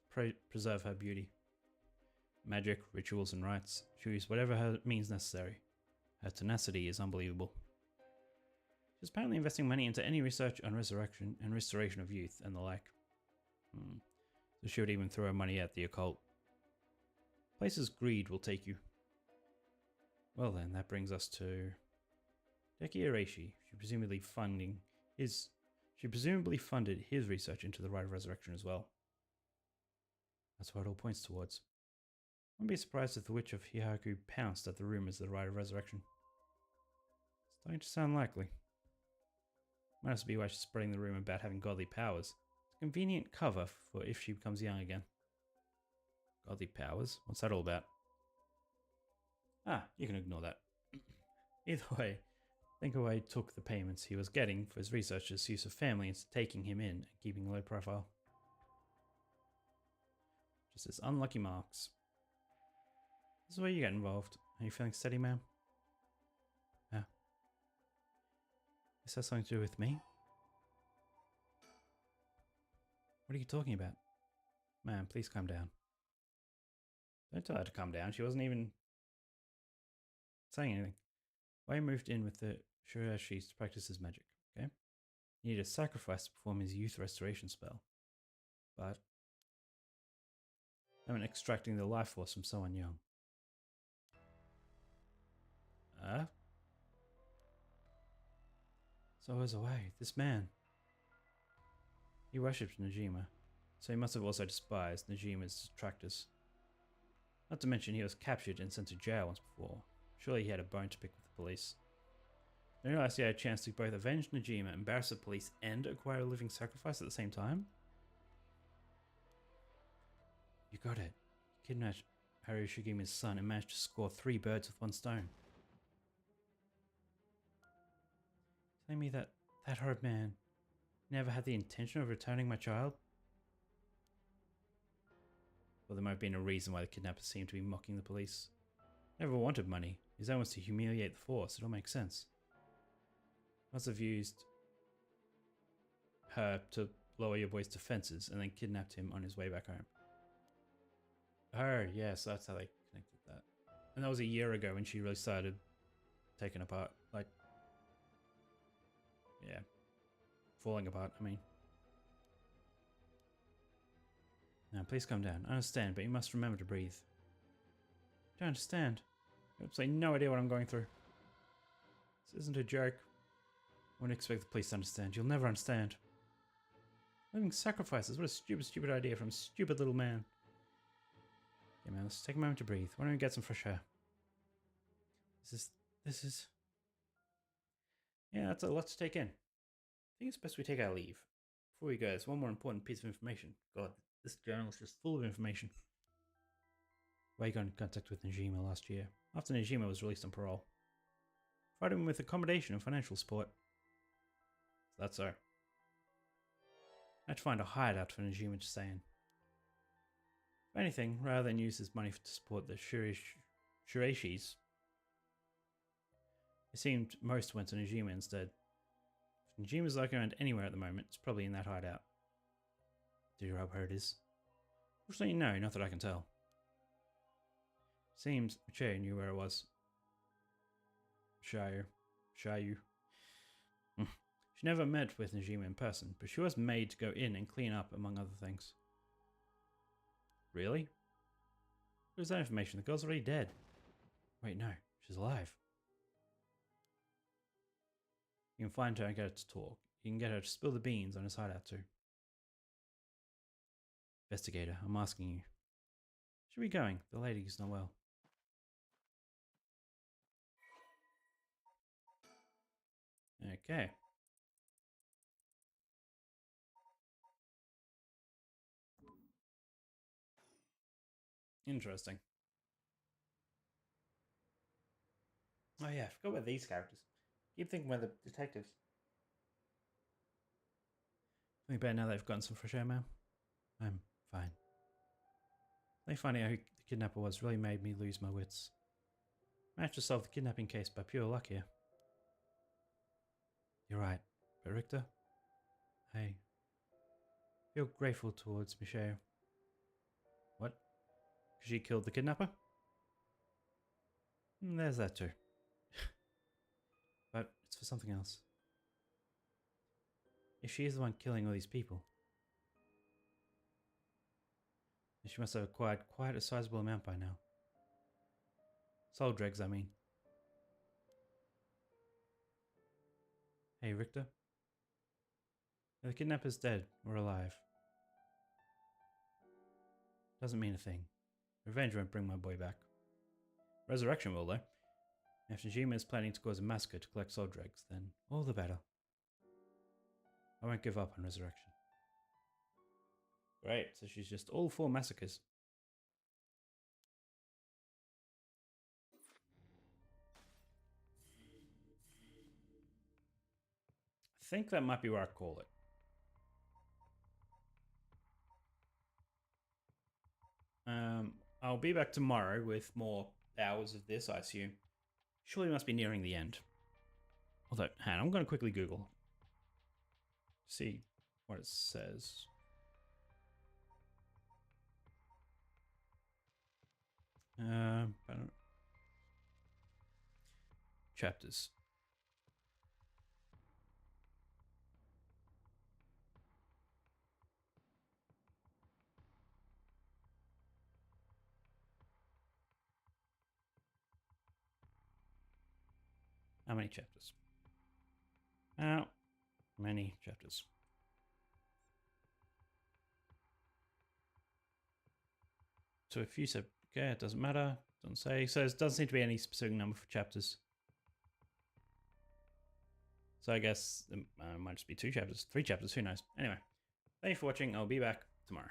preserve her beauty. Magic, rituals, and rites. She'll use whatever her means necessary. Her tenacity is unbelievable. She's apparently investing money into any research on resurrection and restoration of youth and the like. So she would even throw her money at the occult. Places greed will take you. Well then, that brings us to Deki Areishi. She presumably funded his research into the Rite of Resurrection as well. That's what it all points towards. I wouldn't be surprised if the Witch of Hihaku pounced at the rumors of the Rite of Resurrection. Starting to sound likely. Might also be why she's spreading the rumor about having godly powers. It's a convenient cover for if she becomes young again. Godly powers? What's that all about? Ah, you can ignore that. Either way, Thinkaway took the payments he was getting for his research's use of family into taking him in and keeping a low profile. Just as unlucky marks. This is where you get involved. Are you feeling steady, ma'am? Yeah. This has something to do with me? What are you talking about? Ma'am, please calm down. Don't tell her to calm down. She wasn't even saying anything. Wei moved in with the Shirashis to practice his magic, okay? He needed a sacrifice to perform his youth restoration spell. But I mean extracting the life force from someone young. So as away, this man. He worshipped Najima, so he must have also despised Najima's detractors. Not to mention he was captured and sent to jail once before. Surely he had a bone to pick with the police. I realized he had a chance to both avenge Najima, embarrass the police, and acquire a living sacrifice at the same time. You got it. You kidnapped Haru Shigima's son and managed to score 3 birds with 1 stone. Telling me that horrid man never had the intention of returning my child? Well, there might have been a reason why the kidnappers seemed to be mocking the police. Never wanted money. His aim was to humiliate the force. It all makes sense. Must have used her to lower your boy's defenses and then kidnapped him on his way back home. Her, yes, that's how they connected that. And that was a year ago when she really started taking apart. Like, yeah. Falling apart, I mean. Now, please calm down. I understand, but you must remember to breathe. I don't understand. You have absolutely no idea what I'm going through. This isn't a joke. I wouldn't expect the police to understand. You'll never understand. Living sacrifices. What a stupid, stupid idea from a stupid little man. Okay, man, let's take a moment to breathe. Why don't we get some fresh air? This is... Yeah, that's a lot to take in. I think it's best we take our leave. Before we go, there's one more important piece of information. God, this journal is just full of information. Wei got in contact with Najima last year, after Najima was released on parole. Provided him with accommodation and financial support. So that's so. I had to find a hideout for Najima to stay in. If anything, rather than use his money to support the Shirashis, it seemed most went to Najima instead. If Najima's lurking around anywhere at the moment, it's probably in that hideout. Did you rob where it is? Fortunately, no, not that I can tell. Seems Michelle knew where it was. Shayu. She never met with Najima in person, but she was made to go in and clean up, among other things. Really? Where's that information? The girl's already dead. Wait, no, she's alive. You can find her and get her to talk. You can get her to spill the beans on his hideout too. Investigator, I'm asking you. Should we be going? The lady's not well. Okay. Interesting. Oh yeah, I forgot about these characters. Keep thinking about the detectives. Feeling better now that I've gotten some fresh air, ma'am? I'm fine. Finding out who the kidnapper was really made me lose my wits. Managed to solve the kidnapping case by pure luck here. You're right, but Richter, I feel grateful towards Michelle. What? Because she killed the kidnapper? There's that too. But it's for something else. If she is the one killing all these people, then she must have acquired quite a sizable amount by now. Soul dregs, I mean. Hey, Richter. The kidnapper's dead or alive. Doesn't mean a thing. Revenge won't bring my boy back. Resurrection will, though. If Najima is planning to cause a massacre to collect soul dregs, then all the better. I won't give up on resurrection. Great, so she's just all for massacres. I think that might be where I call it. I'll be back tomorrow with more hours of this, I assume. Surely must be nearing the end. Although, hang on, I'm going to quickly Google. See what it says. Chapters. How many chapters? How many chapters? So if you said, okay, it doesn't matter. Doesn't say. So it doesn't seem to be any specific number for chapters. So I guess it might just be 2 chapters, 3 chapters, who knows. Anyway, thank you for watching. I'll be back tomorrow.